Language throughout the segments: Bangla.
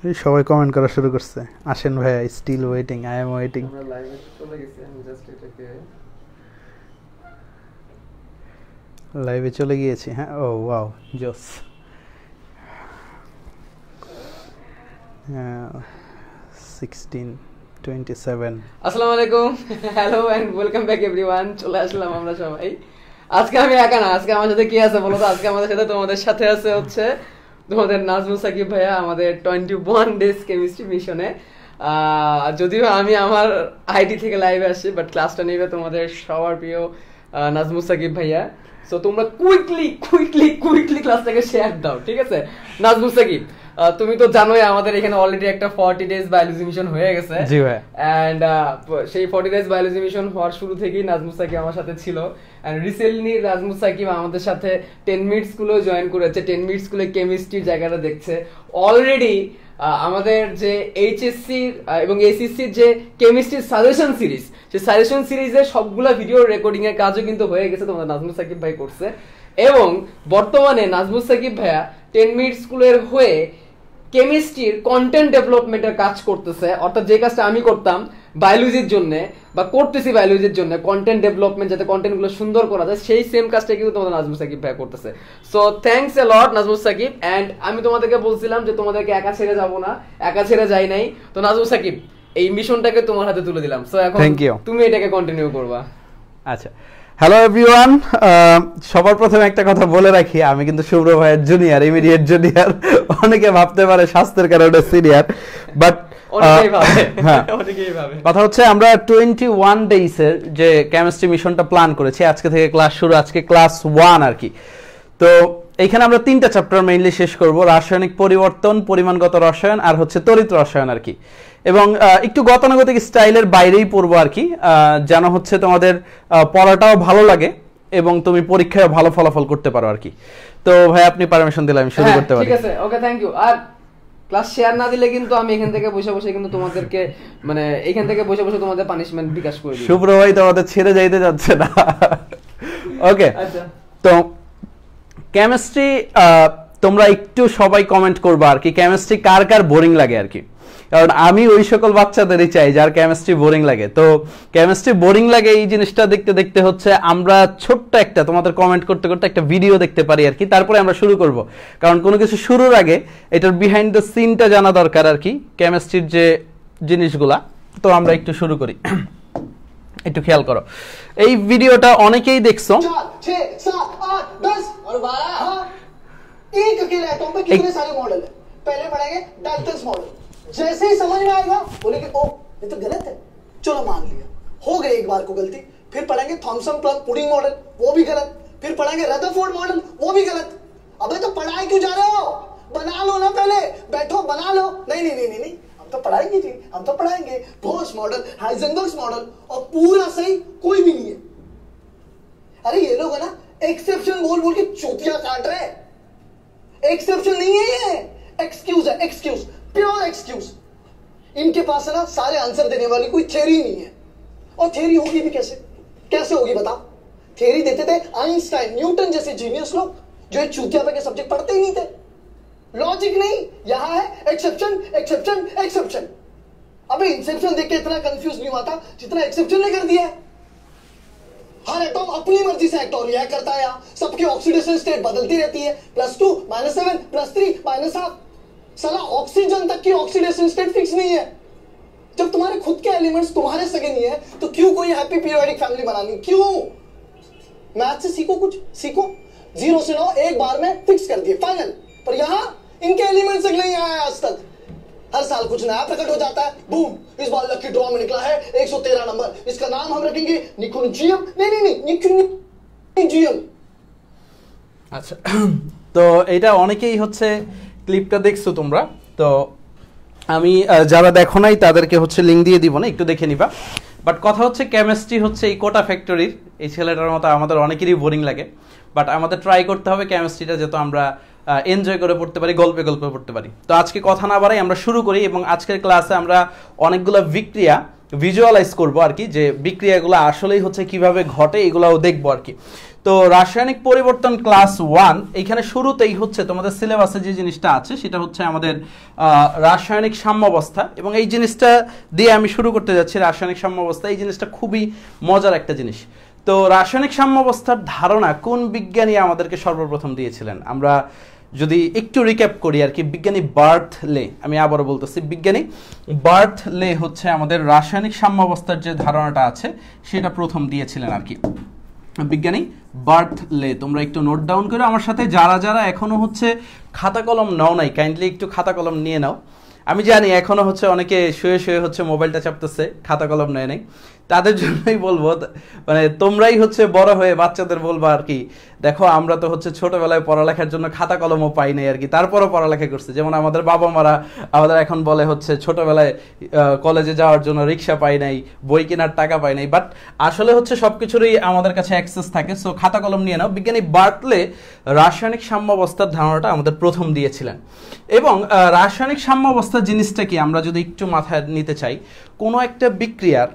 এই সবাই কমেন্ট করা শুরু করছে, আসেন ভাইয়া, still waiting, I am waiting. আমরা লাইভে চলে গেছি, আমি জাস্ট এটাকে লাইভে চলে গিয়েছি। হ্যাঁ, ও ওয়াও, জোস। 1627। আসসালামু আলাইকুম, hello and welcome back everyone. চলে আসলাম আমরা সবাই। আজকে আমি একা না, আজকে আমার সাথে কি আছে বলো তো? আজকে আমাদের সাথে তোমাদের সাথে আছে হচ্ছে তোমাদের নাজমুল সাকিব ভাইয়া, আমাদের 21 ডেজ কেমিস্ট্রি মিশনে। যদিও আমি আমার আইডি থেকে লাইভে আসছি, বাট ক্লাসটা নেবে তোমাদের সবার প্রিয় নাজমুল সাকিব ভাইয়া। সো তোমরা কুইকলি ক্লাসটাকে শেয়ার দাও, ঠিক আছে? নাজমুল সাকিব, তুমি তো জানোই আমাদের এখানে অলরেডি একটা 40 ডেজ বায়োলজি মিশন হয়ে গেছে। জি ভাই। এন্ড সেই 40 ডেজ বায়োলজি মিশন হওয়ার শুরু থেকেই নাজমুল সাকিব আমার সাথে ছিল। এন্ড রিসেন্টলি নাজমুল সাকিব আমাদের সাথে 10 মিনিট স্কুলেও জয়েন করেছে। 10 মিনিট স্কুলে কেমিস্ট্রির জায়গাটা দেখছে অলরেডি। আমাদের যে এইচএসসি এবং এসএসসির যে কেমিস্ট্রি সাজেশন সিরিজ, সেই সাজেশন সিরিজের সবগুলা ভিডিও রেকর্ডিং এর কাজও কিন্তু হয়ে গেছে, তোমাদের নাজমুল সাকিব ভাই করছে। এবং বর্তমানে নাজমুল সাকিব ভাইয়া 10 মিনিট স্কুলের হয়ে কেমিস্ট্রির কন্টেন্ট ডেভেলপমেন্টের কাজ করতেছে। অর্থাৎ যে কাজটা আমি করতাম বায়োলজির জন্য বা করতেছি বায়োলজির জন্য, কন্টেন্ট ডেভেলপমেন্ট, যাতে কন্টেন্ট গুলো সুন্দর করা যায়, সেই সেম কাজটা কিন্তু তোমাদের নাজমুল সাকিব ভাই করতেছে। So thanks a lot Nazmul Sakib. And আমি তোমাদেরকে বলছিলাম যে তোমাদেরকে একা ছেড়ে যাব না, একা ছেড়ে যাই নাই। তো নাজমুল সাকিব, এই মিশনটাকে তোমার হাতে তুলে দিলাম। সো এখন তুমি এটাকে কন্টিনিউ করবা। আচ্ছা, হ্যালো এভরিওয়ান। সবার প্রথমে একটা কথা বলে রাখি, আমি কিন্তু শুভ্র ভাইয়ের জুনিয়র, ইমিডিয়েট জুনিয়র। অনেকে ভাবতে পারে স্বাস্থ্যের কারণে সিনিয়র, বাট কথা হচ্ছে আমরা 21 ডেইসের যে কেমিস্ট্রি মিশনটা প্ল্যান করেছি। আজকে থেকে ক্লাস শুরু, আজকে ক্লাস 1 আর কি। তো এইখানে আমরা 3টা চ্যাপ্টার মেইনলি শেষ করব, রাসায়নিক পরিবর্তন, পরিমাণগত রসায়ন আর হচ্ছে তড়িৎ রসায়ন আর কি। এবং একটু গতানুগতিক স্টাইলের বাইরেই পড়বো আর কি, যেন হচ্ছে তোমাদের পড়াটাও ভালো লাগে এবং তুমি পরীক্ষায় ভালো ফলাফল করতে পারো আর কি। তো ভাই আপনি পারমিশন দিলে আমি শুরু করতে পারি। ঠিক আছে, ওকে, থ্যাংক ইউ। আর ক্লাস শেয়ার না দিলে কিন্তু আমি এখান থেকে বসে কিন্তু তোমাদেরকে মানে এখান থেকে বসে তোমাদের পানিশমেন্ট বিকাশ করে দিই। শুভ্র ভাই তো আমাদের ছেড়ে যাইতে যাচ্ছে না। ওকে, আচ্ছা। তো কেমিস্ট্রি তোমরা একটু সবাই কমেন্ট করবা আর কি, কেমিস্ট্রি কার কার বোরিং লাগে আর কি। কারণ আমি ওই সকল বাচ্চাদেরই চাই যার কেমিস্ট্রি বোরিং লাগে। তো কেমিস্ট্রি বোরিং লাগে এই জিনিসটা দেখতে দেখতে হচ্ছে আমরা ছোট্ট একটা তোমাদের কমেন্ট করতে করতে একটা ভিডিও দেখতে পারি আর কি, তারপরে আমরা শুরু করব। কারণ কোনো কিছু শুরুর আগে এটার বিহাইন্ড দ্য সিনটা জানা দরকার আর কি, কেমিস্ট্রির যে জিনিসগুলা। তো আমরা একটু শুরু করি, একটু খেয়াল করো। এই ভিডিওটা অনেকেই দেখছো। 4, 6, 7, 8, 10 और 12। हाँ, एक अकेले एटॉम पे कितने सारे मॉडल है? पहले पढ़ेंगे डाल्टन्स मॉडल। जैसे ही समझ में आएगा बोलेंगे ओ ये तो गलत है, चलो मान लिया, हो गई एक बार को गलती। फिर पढ़ेंगे थॉमसन प्लस पुडिंग मॉडल, वो भी गलत। फिर पढ़ेंगे रदरफोर्ड मॉडल, वो भी गलत। अबे तो पढ़ाई क्यों जा रहे हो? बना लो ना, पहले बैठो बना लो। नहीं नहीं नहीं नहीं नहीं, हम तो पढ़ाएंगे जी, हम तो पढ़ाएंगे बोस मॉडल, हाइजेनबर्ग मॉडल, और पूरा सही कोई भी नहीं है। अरे ये लोग है ना एक्सेप्शन बोल बोल के चूतियां काट रहे हैं। एक्सेप्शन नहीं है ये, एक्सक्यूज है, एक्सक्यूज, प्योर एक्सक्यूज। इनके पास है ना सारे आंसर देने वाली कोई थ्योरी नहीं है। और थ्योरी होगी भी कैसे? कैसे होगी बताओ? थ्योरी देते थे आइंस्टाइन, न्यूटन जैसे जीनियस लोग, जो ये चूतिया पे के सब्जेक्ट पढ़ते ही नहीं थे। लॉजिक नहीं, यहां है एक्सेप्शन एक्सेप्शन एक्सेप्शन। अबे इंसेप्शन देख के इतना कंफ्यूज नहीं हुआ था जितना एक्सेप्शन ने कर दिया है। हर एटॉम अपनी मर्जी से एक्ट और रिएक्ट करता है। यहाँ सबकी ऑक्सीडेशन स्टेट बदलती रहती है, +2 -7 +3 -1/2। साला ऑक्सीजन तक की ऑक्सीडेशन स्टेट फिक्स नहीं है। जब तुम्हारे खुद के एलिमेंट्स तुम्हारे सगे नहीं है तो क्यों कोई हैप्पी पीरियोडिक फैमिली बनानी? क्यों? मैथ से सीखो, कुछ सीखो। 0 से 9 एक बार में फिक्स कर दिए, फाइनल। पर यहाँ इनके एलिमेंट्स नहीं आया आज तक। हर साल कुछ नया प्रकट हो जाता है, बूम, इस बार लकी ड्रॉ में निकला है 113 नंबर, इसका नाम हम रखेंगे निकुंजियम। नहीं नहीं नहीं, निकुंजियम। আচ্ছা, তো এটা অনেকেই হচ্ছে ক্লিপটা দেখছো তোমরা। তো আমি যারা দেখো নাই তাদেরকে হচ্ছে লিঙ্ক দিয়ে দিব না, একটু দেখে নিবা। বাট কথা হচ্ছে কেমিস্ট্রি হচ্ছে এই কোটা ফ্যাক্টরির এই ছেলেটার মতো আমাদের অনেকেরই বোরিং লাগে। বাট আমাদের ট্রাই করতে হবে কেমিস্ট্রিটা যাতে আমরা এনজয় করে পড়তে পারি, গল্পে গল্পে পড়তে পারি। তো আজকে কথা না বাড়াই আমরা শুরু করি, এবং আজকের ক্লাসে আমরা অনেকগুলো বিক্রিয়া ভিজুয়ালাইজ করবো আর কি, যে বিক্রিয়াগুলো আসলেই হচ্ছে কিভাবে ঘটে এগুলাও দেখবো আর কি। তো রাসায়নিক পরিবর্তন ক্লাস 1 এখানে শুরুতেই হচ্ছে তোমাদের সিলেবাসে যে জিনিসটা আছে সেটা হচ্ছে আমাদের রাসায়নিক সাম্যাবস্থা, এবং এই জিনিসটা দিয়ে আমি শুরু করতে যাচ্ছি। রাসায়নিক সাম্যাবস্থা এই জিনিসটা খুবই মজার একটা জিনিস। তো রাসায়নিক সাম্যাবস্থার ধারণা কোন বিজ্ঞানী আমাদেরকে সর্বপ্রথম দিয়েছিলেন? আমরা যদি একটু রিক্যাপ করি আর কি, বিজ্ঞানী বার্থ লে, আমি আবারও বলতেছি, বিজ্ঞানী বার্থ লে হচ্ছে আমাদের রাসায়নিক সাম্যাবস্থার যে ধারণাটা আছে সেটা প্রথম দিয়েছিলেন আর কি, বিজ্ঞানী বার্থ লে। তোমরা একটু নোট ডাউন করো আমার সাথে, যারা যারা এখনো হচ্ছে খাতা কলম নাও নাই কাইন্ডলি একটু খাতা কলম নিয়ে নাও। আমি জানি এখনো হচ্ছে অনেকে শুয়ে শুয়ে হচ্ছে মোবাইলটা চাপতেছে, খাতা কলম নেয় নাই, তাদের জন্যই বলবো, মানে তোমরাই হচ্ছে বড় হয়ে বাচ্চাদের বলবো আর কি, দেখো আমরা তো হচ্ছে ছোটবেলায় পড়ালেখার জন্য খাতা কলমও পাই নাই আর কি, তারপরও পড়ালেখা করছে। যেমন আমাদের বাবা মারা আমাদের এখন বলে হচ্ছে ছোটবেলায় কলেজে যাওয়ার জন্য রিক্সা পাই নাই, বই কেনার টাকা পাই নাই, বাট আসলে হচ্ছে সবকিছুরই আমাদের কাছে অ্যাক্সেস থাকে। সো খাতা কলম নিয়ে নাও। বিজ্ঞানী বার্টলে রাসায়নিক সাম্যাবস্থার ধারণাটা আমাদের প্রথম দিয়েছিলেন। এবং রাসায়নিক সাম্যাবস্থা জিনিসটা কি আমরা যদি একটু মাথায় নিতে চাই, কোনো একটা বিক্রিয়ার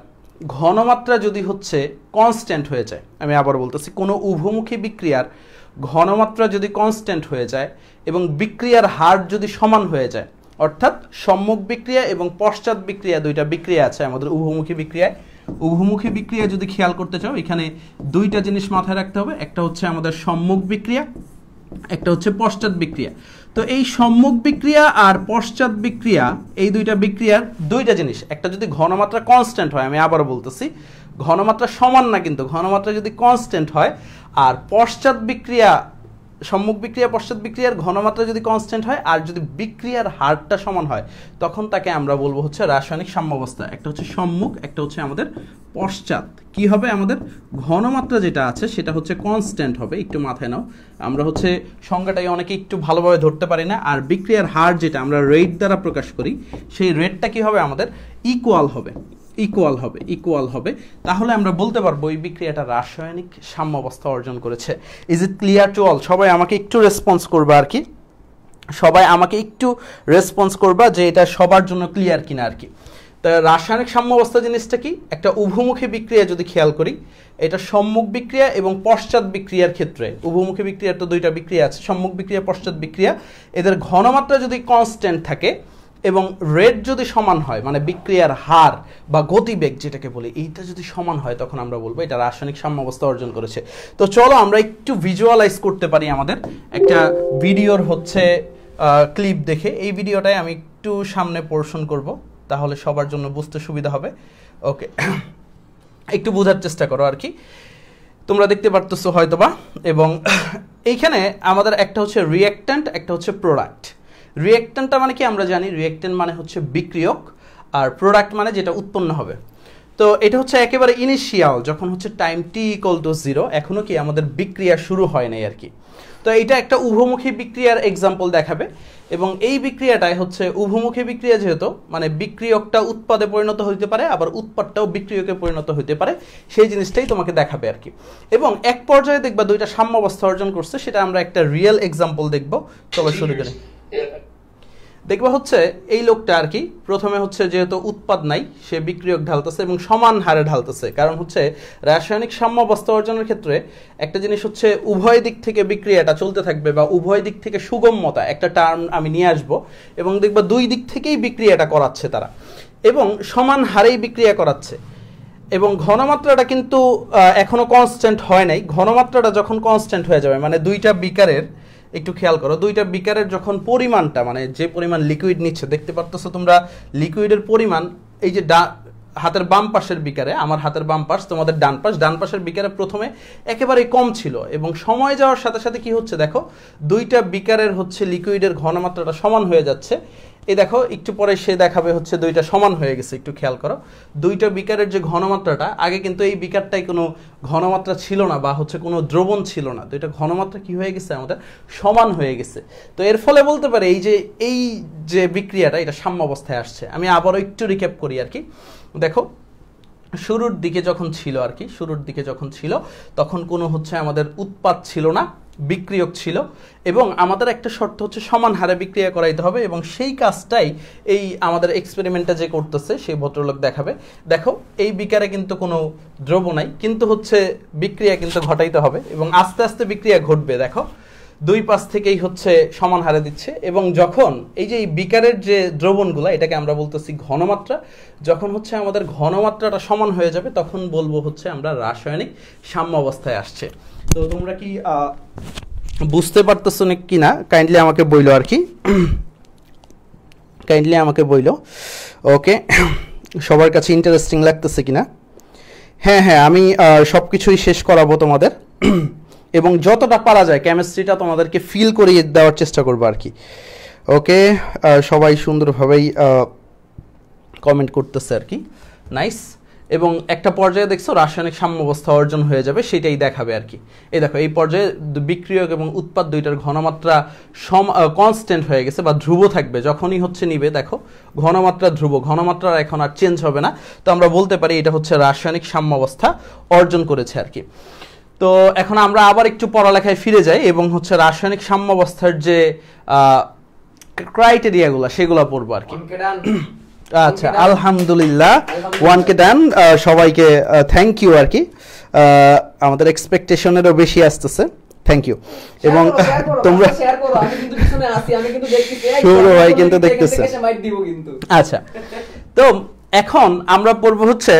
ঘনমাত্রা যদি হচ্ছে কনস্ট্যান্ট হয়ে যায়, আমি আবার বলতেছি, কোনো উভমুখী বিক্রিয়ার ঘনমাত্রা যদি কনস্ট্যান্ট হয়ে যায় এবং বিক্রিয়ার হার যদি সমান হয়ে যায়, অর্থাৎ সম্মুখ বিক্রিয়া এবং পশ্চাৎ বিক্রিয়া, দুইটা বিক্রিয়া আছে আমাদের উভমুখী বিক্রিয়ায়। উভমুখী বিক্রিয়া যদি খেয়াল করতে চাও, এখানে দুইটা জিনিস মাথায় রাখতে হবে, একটা হচ্ছে আমাদের সম্মুখ বিক্রিয়া, একটা হচ্ছে পশ্চাৎ বিক্রিয়া। তো এই সম্মুখ বিক্রিয়া আর পশ্চাৎ বিক্রিয়া, এই দুইটা বিক্রিয়ার দুইটা জিনিস, একটা যদি ঘনমাত্রা কনস্ট্যান্ট হয়, আমি আবারও বলতেছি ঘনমাত্রা সমান না কিন্তু ঘনমাত্রা যদি কনস্ট্যান্ট হয়, আর পশ্চাৎ বিক্রিয়া, সম্মুখ বিক্রিয়া পশ্চাৎ বিক্রিয়ার ঘনমাত্রা যদি কনস্ট্যান্ট হয় আর যদি বিক্রিয়ার হারটা সমান হয়, তখন তাকে আমরা বলবো হচ্ছে রাসায়নিক সাম্যাবস্থা। একটা হচ্ছে সম্মুখ, একটা হচ্ছে আমাদের পশ্চাৎ। কি হবে? আমাদের ঘনমাত্রা যেটা আছে সেটা হচ্ছে কনস্ট্যান্ট হবে, একটু মাথায় নাও। আমরা হচ্ছে সংজ্ঞাটাই অনেকে একটু ভালোভাবে ধরতে পারি না। আর বিক্রিয়ার হার যেটা আমরা রেট দ্বারা প্রকাশ করি, সেই রেটটা কি হবে? আমাদের ইকুয়াল হবে, ইকুয়াল হবে, ইকুয়াল হবে। তাহলে আমরা বলতে পারবো এই বিক্রিয়াটা রাসায়নিক সাম্যাবস্থা অর্জন করেছে। Is it clear to all? সবাই আমাকে একটু রেসপন্স করবা আর কি, সবাই আমাকে একটু রেসপন্স করবা যে এটা সবার জন্য ক্লিয়ার কিনা আর কি। তা রাসায়নিক সাম্যাবস্থা জিনিসটা কি? একটা উভমুখী বিক্রিয়া যদি খেয়াল করি, এটা সম্মুখ বিক্রিয়া এবং পশ্চাৎ বিক্রিয়ার ক্ষেত্রে, উভমুখী বিক্রিয়ার তো দুইটা বিক্রিয়া আছে, সম্মুখ বিক্রিয়া পশ্চাৎ বিক্রিয়া, এদের ঘনমাত্রা যদি কনস্ট্যান্ট থাকে এবং রেট যদি সমান হয়, মানে বিক্রিয়ার হার বা গতিবেগ যেটাকে বলি, এইটা যদি সমান হয়, তখন আমরা বলবো এটা রাসায়নিক সাম্যাবস্থা অর্জন করেছে। তো চলো আমরা একটু ভিজুয়ালাইজ করতে পারি আমাদের একটা ভিডিওর হচ্ছে ক্লিপ দেখে। এই ভিডিওটাই আমি একটু সামনে পোর্শন করব, তাহলে সবার জন্য বুঝতে সুবিধা হবে। ওকে, একটু বোঝার চেষ্টা করো আর কি, তোমরা দেখতে পারতেছো হয়তোবা। এবং এইখানে আমাদের একটা হচ্ছে রিঅ্যাক্ট্যান্ট, একটা হচ্ছে প্রোডাক্ট। রিঅ্যাক্ট্যান্টটা মানে কি? আমরা জানি রিঅ্যাক্ট্যান্ট মানে হচ্ছে বিক্রিয়ক, আর প্রোডাক্ট মানে যেটা উৎপন্ন হবে। তো এটা হচ্ছে একেবারে ইনিশিয়াল, যখন হচ্ছে টাইম t=0, এখনো কি আমাদের বিক্রিয়া শুরু হয় নাই আর কি। তো এটা একটা উভমুখী বিক্রিয়ার এক্সাম্পল দেখাবে, এবং এই বিক্রিয়াটাই হচ্ছে উভমুখী বিক্রিয়া, যেহেতু মানে বিক্রিয়কটা উৎপাদে পরিণত হইতে পারে, আবার উৎপাদটাও বিক্রিয়কে পরিণত হইতে পারে, সেই জিনিসটাই তোমাকে দেখাবে আর কি। এবং এক পর্যায়ে দেখবা দুইটা সাম্যাবস্থা অর্জন করছে, সেটা আমরা একটা রিয়েল এক্সাম্পল দেখবো। চলো শুরু করি। দেখবা হচ্ছে এই লোকটা আর কি, প্রথমে হচ্ছে যেহেতু উৎপাদ নাই, সে বিক্রিয়ক ঢালতেছে এবং সমান হারে ঢালতেছে। কারণ হচ্ছে রাসায়নিক সাম্যাবস্থা অর্জনের ক্ষেত্রে একটা জিনিস হচ্ছে উভয় দিক থেকে বিক্রিয়াটা চলতে থাকবে, বা উভয় দিক থেকে সুগম্যতা একটা টার্ম আমি নিয়ে আসবো, এবং দেখবা দুই দিক থেকেই বিক্রিয়াটা করাচ্ছে তারা, এবং সমান হারেই বিক্রিয়া করাচ্ছে। এবং ঘনমাত্রাটা কিন্তু এখনো কনস্ট্যান্ট হয় নাই। ঘনমাত্রাটা যখন কনস্ট্যান্ট হয়ে যাবে, মানে দুইটা বিকারের, একটু খেয়াল করো, দুইটা বিকারের যখন পরিমাণটা, মানে যে পরিমাণ লিকুইড নিচ্ছে, দেখতে পারতেছো তোমরা লিকুইডের পরিমাণ, এই যে হাতের বাম পাশের বিকারে, আমার হাতের বাম পাশ, তোমাদের ডান পাশ, ডান পাশের বিকারে প্রথমে একেবারেই কম ছিল, এবং সময় যাওয়ার সাথে সাথে কি হচ্ছে দেখো, দুইটা বিকারের হচ্ছে লিকুইডের ঘনমাত্রাটা সমান হয়ে যাচ্ছে। এই দেখো একটু পরে সে দেখাবে হচ্ছে দুইটা সমান হয়ে গেছে। একটু খেয়াল করো, দুইটা বিকারের যে ঘনমাত্রাটা, আগে কিন্তু এই বিকারটাই কোনো ঘনমাত্রা ছিল না, বা হচ্ছে কোনো দ্রবণ ছিল না, দুইটা ঘনমাত্রা কি হয়ে গেছে আমাদের সমান হয়ে গেছে। তো এর ফলে বলতে পারে এই যে বিক্রিয়াটা, এটা সাম্যাবস্থায় আসছে। আমি আবারও একটু রিক্যাপ করি আর কি। দেখো শুরুর দিকে যখন ছিল আর কি, শুরুর দিকে যখন ছিল তখন কোনো হচ্ছে আমাদের উৎপাদ ছিল না, বিক্রিয়ক ছিল এবং আমাদের একটা শর্ত হচ্ছে সমান হারে বিক্রিয়া করাইতে হবে এবং সেই কাজটাই এই আমাদের এক্সপেরিমেন্টটা যে করতেছে সেই ভদ্রলোক দেখাবে। দেখো এই বিকারে কিন্তু কোনো দ্রব্য নাই, কিন্তু হচ্ছে বিক্রিয়া কিন্তু ঘটাইতে হবে এবং আস্তে আস্তে বিক্রিয়া ঘটবে। দেখো দুই পাশ থেকেই হচ্ছে সমান হারে দিচ্ছে এবং যখন এই যে এই বিকারের যে দ্রবণগুলো, এটাকে আমরা বলতেছি ঘনমাত্রা, যখন হচ্ছে আমাদের ঘনমাত্রাটা সমান হয়ে যাবে তখন বলবো হচ্ছে আমরা রাসায়নিক সাম্য অবস্থায় আসছে। তো তোমরা কি বুঝতে পারতেছো না কি না কাইন্ডলি আমাকে বইলো আর কি, কাইন্ডলি আমাকে বইলো। ওকে, সবার কাছে ইন্টারেস্টিং লাগতেছে কিনা? হ্যাঁ হ্যাঁ, আমি সব কিছুই শেষ করাবো তোমাদের এবং যতটা পারা যায় কেমিস্ট্রিটা তোমাদেরকে ফিল করিয়ে দেওয়ার চেষ্টা করবো আর কি। ওকে, সবাই সুন্দরভাবেই কমেন্ট করতেছে আর কি, নাইস। এবং একটা পর্যায়ে দেখছো রাসায়নিক সাম্যাবস্থা অর্জন হয়ে যাবে, সেটাই দেখাবে আর কি। এই দেখো এই পর্যায়ে বিক্রিয়ক এবং উৎপাদ দুইটার ঘনমাত্রা কনস্ট্যান্ট হয়ে গেছে বা ধ্রুব থাকবে যখনই হচ্ছে নিবে। দেখো ঘনমাত্রা ধ্রুব, ঘনমাত্রা এখন আর চেঞ্জ হবে না, তো আমরা বলতে পারি এটা হচ্ছে রাসায়নিক সাম্যাবস্থা অর্জন করেছে আর কি। তো এখন আমরা আবার একটু পড়ালেখায় ফিরে যাই এবং হচ্ছে রাসায়নিক সাম্যাবস্থার যে ক্রাইটেরিয়াগুলো সেগুলো পড়বো আর কি। আচ্ছা, আলহামদুলিল্লাহ, ওয়ানকে ডান। সবাইকে থ্যাংক ইউ আর কি, আমাদের এক্সপেকটেশনেরও বেশি আসতেছে, থ্যাংক ইউ। এবং তোমরা শুরু হয় কিন্তু দেখতেছে। আচ্ছা, তো এখন আমরা পড়বো হচ্ছে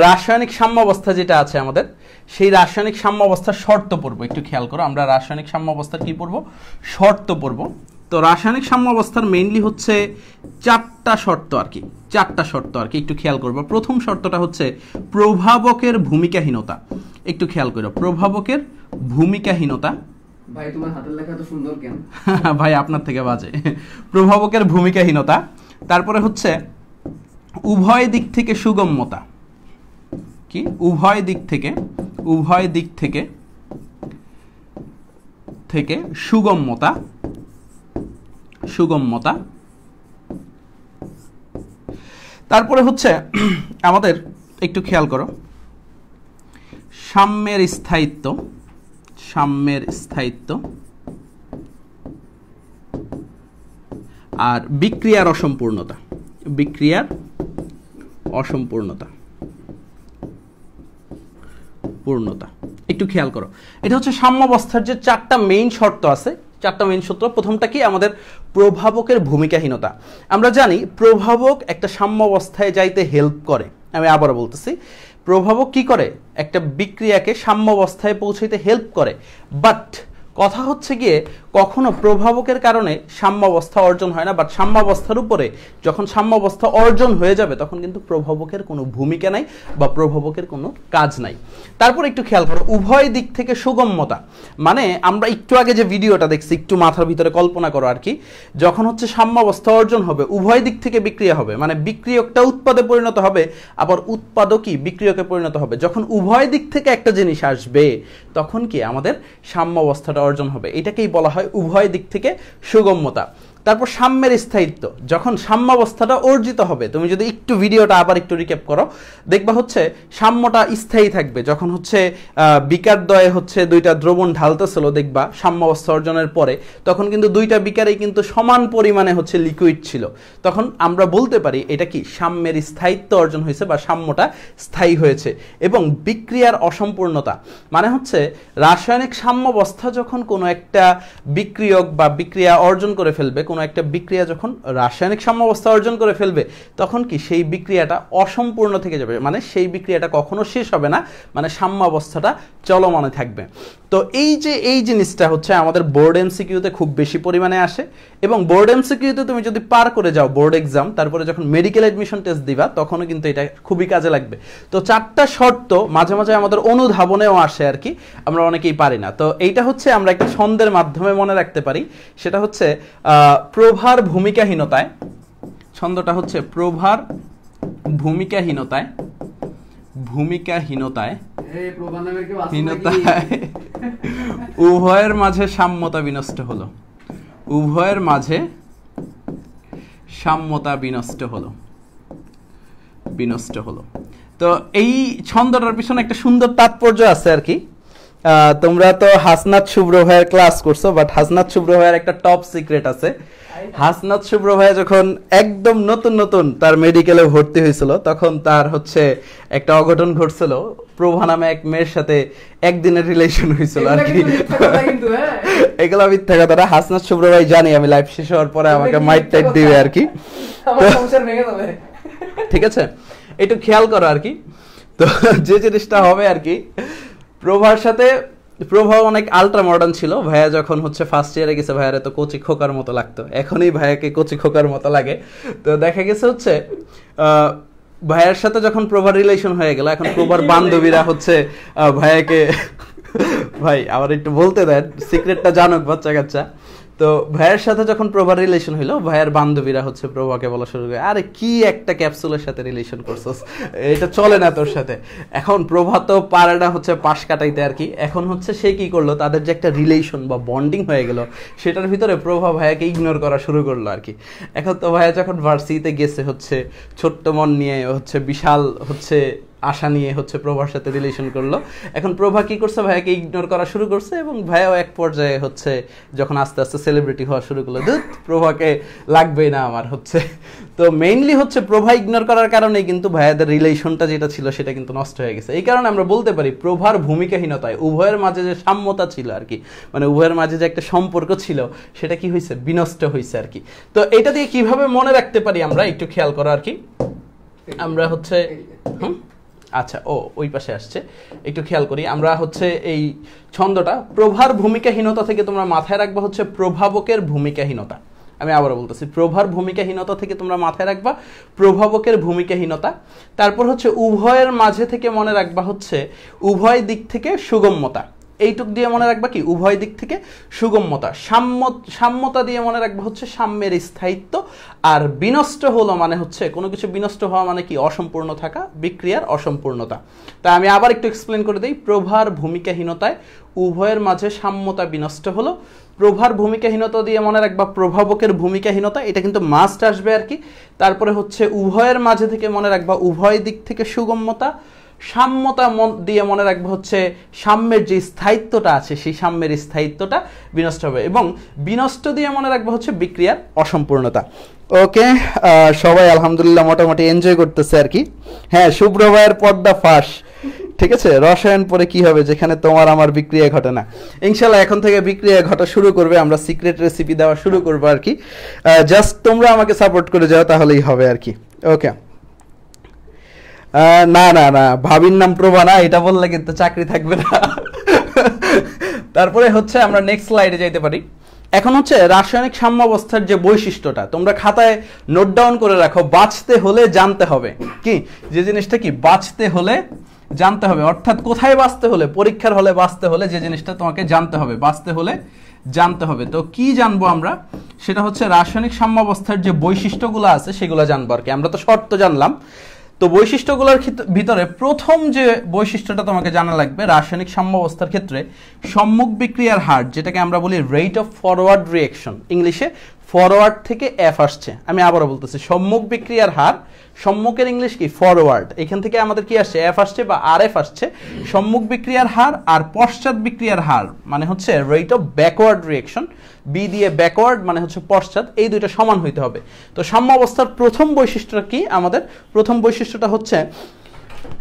রাসায়নিক সাম্যাবস্থা যেটা আছে আমাদের, সেই রাসায়নিক সাম্যাবস্থার শর্ত পড়বো। একটু খেয়াল করো, আমরা রাসায়নিক সাম্যাবস্থার কি পড়বো? শর্ত পড়বো। তো রাসায়নিক সাম্যাবস্থার মেইনলি হচ্ছে চারটা শর্ত আর কি, চারটা শর্ত আর কি, একটু খেয়াল করবো। প্রথম শর্তটা হচ্ছে প্রভাবকের ভূমিকাহীনতা। একটু খেয়াল করো, প্রভাবকের ভূমিকাহীনতা। ভাই তোমার হাতের লেখা এত সুন্দর কেন? ভাই আপনার থেকে বাজে। প্রভাবকের ভূমিকাহীনতা, তারপরে হচ্ছে উভয় দিক থেকে সুগম্যতা। কি? উভয় দিক থেকে, উভয় দিক থেকে থেকে সুগম্যতা, সুগম্যতা। তারপরে হচ্ছে আমাদের একটু খেয়াল করো সাম্যের স্থায়িত্ব, সাম্যের স্থায়িত্ব, আর বিক্রিয়ার অসম্পূর্ণতা, বিক্রিয়ার অসম্পূর্ণতা, পূর্ণতা। একটু খেয়াল করো, এটা হচ্ছে সাম্যাবস্থার যে চারটা মেইন শর্ত আছে, চারটা মেইন সূত্র। প্রথমটা কি? আমাদের প্রভাবকের ভূমিকাহীনতা। আমরা জানি প্রভাবক একটা সাম্যাবস্থায় যাইতে হেল্প করে। আমি আবারও বলতেছি, প্রভাবক কি করে? একটা বিক্রিয়াকে সাম্যাবস্থায় পৌঁছাইতে হেল্প করে। বাট কথা হচ্ছে গিয়ে কখনো প্রভাবকের কারণে সাম্যাবস্থা অর্জন হয় না, বাট সাম্যাবস্থার উপরে যখন সাম্যাবস্থা অর্জন হয়ে যাবে তখন কিন্তু প্রভাবকের কোনো ভূমিকা নাই বা প্রভাবকের কোনো কাজ নাই। তারপর একটু খেয়াল করো উভয় দিক থেকে সুগম্যতা, মানে আমরা একটু আগে যে ভিডিওটা দেখছি একটু মাথার ভিতরে কল্পনা করো আর কি, যখন হচ্ছে সাম্যাবস্থা অর্জন হবে উভয় দিক থেকে বিক্রিয়া হবে, মানে বিক্রিয়কটা উৎপাদে পরিণত হবে আবার উৎপাদকই বিক্রিয়কে পরিণত হবে। যখন উভয় দিক থেকে একটা জিনিস আসবে তখন কি আমাদের সাম্যাবস্থাটা অর্জন হবে, এটাকেই বলা হয় উভয় দিক থেকে সুগম্যতা। তারপর সাম্যের স্থায়িত্ব, যখন সাম্যাবস্থাটা অর্জিত হবে, তুমি যদি একটু ভিডিওটা আবার একটু রিক্যাপ করো দেখবা হচ্ছে সাম্যটা স্থায়ী থাকবে। যখন হচ্ছে বিকারদ্বয়ে হচ্ছে দুইটা দ্রবণ ঢালতেছিল দেখবা সাম্যাবস্থা অর্জনের পরে, তখন কিন্তু দুইটা বিকারেই কিন্তু সমান পরিমাণে হচ্ছে লিকুইড ছিল, তখন আমরা বলতে পারি এটা কি সাম্যের স্থায়িত্ব অর্জন হয়েছে বা সাম্যটা স্থায়ী হয়েছে। এবং বিক্রিয়ার অসম্পূর্ণতা মানে হচ্ছে রাসায়নিক সাম্যাবস্থা যখন কোনো একটা বিক্রিয়ক বা বিক্রিয়া অর্জন করে ফেলবে, কোনো একটা বিক্রিয়া যখন রাসায়নিক সাম্যাবস্থা অর্জন করে ফেলবে তখন কি সেই বিক্রিয়াটা অসম্পূর্ণ থেকে যাবে, মানে সেই বিক্রিয়াটা কখনো শেষ হবে না, মানে সাম্যাবস্থাটা চলমানে থাকবে। তো এই জিনিসটা হচ্ছে আমাদের বোর্ড এমসিকিউতে খুব বেশি পরিমাণে আসে এবং বোর্ড এমসিকিউতে তুমি যদি পার করে যাও বোর্ড এক্সাম, তারপরে যখন মেডিকেল অ্যাডমিশন টেস্ট দিবা তখনও কিন্তু এটা খুবই কাজে লাগবে। তো চারটা শর্ত মাঝে মাঝে আমাদের অনুধাবনেও আসে আর কি, আমরা অনেকেই পারি না। তো এইটা হচ্ছে আমরা একটা ছন্দের মাধ্যমে মনে রাখতে পারি, সেটা হচ্ছে প্রভার ভূমিকাহীনতায়, ছন্দটা হচ্ছে প্রভার ভূমিকাহীনতায়, ভূমিকাহীনতায় উভয়ের মাঝে সাম্যতা বিনষ্ট হলো, উভয়ের মাঝে সাম্যতা বিনষ্ট হলো, বিনষ্ট হলো। তো এই ছন্দটার পিছনে একটা সুন্দর তাৎপর্য আছে আর কি। তোমরা তো হাসনাত শুভ্র ভাইয়ের ক্লাস করছো, বাট হাসনাত শুভ্র ভাইয়ের একটা টপ সিক্রেট আছে। হাসনাত শুভ্র ভাই যখন একদম নতুন নতুন তার মেডিকেলে ভর্তি হয়েছিল, তখন তার হচ্ছে একটা অঘটন ঘটছিল। প্রভা নামে এক মেয়ের সাথে একদিনের রিলেশন হয়েছিল আর কি। এগুলো মিথ্যা কথা না। হাসনাত শুভ্র ভাই জানি আমি লাইভ শেষ হওয়ার পরে আমাকে মাইট টাইট দিবে আর কি। ঠিক আছে, একটু খেয়াল করো আর কি। তো যে জিনিসটা হবে আর কি, প্রভার সাথে, প্রভা অনেক আলট্রা মডার্ন ছিল। ভাইয়া যখন হচ্ছে ফার্স্ট ইয়ারে গেছে, ভাইয়ারে তো কচি খোকার মতো লাগতো, এখনই ভাইয়াকে কচি খোকার মতো লাগে। তো দেখা গেছে হচ্ছে ভাইয়ার সাথে যখন প্রভার রিলেশন হয়ে গেল, এখন প্রভার বান্ধবীরা হচ্ছে ভাইয়াকে, ভাই আবার একটু বলতে দেন, সিক্রেটটা জানুক বাচ্চা কাচ্চা। তো ভাইয়ের সাথে যখন প্রভার রিলেশন হইলো, ভাইয়ের বান্ধবীরা হচ্ছে প্রভাকে বলা শুরু করে, আরে কি একটা ক্যাপসুলের সাথে রিলেশন করছস, এটা চলে না তোর সাথে। এখন প্রভা তো পারে না হচ্ছে পাশ কাটাইতে আর কি। এখন হচ্ছে সে কি করলো, তাদের যে একটা রিলেশন বা বন্ডিং হয়ে গেল, সেটার ভিতরে প্রভা ভাইয়াকে ইগনোর করা শুরু করলো আর কি। এখন তো ভাইয়া যখন ভার্সিটিতে গেছে হচ্ছে ছোট্ট মন নিয়ে, হচ্ছে বিশাল হচ্ছে আশা নিয়ে হচ্ছে প্রভার সাথে রিলেশন করলো। এখন প্রভা কি করছে, ভাইয়াকে ইগনোর করা শুরু করছে, এবং ভাইয়াও এক পর্যায়ে হচ্ছে যখন আস্তে আস্তে সেলিব্রিটি হওয়া শুরু করলো, ধুত প্রভাকে লাগবেই না আমার হচ্ছে। তো মেইনলি হচ্ছে প্রভা ইগনোর করার কারণেই কিন্তু ভাইয়াদের রিলেশনটা যেটা ছিল সেটা কিন্তু নষ্ট হয়ে গেছে। এই কারণে আমরা বলতে পারি প্রভার ভূমিকাহীনতায় উভয়ের মাঝে যে সাম্যতা ছিল আর কি, মানে উভয়ের মাঝে যে একটা সম্পর্ক ছিল, সেটা কি হয়েছে, বিনষ্ট হয়েছে আর কি। তো এটা দিয়ে কিভাবে মনে রাখতে পারি আমরা একটু খেয়াল করো আর কি। আমরা হচ্ছে আচ্ছা, ওই পাশে আসছে, একটু খেয়াল করি। আমরা হচ্ছে এই ছন্দটা, প্রভার ভূমিকাহীনতা থেকে তোমরা মাথায় রাখবা হচ্ছে প্রভাবকের ভূমিকাহীনতা। আমি আবারও বলতেছি, প্রভার ভূমিকাহীনতা থেকে তোমরা মাথায় রাখবা প্রভাবকের ভূমিকাহীনতা। তারপর হচ্ছে উভয়ের মাঝে থেকে মনে রাখবা হচ্ছে উভয় দিক থেকে সুগম্যতা। এইটুক দিয়ে মনে রাখবা কি, উভয় দিক থেকে সুগম্যতা। সাম্যতা দিয়ে মনে রাখবা হচ্ছে সাম্যের স্থায়িত্ব। আর বিনষ্ট হলো মানে হচ্ছে কোনো কিছু বিনষ্ট হওয়া মানে কি, অসম্পূর্ণ থাকা, বিক্রিয়ার অসম্পূর্ণতা। তাই আমি আবার একটু এক্সপ্লেন করে দিই। প্রভার ভূমিকাহীনতায় উভয়ের মাঝে সাম্যতা বিনষ্ট হলো। প্রভার ভূমিকাহীনতা দিয়ে মনে রাখবা প্রভাবকের ভূমিকাহীনতা, এটা কিন্তু মাস্ট আসবে আর কি। তারপরে হচ্ছে উভয়ের মাঝে থেকে মনে রাখবা উভয় দিক থেকে সুগম্যতা। সাম্যতা দিয়ে মনে রাখবো হচ্ছে সাম্যের যে স্থায়িত্বটা আছে, সেই সাম্যের স্থায়িত্বটা বিনষ্ট হবে। এবং বিনষ্ট দিয়ে মনে রাখবো হচ্ছে বিক্রিয়ার অসম্পূর্ণতা। ওকে, সবাই আলহামদুলিল্লাহ মোটামুটি এনজয় করতেছে আর কি। হ্যাঁ, শুভ্র ভাইয়ের পর্দা ফাঁস, ঠিক আছে। রসায়ন পরে কি হবে, যেখানে তোমার আমার বিক্রিয়া ঘটে না। ইনশাল্লাহ এখন থেকে বিক্রিয়া ঘটা শুরু করবে, আমরা সিক্রেট রেসিপি দেওয়া শুরু করবো আর কি। জাস্ট তোমরা আমাকে সাপোর্ট করে যাও, তাহলেই হবে আর কি। ওকে, না না না, ভাবির নাম প্রভা না, এটা বললে কিন্তু চাকরি থাকবে না। তারপরে হচ্ছে আমরা নেক্সট স্লাইডে যাইতে পারি। এখন হচ্ছে রাসায়নিক সাম্যাবস্থার যে বৈশিষ্ট্যটা তোমরা খাতায় নোট ডাউন করে রাখো। বাঁচতে হলে জানতে হবে কি, যে জিনিসটা কি, বাঁচতে হলে জানতে হবে। অর্থাৎ কোথায় বাঁচতে হলে, পরীক্ষার হলে বাঁচতে হলে যে জিনিসটা তোমাকে জানতে হবে, বাঁচতে হলে জানতে হবে। তো কি জানবো আমরা, সেটা হচ্ছে রাসায়নিক সাম্যাবস্থার যে বৈশিষ্ট্যগুলো আছে সেগুলো জানবো আর কি। আমরা তো শর্ত জানলাম, তো বৈশিষ্ট্যগুলোর ভিতরে প্রথম যে বৈশিষ্ট্যটা তোমাকে জানা লাগবে রাসায়নিক সাম্যাবস্থার ক্ষেত্রে, সম্মুখ বিক্রিয়ার হার, যেটাকে আমরা বলি রেট অফ ফরওয়ার্ড রিঅ্যাকশন। ইংলিশে ফরওয়ার্ড থেকে এফ আসছে, আমি আবারও বলতেছি, সম্মুখ বিক্রিয়ার হার, সম্মুখের ইংলিশ কি, ফরওয়ার্ড, এখান থেকে আমাদের কি আসছে, এফ আসছে বা আর এফ আসছে। সম্মুখ বিক্রিয়ার হার আর পশ্চাৎ বিক্রিয়ার হার মানে হচ্ছে rate of backward reaction. B দিয়ে ব্যাকওয়ার্ড মানে হচ্ছে পশ্চাৎ, এই দুইটা সমান হইতে হবে। তো সাম্যাবস্থার প্রথম বৈশিষ্ট্যটা কি, আমাদের প্রথম বৈশিষ্ট্যটা হচ্ছে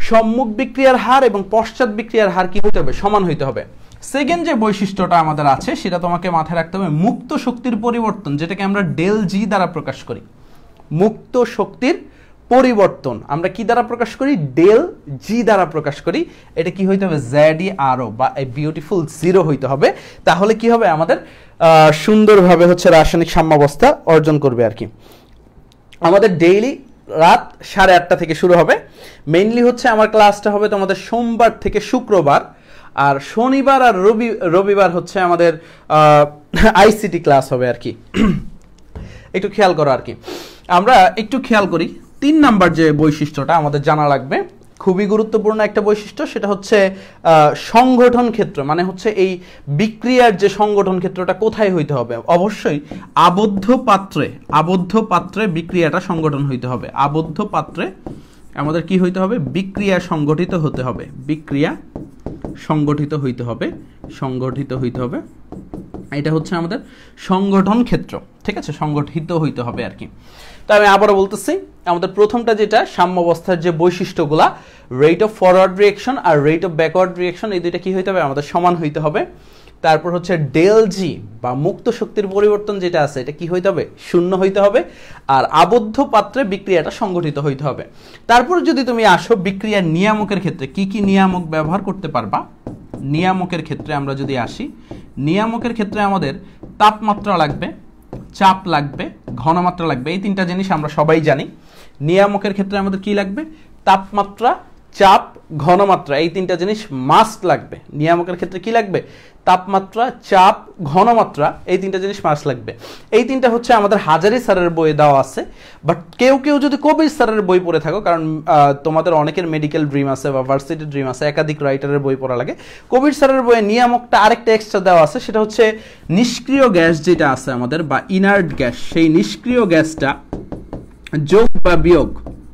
সম্মুখ বিক্রিয়ার হার এবং পশ্চাৎ বিক্রিয়ার হার কি হইতে হবে, সমান হইতে হবে। সেকেন্ড যে বৈশিষ্ট্যটা আমাদের আছে সেটা তোমাকে মাথায় রাখতে হবে, মুক্ত শক্তির পরিবর্তন, যেটাকে আমরা ডেল জি দ্বারা প্রকাশ করি। মুক্ত শক্তির পরিবর্তন আমরা কি দ্বারা প্রকাশ করি, ডেল জি দ্বারা প্রকাশ করি। এটা কি হইতে হবে, জেড ই আর ও বা এ বিউটিফুল জিরো হইতে হবে। তাহলে কি হবে, আমাদের সুন্দরভাবে হচ্ছে রাসায়নিক সাম্যাবস্থা অর্জন করবে আর কি। আমাদের ডেইলি রাত 8:30 থেকে শুরু হবে। মেইনলি হচ্ছে আমার ক্লাসটা হবে তোমাদের সোমবার থেকে শুক্রবার, আর শনিবার আর রবিবার হচ্ছে আমাদের আইসিটি ক্লাস হবে আর কি। একটু খেয়াল করো আর কি। আমরা একটু খেয়াল করি 3 নাম্বার যে বৈশিষ্ট্যটা আমাদের জানা লাগবে, খুবই গুরুত্বপূর্ণ একটা বৈশিষ্ট্য, সেটা হচ্ছে সংগঠন ক্ষেত্র। মানে হচ্ছে এই বিক্রিয়ার যে সংগঠন ক্ষেত্রটা কোথায় হইতে হবে, অবশ্যই আবদ্ধ পাত্রে বিক্রিয়াটা সংগঠন হইতে হবে। আবদ্ধ পাত্রে আমাদের কি হইতে হবে, বিক্রিয়া সংগঠিত হতে হবে, বিক্রিয়া সংগঠিত হইতে হবে, সংগঠিত হইতে হবে, এটা হচ্ছে আমাদের সংগঠন ক্ষেত্র, ঠিক আছে, সংগঠিত হইতে হবে আর কি। তো আমি আবারও বলতেছি, আমাদের প্রথমটা যেটা সাম্যাবস্থার যে বৈশিষ্ট্যগুলা, রেট অফ ফরওয়ার্ড রিঅ্যাকশন আর রেট অফ ব্যাকওয়ার্ড রিঅ্যাকশন, এই দুইটা কি হইতে হবে, আমাদের সমান হইতে হবে। তারপর হচ্ছে ডেল জি বা মুক্ত শক্তির পরিবর্তন যেটা আছে এটা কি হইতে হবে, শূন্য হইতে হবে। আর আবদ্ধ পাত্রে বিক্রিয়াটা সংগঠিত হইতে হবে। তারপর যদি তুমি আসো বিক্রিয়ার নিয়ামকের ক্ষেত্রে, কি কি নিয়ামক ব্যবহার করতে পারবা, নিয়ামকের ক্ষেত্রে আমরা যদি আসি, নিয়ামকের ক্ষেত্রে আমাদের তাপমাত্রা লাগবে, চাপ লাগবে, ঘনমাত্রা লাগবে। এই তিনটা জিনিস আমরা সবাই জানি। নিয়ামকের ক্ষেত্রে আমাদের কি লাগবে, তাপমাত্রা, চাপ, ঘনমাত্রা, এই তিনটা জিনিস মাস্ট লাগবে। নিয়ামকের ক্ষেত্রে কি লাগবে, তাপমাত্রা, চাপ, ঘনমাত্রা, এই তিনটা জিনিস মাস্ট লাগবে। এই তিনটা হচ্ছে আমাদের হাজারি স্যারের বইয়ে দেওয়া আছে। বাট কেউ কেউ যদি কবির স্যারের বই পড়ে থাকো, কারণ তোমাদের অনেকের মেডিকেল ড্রিম আছে বা ভার্সিটি ড্রিম আছে, একাধিক রাইটারের বই পড়া লাগে, কবির স্যারের বইয়ে নিয়ামকটা আরেকটা এক্সট্রা দেওয়া আছে, সেটা হচ্ছে নিষ্ক্রিয় গ্যাস যেটা আছে আমাদের বা ইনার্ট গ্যাস, সেই নিষ্ক্রিয় গ্যাসটা যোগ বা বিয়োগ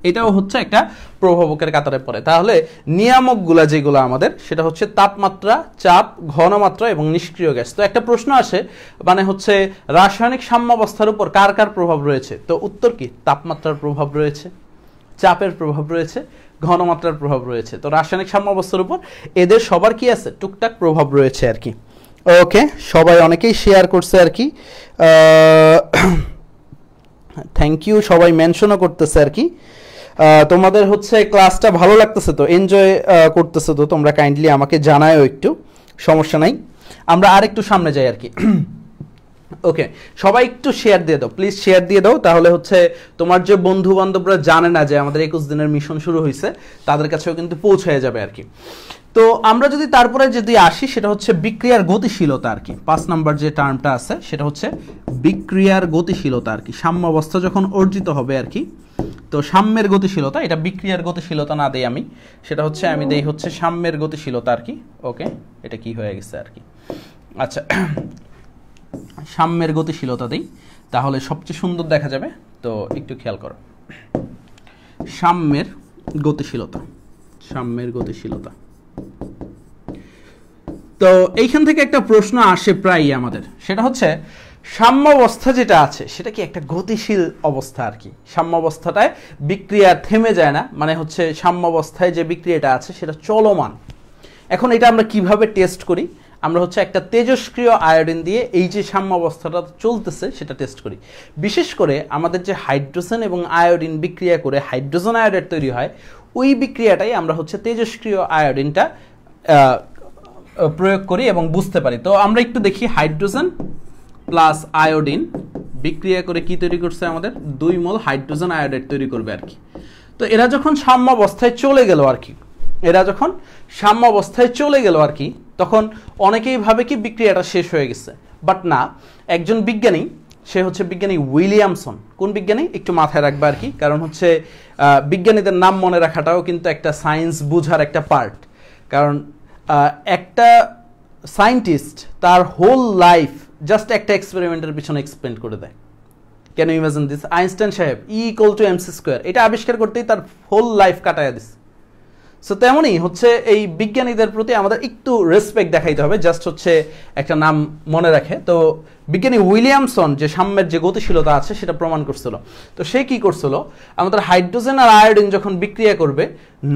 এটাও হচ্ছে একটা প্রভাবকের কাতারে পড়ে। তাহলে নিয়ামকগুলা যেগুলো আমাদের, সেটা হচ্ছে তাপমাত্রা, চাপ, ঘনমাত্রা এবং নিষ্ক্রিয় গ্যাস। তো একটা প্রশ্ন আসে, মানে হচ্ছে রাসায়নিক সাম্যাবস্থার উপর কার কার প্রভাব রয়েছে? তো উত্তর কি, তাপমাত্রার প্রভাব রয়েছে, চাপের প্রভাব রয়েছে, ঘনমাত্রার প্রভাব রয়েছে। তো রাসায়নিক সাম্যাবস্থার উপর এদের সবার কি আছে, টুকটাক প্রভাব রয়েছে আর কি। ওকে, সবাই অনেকেই শেয়ার করছে আর কি, থ্যাংক ইউ, সবাই মেনশনও করতেছে আর কি। তোমাদের হচ্ছে ক্লাসটা ভালো লাগতেছে তো, এনজয় করতেছে তো, তোমরা কাইন্ডলি আমাকে জানায়ও একটু, সমস্যা নাই। আমরা আর একটু সামনে যাই আর কি। ওকে, সবাই একটু শেয়ার দিয়ে দাও, প্লিজ শেয়ার দিয়ে দাও, তাহলে হচ্ছে তোমার যে বন্ধু বান্ধবরা জানে না যে আমাদের 21 দিনের মিশন শুরু হয়েছে, তাদের কাছেও কিন্তু পৌঁছে যাবে আর কি। তো আমরা যদি তারপরে যদি আসি, সেটা হচ্ছে বিক্রিয়ার গতিশীলতা আর কি। 5 নাম্বার যে টার্মটা আছে সেটা হচ্ছে বিক্রিয়ার গতিশীলতা আর কি। সাম্যাবস্থা যখন অর্জিত হবে আর কি, তো সাম্যের গতিশীলতা, এটা বিক্রিয়ার গতিশীলতা না দেই আমি, সেটা হচ্ছে আমি দেই হচ্ছে সাম্যের গতিশীলতা আর কি। ওকে, এটা কি হয়ে গেছে আর কি, আচ্ছা, সাম্যের গতিশীলতা দেই, তাহলে সবচেয়ে সুন্দর দেখা যাবে। তো একটু খেয়াল করো, সাম্যের গতিশীলতা, সাম্যের গতিশীলতা। তো এইখান থেকে একটা প্রশ্ন আসে প্রায়ই আমাদের, সেটা হচ্ছে সাম্যাবস্থা যেটা আছে সেটা কি একটা গতিশীল অবস্থা আর কি। সাম্যাবস্থাটায় বিক্রিয়া থেমে যায় না, মানে হচ্ছে সাম্যাবস্থায় যে বিক্রিয়াটা আছে সেটা চলমান। এখন এটা আমরা কিভাবে টেস্ট করি, আমরা হচ্ছে একটা তেজস্ক্রিয় আয়োডিন দিয়ে এই যে সাম্যাবস্থাটা চলতেছে সেটা টেস্ট করি। বিশেষ করে আমাদের যে হাইড্রোজেন এবং আয়োডিন বিক্রিয়া করে হাইড্রোজেন আয়োডাইড তৈরি হয়, ওই বিক্রিয়াটাই আমরা হচ্ছে তেজস্ক্রিয় আয়োডিনটা প্রয়োগ করি এবং বুঝতে পারি। তো আমরা একটু দেখি, হাইড্রোজেন প্লাস আয়োডিন বিক্রিয়া করে কি তৈরি করছে, আমাদের 2 মোল হাইড্রোজেন আয়োডাইড তৈরি করবে আর কি। তো এরা যখন সাম্যাবস্থায় চলে গেল আর কি, এরা যখন সাম্যাবস্থায় চলে গেল আর কি, তখন অনেকেই ভাবে কি বিক্রিয়াটা শেষ হয়ে গেছে, বাট না। একজন বিজ্ঞানী, সে হচ্ছে বিজ্ঞানী উইলিয়ামসন। কোন বিজ্ঞানী, একটু মাথায় রাখবে আর কি, কারণ হচ্ছে বিজ্ঞানীদের নাম মনে রাখাটাও কিন্তু একটা সায়েন্স বুঝার একটা পার্ট। কারণ একটা সায়েন্টিস্ট তার হোল লাইফ জাস্ট একটা এক্সপেরিমেন্টের পিছনে এক্সপেন্ড করে দেয়। Can you imagine this? Einstein সাহেব E=mc², এটা আবিষ্কার করতেই তার হোল লাইফ কাটায় দিস। সো তেমনই হচ্ছে এই বিজ্ঞানীদের প্রতি আমাদের একটু রেসপেক্ট দেখাইতে হবে, জাস্ট হচ্ছে একটা নাম মনে রাখে। তো বিজ্ঞানী উইলিয়ামসন যে সাম্যের যে গতিশীলতা আছে সেটা প্রমাণ করছিল। তো সে কি করছিল, আমাদের হাইড্রোজেন আর আয়োডিন যখন বিক্রিয়া করবে,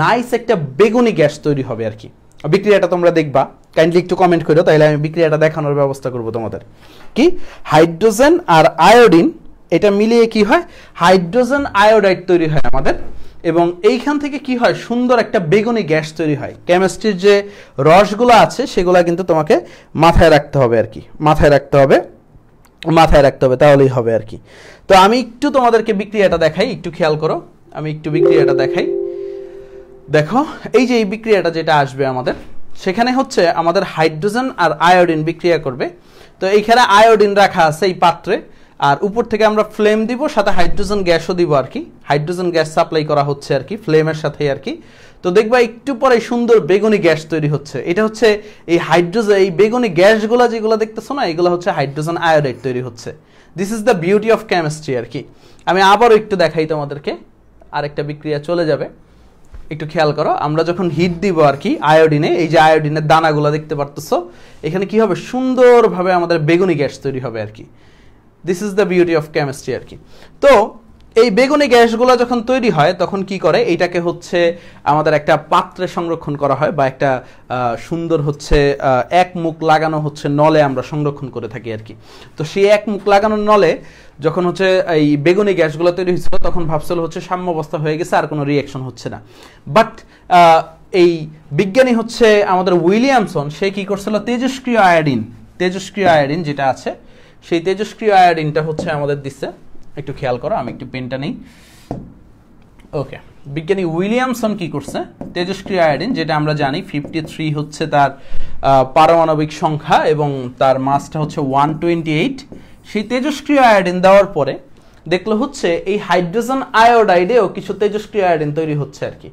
নাইস একটা বেগুনি গ্যাস তৈরি হবে আর কি। বিক্রিয়াটা তোমরা দেখবা, কাইন্ডলি একটু কমেন্ট করো, তাহলে আমি বিক্রিয়াটা দেখানোর ব্যবস্থা করব তোমাদের। কি, হাইড্রোজেন আর আয়োডিন এটা মিলিয়ে কি হয়, হাইড্রোজেন আয়োডাইড তৈরি হয় আমাদের, এবং এইখান থেকে কি হয়, সুন্দর একটা বেগুনি গ্যাস তৈরি হয়। কেমিস্ট্রির যে রসগুলো আছে সেগুলো কিন্তু তোমাকে মাথায় রাখতে হবে আর কি, মাথায় রাখতে হবে, মাথায় রাখতে হবে, তাহলেই হবে আর কি। তো আমি একটু তোমাদেরকে বিক্রিয়াটা দেখাই, একটু খেয়াল করো, আমি একটু বিক্রিয়াটা দেখাই। দেখো, এই যে এই বিক্রিয়াটা যেটা আসবে আমাদের, সেখানে হচ্ছে আমাদের হাইড্রোজেন আর আয়োডিন বিক্রিয়া করবে। তো এইখানে আয়োডিন রাখা আছে এই পাত্রে, আর উপর থেকে আমরা ফ্লেম দিব, সাথে হাইড্রোজেন গ্যাসও দিব আর কি। হাইড্রোজেন গ্যাস সাপ্লাই করা হচ্ছে আর কি ফ্লেমের সাথে আর কি। তো দেখবা একটু পরে সুন্দর বেগুনি গ্যাস তৈরি হচ্ছে। এটা হচ্ছে এই হাইড্রোজেন, এই বেগুনি গ্যাসগুলো যেগুলো দেখতেছো না, এগুলো হচ্ছে হাইড্রোজেন আয়োডাইড তৈরি হচ্ছে। This is the beauty of chemistry আর কি। আমি আবারও একটু দেখাই তোমাদেরকে, আরেকটা বিক্রিয়া চলে যাবে। একটু খেয়াল করো, আমরা যখন হিট দিব আর কি আয়োডিনে, এই যে আয়োডিনের দানাগুলো দেখতে পারতেছো, এখানে কি হবে, সুন্দরভাবে আমাদের বেগুনি গ্যাস তৈরি হবে আর কি। This is the beauty of chemistry আর কি। তো এই বেগুনি গ্যাসগুলো যখন তৈরি হয় তখন কি করে, এইটাকে হচ্ছে আমাদের একটা পাত্রে সংরক্ষণ করা হয়, বা একটা সুন্দর হচ্ছে এক মুখ লাগানো হচ্ছে নলে আমরা সংরক্ষণ করে থাকি আর কি। তো সেই এক মুখ লাগানো নলে যখন হচ্ছে এই বেগুনি গ্যাসগুলো তৈরি হয়েছিল তখন ভাবছিল হচ্ছে সাম্যাবস্থা হয়ে গেছে, আর কোনো রিয়াকশন হচ্ছে না। বাট এই বিজ্ঞানী হচ্ছে আমাদের উইলিয়ামসন, সে কি করছিল, তেজস্ক্রিয় আয়োডিন যেটা আছে, সেই তেজস্ক্রিয় আয়োডিনটা হচ্ছে আমাদের দিচ্ছে। একটু খেয়াল করো, আমি একটু পেনটা নেই। ওকে, বিজ্ঞানী উইলিয়ামসন কি করছে, তেজস্ক্রিয় আয়োডিন, যেটা আমরা জানি 53 হচ্ছে তার পারমাণবিক সংখ্যা এবং তার মাসটা হচ্ছে 128, সেই তেজস্ক্রিয় আয়োডিন দেওয়ার পরে দেখলো হচ্ছে এই হাইড্রোজেন আয়োডাইডেও কিছু তেজস্ক্রিয় আয়োডিন তৈরি হচ্ছে আর কি।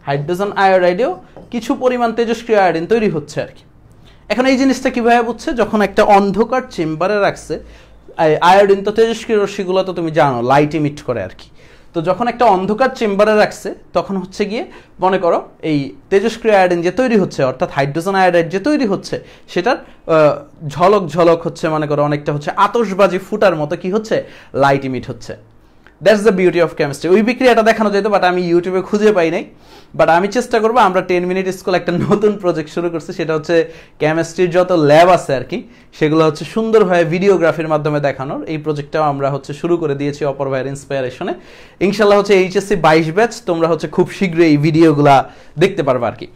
হাইড্রোজেন আয়োডাইডেও কিছু পরিমাণ তেজস্ক্রিয় আয়োডিন তৈরি হচ্ছে আর কি। এখন এই জিনিসটা কিভাবে বুঝছে, যখন একটা অন্ধকার চেম্বারে রাখছে, আয়োডিন তো তেজস্ক্রিয় রশ্মিগুলো তো তুমি জানো লাইট ইমিট করে আর কি। তো যখন একটা অন্ধকার চেম্বারে রাখছে তখন হচ্ছে গিয়ে মনে করো এই তেজস্ক্রিয় আয়োডিন যে তৈরি হচ্ছে, অর্থাৎ হাইড্রোজেন আয়োডাইড যে তৈরি হচ্ছে, সেটার ঝলক হচ্ছে, মনে করো অনেকটা হচ্ছে আতশবাজি ফুটার মতো কি হচ্ছে, লাইট ইমিট হচ্ছে। That's the beauty of chemistry. ওই বিক্রিয়াটা দেখানো যেত, বাট আমি ইউটিউবে খুঁজে পাই নাই। বাট আমি চেষ্টা করবো, আমরা 10 মিনিট স্কুল একটা নতুন প্রজেক্ট শুরু করছি, সেটা হচ্ছে কেমিস্ট্রির যত ল্যাব আছে আর কি, সেগুলো হচ্ছে সুন্দরভাবে ভিডিওগ্রাফির মাধ্যমে দেখানোর। এই প্রজেক্টটাও আমরা হচ্ছে শুরু করে দিয়েছি অপর ভাইয়ের ইন্সপায়ারেশনে। ইনশাল্লাহ হচ্ছে এইচএসসি 22 ব্যাচ, তোমরা হচ্ছে খুব শীঘ্রই এই ভিডিওগুলা দেখতে পারবে আর কি।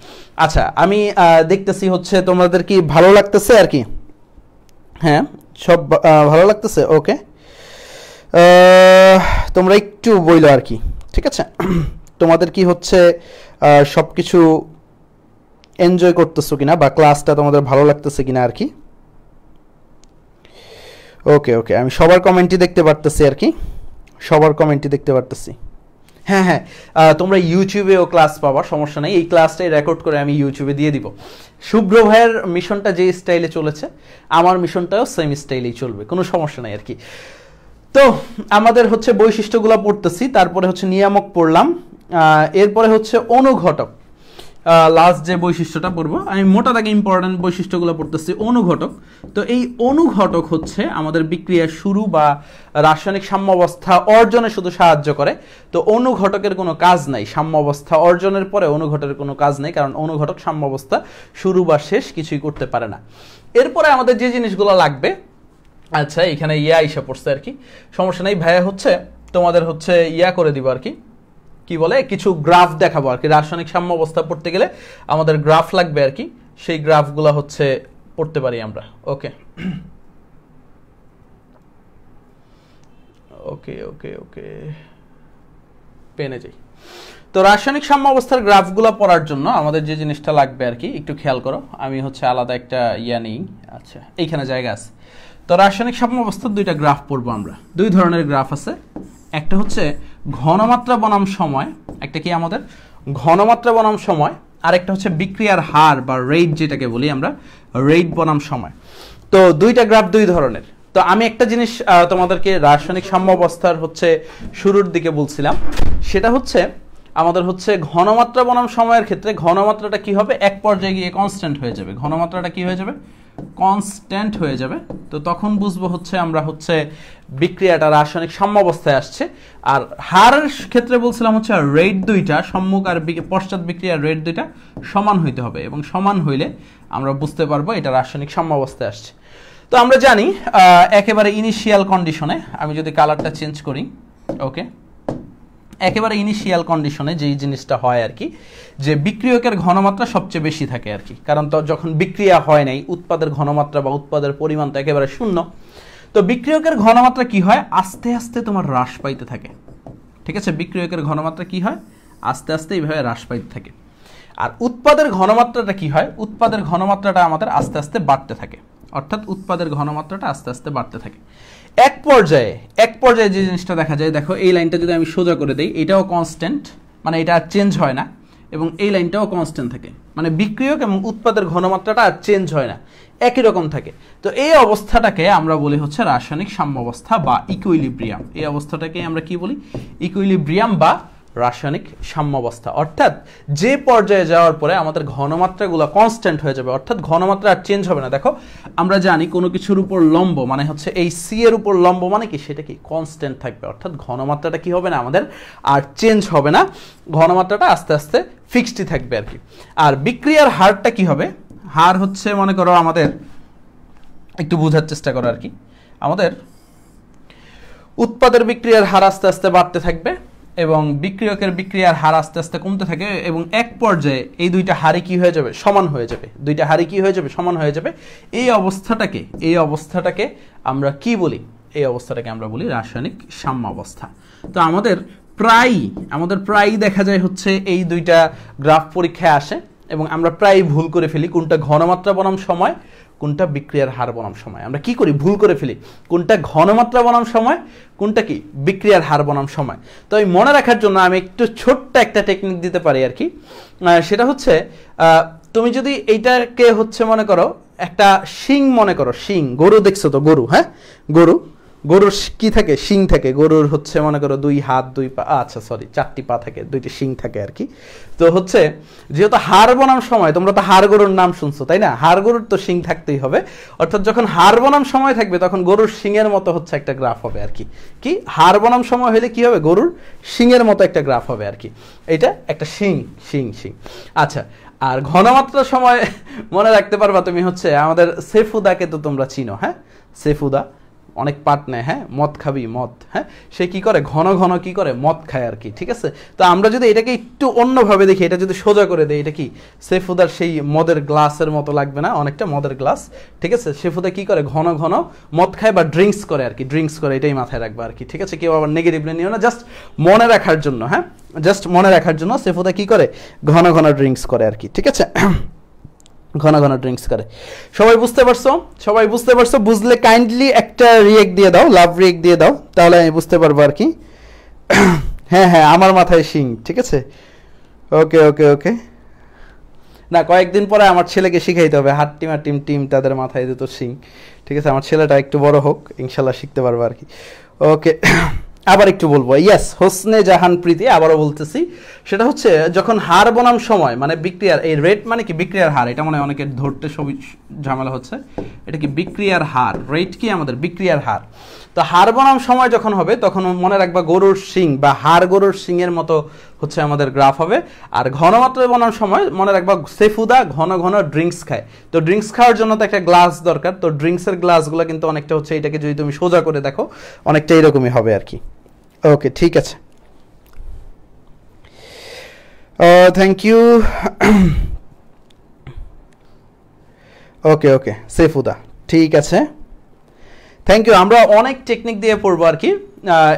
আচ্ছা, আমি দেখতেছি হচ্ছে তোমাদের কি ভালো লাগতেছে আর কি। হ্যাঁ, সব ভালো লাগতেছে। ওকে, তোমরা একটু বইলো আর কি, ঠিক আছে। তোমাদের কি হচ্ছে সব কিছু এনজয় করতেছো কিনা, বা ক্লাসটা তোমাদের ভালো লাগতেছে কিনা আর কি। ওকে ওকে, আমি সবার কমেন্টই দেখতে পারতেছি আর কি, সবার কমেন্টই দেখতে পারতেছি। হ্যাঁ হ্যাঁ, তোমরা ইউটিউবেও ক্লাস পাবা, সমস্যা নেই। এই ক্লাসটাই রেকর্ড করে আমি ইউটিউবে দিয়ে দিব। শুভ্র ভাইয়ের মিশনটা যে স্টাইলে চলেছে, আমার মিশনটাও সেম স্টাইলেই চলবে, কোনো সমস্যা নাই আর কি। তো আমাদের হচ্ছে বৈশিষ্ট্যগুলো পড়তেছি, তারপরে হচ্ছে নিয়ামক পড়লাম, এরপরে হচ্ছে অনুঘটক। লাস্ট যে বৈশিষ্ট্যটা পড়বো, আমি মোটা দাগে ইম্পর্টেন্ট বৈশিষ্ট্যগুলো পড়তেছি। অনুঘটক, তো এই অনুঘটক হচ্ছে আমাদের বিক্রিয়ার শুরু বা রাসায়নিক সাম্যাবস্থা অর্জনে শুধু সাহায্য করে। তো অনুঘটকের কোনো কাজ নাই, সাম্যাবস্থা অর্জনের পরে অনুঘটকের কোনো কাজ নেই, কারণ অনুঘটক সাম্যাবস্থা শুরু বা শেষ কিছুই করতে পারে না। এরপরে আমাদের যে জিনিসগুলো লাগবে, আচ্ছা এখানে এসে পড়ছে আর কি, সমস্যা নেই ভাইয়া, হচ্ছে তোমাদের হচ্ছে করে দিব আর কি, কি বলে, কিছু গ্রাফ দেখাবো আর কি। রাসায়নিক সাম্যাবস্থা পড়তে গেলে আমাদের গ্রাফ লাগবে আর কি, সেই গ্রাফগুলো হচ্ছে পড়তে পারি আমরা। ওকে ওকে ওকে ওকে, পেনে যাই। তো রাসায়নিক সাম্যাবস্থার গ্রাফগুলো পড়ার জন্য আমাদের যে জিনিসটা লাগবে আর কি, একটু খেয়াল করো, আমি হচ্ছে আলাদা একটা নেই। আচ্ছা, এইখানে জায়গা আছে। তো রাসায়নিক সাম্যাবস্থার দুইটা গ্রাফ পড়বো আমরা। দুই ধরনের গ্রাফ আছে, একটা হচ্ছে ঘনমাত্রা বনাম সময়, একটা কি আমাদের ঘনমাত্রা বনাম সময়, আর একটা হচ্ছে বিক্রিয়ার হার বা রেট, যেটাকে বলি আমরা রেট বনাম সময়। তো দুইটা গ্রাফ দুই ধরনের। তো আমি একটা জিনিস তোমাদেরকে রাসায়নিক সাম্যাবস্থার হচ্ছে শুরুর দিকে বলছিলাম, সেটা হচ্ছে আমাদের হচ্ছে ঘনমাত্রা বনাম সময়ের ক্ষেত্রে ঘনমাত্রাটা কি হবে, এক পর্যায়ে গিয়ে কনস্ট্যান্ট হয়ে যাবে। ঘনমাত্রাটা কি হয়ে যাবে, কনস্ট্যান্ট হয়ে যাবে। তো তখন বুঝবো হচ্ছে আমরা হচ্ছে বিক্রিয়াটা রাসায়নিক সাম্যাবস্থায় আসছে। আর হারের ক্ষেত্রে বলছিলাম হচ্ছে রেট দুইটা, সম্মুখ আর পশ্চাৎ বিক্রিয়ার রেট দুইটা সমান হইতে হবে, এবং সমান হইলে আমরা বুঝতে পারবো এটা রাসায়নিক সাম্যাবস্থায় আসছে। তো আমরা জানি একেবারে ইনিশিয়াল কন্ডিশনে, আমি যদি কালারটা চেঞ্জ করি, ওকে, একেবারে ইনিশিয়াল কন্ডিশনে যেই জিনিসটা হয় আর কি, যে বিক্রিয়কের ঘনমাত্রা সবচেয়ে বেশি থাকে আর কি, কারণ তো যখন বিক্রিয়া হয় নাই, উৎপাদের ঘনমাত্রা বা উৎপাদের পরিমাণ তো একেবারে শূন্য। তো বিক্রিয়কের ঘনমাত্রা কি হয়, আস্তে আস্তে তোমার হ্রাস পাইতে থাকে, ঠিক আছে। বিক্রিয়কের ঘনমাত্রা কি হয়, আস্তে আস্তে এইভাবে হ্রাস পাইতে থাকে। আর উৎপাদের ঘনমাত্রাটা কি হয়, উৎপাদের ঘনমাত্রাটা আমাদের আস্তে আস্তে বাড়তে থাকে, অর্থাৎ উৎপাদের ঘনমাত্রাটা আস্তে আস্তে বাড়তে থাকে। এক পর্যায়ে যে জিনিসটা দেখা যায়, দেখো এই লাইনটা যদি আমি সোজা করে দেই, এটাও কনস্ট্যান্ট, মানে এটা আর চেঞ্জ হয় না, এবং এই লাইনটাও কনস্ট্যান্ট থাকে, মানে বিক্রিয়ক এবং উৎপাদের ঘনমাত্রাটা আর চেঞ্জ হয় না, একই রকম থাকে। তো এই অবস্থাটাকে আমরা বলি হচ্ছে রাসায়নিক সাম্যাবস্থা বা ইকুইলিব্রিয়াম। এই অবস্থাটাকে আমরা কি বলি, ইকুইলিব্রিয়াম বা রাসায়নিক সাম্যাবস্থা, অর্থাৎ যে পর্যায়ে যাওয়ার পরে আমাদের ঘনমাত্রাগুলো কনস্ট্যান্ট হয়ে যাবে, অর্থাৎ ঘনমাত্রা আর চেঞ্জ হবে না। দেখো আমরা জানি কোনো কিছুর উপর লম্ব মানে হচ্ছে এই সি এর উপর লম্ব মানে কি, সেটা কি কনস্ট্যান্ট থাকবে, অর্থাৎ ঘনমাত্রাটা কি হবে না আমাদের আর চেঞ্জ হবে না, ঘনমাত্রাটা আস্তে আস্তে ফিক্সডই থাকবে আর কি। আর বিক্রিয়ার হারটা কি হবে, হার হচ্ছে মনে করো আমাদের একটু বোঝার চেষ্টা করো আর কি, আমাদের উৎপাদের বিক্রিয়ার হার আস্তে আস্তে বাড়তে থাকবে এবং বিক্রিয়কের বিক্রিয়ার হার আস্তে আস্তে কমতে থাকে এবং এক পর্যায়ে এই দুইটা হারই কি হয়ে যাবে, সমান হয়ে যাবে, দুইটা হারই কি হয়ে যাবে, সমান হয়ে যাবে। এই অবস্থাটাকে আমরা কি বলি, এই অবস্থাটাকে আমরা বলি রাসায়নিক সাম্যাবস্থা। তো আমাদের প্রায়ই দেখা যায় হচ্ছে এই দুইটা গ্রাফ পরীক্ষায় আসে এবং আমরা প্রায় ভুল করে ফেলি, কোনটা ঘনমাত্রা বনাম সময়, কোনটা বিক্রিয়ার হার বনাম সময়। আমরা কি করি, ভুল করে ফেলি, কোনটা ঘনমাত্রা বনাম সময়, কোনটা কি বিক্রিয়ার হার বনাম সময়। তো এই মনে রাখার জন্য আমি একটু ছোট্ট একটা টেকনিক দিতে পারি আর কি, সেটা হচ্ছে তুমি যদি এইটাকে হচ্ছে মনে করো একটা শিং মনে করো, শিং, গরু দেখছো তো, গরু, হ্যাঁ গরুর কি থাকে, শিং থাকে, গরুর হচ্ছে মনে করো 2 হাত 2 পা, আচ্ছা সরি 4টি পা থাকে, 2টি শিং থাকে আর কি। তো হচ্ছে যেহেতু হাড় বনাম সময়, তোমরা তো হাড় গরুর নাম শুনছো তাই না, হাড় গরুর তো শিং থাকতেই হবে, অর্থাৎ যখন হাড় বনাম সময় থাকবে তখন গরুর শিংয়ের মতো হচ্ছে একটা গ্রাফ হবে আর কি। কি হাড় বনাম সময় হলে কি হবে, গরুর শিংয়ের মতো একটা গ্রাফ হবে আর কি, এটা একটা শিং। আচ্ছা, আর ঘনমাত্রার সময় মনে রাখতে পারবা তুমি হচ্ছে আমাদের সেফুদাকে তো তোমরা চিনো, হ্যাঁ সেফুদা অনেক পাট নেয়, হ্যাঁ মদ খাবি, মদ, হ্যাঁ সে কি করে ঘন কি করে, মদ খায় আর কি, ঠিক আছে। তো আমরা যদি এটাকে একটু অন্যভাবে দেখি, এটা যদি সোজা করে দেয়, এটা কি সেফুদার সেই মদের গ্লাসের মতো লাগবে না, অনেকটা মদের গ্লাস, ঠিক আছে। সেফুদা কি করে, ঘন মদ খায় বা ড্রিঙ্কস করে আর কি, ড্রিঙ্কস করে, এটাই মাথায় রাখবা আর কি, ঠিক আছে। কেউ আবার নেগেটিভলি নিও না, জাস্ট মনে রাখার জন্য, হ্যাঁ জাস্ট মনে রাখার জন্য সেফুদা কি করে, ঘন ড্রিঙ্কস করে আর কি, ঠিক আছে, ঘন ড্রিঙ্কস করে। সবাই বুঝতে পারছো? বুঝলে কাইন্ডলি একটা রিয়েক্ট দিয়ে দাও, লাভ রিয়েক্ট দিয়ে দাও, তাহলে আমি বুঝতে পারবো আর কি। হ্যাঁ আমার মাথায় শিং, ঠিক আছে, ওকে। না কয়েকদিন পরে আমার ছেলেকে শিখাইতে হবে, হাট্টিমা টিম তাদের মাথায় দুটো শিং, ঠিক আছে। আমার ছেলেটা একটু বড় হোক, ইনশাল্লাহ শিখতে পারবো আর কি। ওকে, আবার একটু বলবো, ইয়েস হোসনে জাহান প্রীতি, আবারও বলতেছি, সেটা হচ্ছে যখন হার বনাম সময় মানে বিক্রিয়ার, এই রেট মানে কি বিক্রিয়ার হার, এটা মনে হয় অনেকের ধরতে সবই ঝামেলা হচ্ছে, এটা কি বিক্রিয়ার হার, রেট কি আমাদের বিক্রিয়ার হার। তো হার বনাম সময় যখন হবে তখন মনে রাখবা গরুর শিং বা হার গরুর শিংয়ের মতো হচ্ছে আমাদের গ্রাফ হবে। আর ঘনমাত্রা বনাম সময় মনে রাখবা সেফুদা ঘন ড্রিঙ্কস খায়, তো ড্রিঙ্কস খাওয়ার জন্য তো একটা গ্লাস দরকার, তো ড্রিঙ্কসের গ্লাসগুলো কিন্তু অনেকটা হচ্ছে, এটাকে যদি তুমি সোজা করে দেখো অনেকটা এরকমই হবে আর কি। ওকে, ঠিক আছে, থ্যাংক ইউ। ওকে সেফুদা, ঠিক আছে, থ্যাংক ইউ। আমরা অনেক টেকনিক দিয়ে পড়বো আর কি,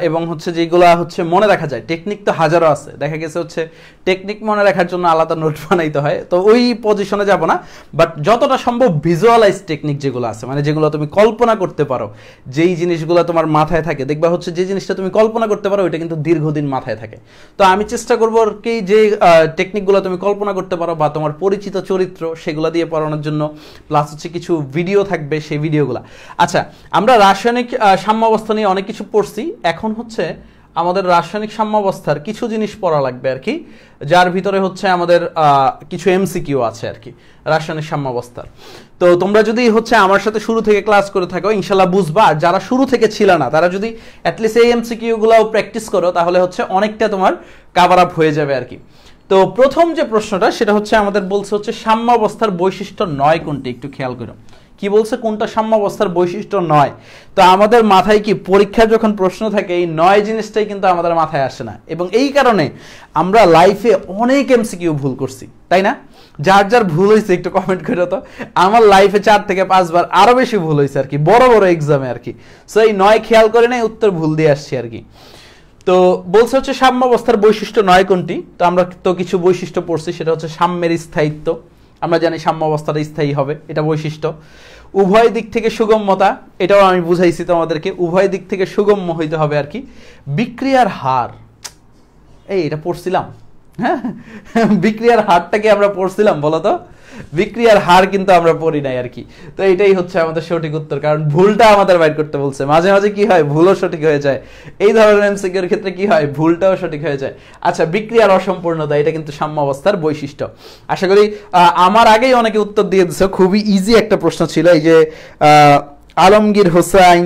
এবং হচ্ছে যেগুলো হচ্ছে মনে রাখা যায়, টেকনিক তো হাজারো আছে, দেখা গেছে হচ্ছে টেকনিক মনে রাখার জন্য আলাদা নোট বানাইতে হয়, তো ওই পজিশনে যাব না, বাট যতটা সম্ভব ভিজুয়ালাইজ টেকনিক যেগুলো আছে, মানে যেগুলো তুমি কল্পনা করতে পারো, যেই জিনিসগুলো তোমার মাথায় থাকে, দেখবা হচ্ছে যে জিনিসটা তুমি কল্পনা করতে পারো ওইটা কিন্তু দীর্ঘদিন মাথায় থাকে। তো আমি চেষ্টা করবো আর কি যে টেকনিকগুলো তুমি কল্পনা করতে পারো বা তোমার পরিচিত চরিত্র সেগুলো দিয়ে পড়ানোর জন্য, প্লাস হচ্ছে কিছু ভিডিও থাকবে সেই ভিডিওগুলো। আচ্ছা, আমরা রাসায়নিক সাম্যাবস্থা নিয়ে অনেক কিছু পড়ছি, এখন হচ্ছে আমাদের রাসায়নিক সাম্যাবস্থার কিছু জিনিস পড়া লাগবে আর কি, যার ভিতরে হচ্ছে আমাদের কিছু এমসিকিউ আছে আর কি রাসায়নিক সাম্যাবস্থার। তো তোমরা যদি হচ্ছে আমার সাথে শুরু থেকে ক্লাস করে থাকো ইনশাল্লাহ বুঝবা, আর যারা শুরু থেকে ছিল না তারা যদি অ্যাটলিস্ট এই এমসিকিউগুলোও প্র্যাকটিস করো তাহলে হচ্ছে অনেকটা তোমার কাভার আপ হয়ে যাবে আর কি। তো প্রথম যে প্রশ্নটা সেটা হচ্ছে আমাদের বলছে হচ্ছে সাম্যাবস্থার বৈশিষ্ট্য 9 কোনটি, একটু খেয়াল করো কি বলছে, কোনটা সাম্যাবস্থার বৈশিষ্ট্য 9। তো আমাদের মাথায় কি পরীক্ষার যখন প্রশ্ন থাকে এই 9 জিনিসটাই কিন্তু আমাদের মাথায় আসে না, এবং এই কারণে আমরা লাইফে অনেক এমসিকিউ ভুল করছি, তাই না? যার ভুল হয়েছে একটু কমেন্ট করে তো। আমার লাইফে 4 থেকে 5 বার আরো বেশি ভুল হয়েছে আর কি, বড় এক্সামে আর কি। সো এই 9 খেয়াল করে নেই, উত্তর ভুল দিয়ে আসছি আর কি। তো বলছে হচ্ছে সাম্যাবস্থার বৈশিষ্ট্য 9 কোনটি। তো আমরা তো কিছু বৈশিষ্ট্য পড়ছি, সেটা হচ্ছে সাম্যের স্থায়িত্ব, আমরা জানি সাম্যাবস্থাটা স্থায়ী হবে, এটা বৈশিষ্ট্য। উভয় দিক থেকে সুগম্যতা, এটাও আমি বুঝাইছি তোমাদেরকে, উভয় দিক থেকে সুগম্য হইতে হবে আর কি। বিক্রিয়ার হার, এটা পড়ছিলাম, হ্যাঁ বিক্রিয়ার হারটাকে আমরা পড়ছিলাম বলো তো। বিক্রিয়ার হার কিন্তু আমরা পড়ি নাই আর কি। তো এটাই হচ্ছে আমাদের সঠিক উত্তর, কারণ ভুলটা আমাদের বাইর করতে বলছে। মাঝে মাঝে কি হয়, ভুলও সঠিক হয়ে যায়। এই ধরনের এমসিকিউর ক্ষেত্রে কি হয়, ভুলটাও সঠিক হয়ে যায়। আচ্ছা, বিক্রিয়ার অসম্পূর্ণতা, এটা কিন্তু সাম্য অবস্থার বৈশিষ্ট্য। আশা করি আমার আগেই অনেকে উত্তর দিয়ে দিচ্ছে। খুবই ইজি একটা প্রশ্ন ছিল। এই যে আলমগীর হোসাইন,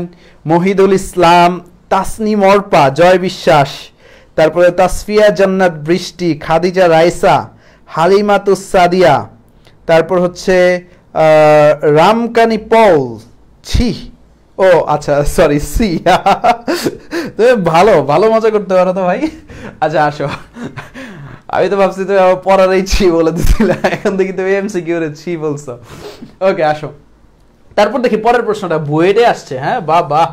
মহিদুল ইসলাম, তাসনিম অর্পা, জয় বিশ্বাস, তারপরে তাসফিয়া জান্নাত বৃষ্টি, খাদিজা রাইসা, হালিমাতুস সাদিয়া, তারপর হচ্ছে রামকানি পল, ছি, ও আচ্ছা সরি সি। তুমি ভালো ভালো মজা করতে পারো তো ভাই। আচ্ছা আসো, আমি তো ভাবছি তুমি পড়ারই ছি বলে দিছিলে, এখন দেখি তুমি এমসিকিউ রে ছি বলছো। ওকে আসো, তারপর দেখি পরের প্রশ্নটা বুয়েটে আসছে। হ্যাঁ বাহ বাহ,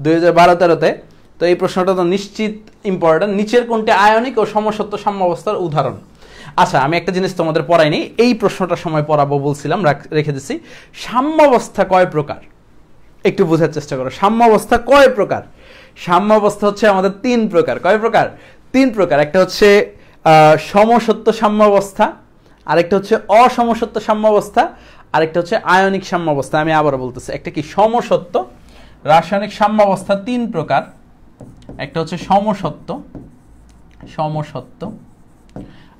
2012-13-তে। তো এই প্রশ্নটা তো নিশ্চিত ইম্পর্টেন্ট। নিচের কোনটি আয়নিক ও সমসত্ব সাম্যাবস্থার উদাহরণ? আচ্ছা, আমি একটা জিনিস তোমাদের পড়াইনি, এই প্রশ্নটার সময় পড়াবো বলছিলাম, রেখে দিচ্ছি। সাম্যাবস্থা কয় প্রকার একটু বোঝার চেষ্টা করো। সাম্যাবস্থা কয় প্রকার? সাম্যাবস্থা হচ্ছে আমাদের 3 প্রকার। কয় প্রকার? 3 প্রকার। একটা হচ্ছে সমসত্ব সাম্যাবস্থা, আরেকটা হচ্ছে অসমসত্ব সাম্যাবস্থা, আরেকটা হচ্ছে আয়নিক সাম্যাবস্থা। আমি আবার বলতেছি, একটা কি সমসত্ব রাসায়নিক সাম্যাবস্থা 3 প্রকার। একটা হচ্ছে সমসত্ব, সমসত্ব,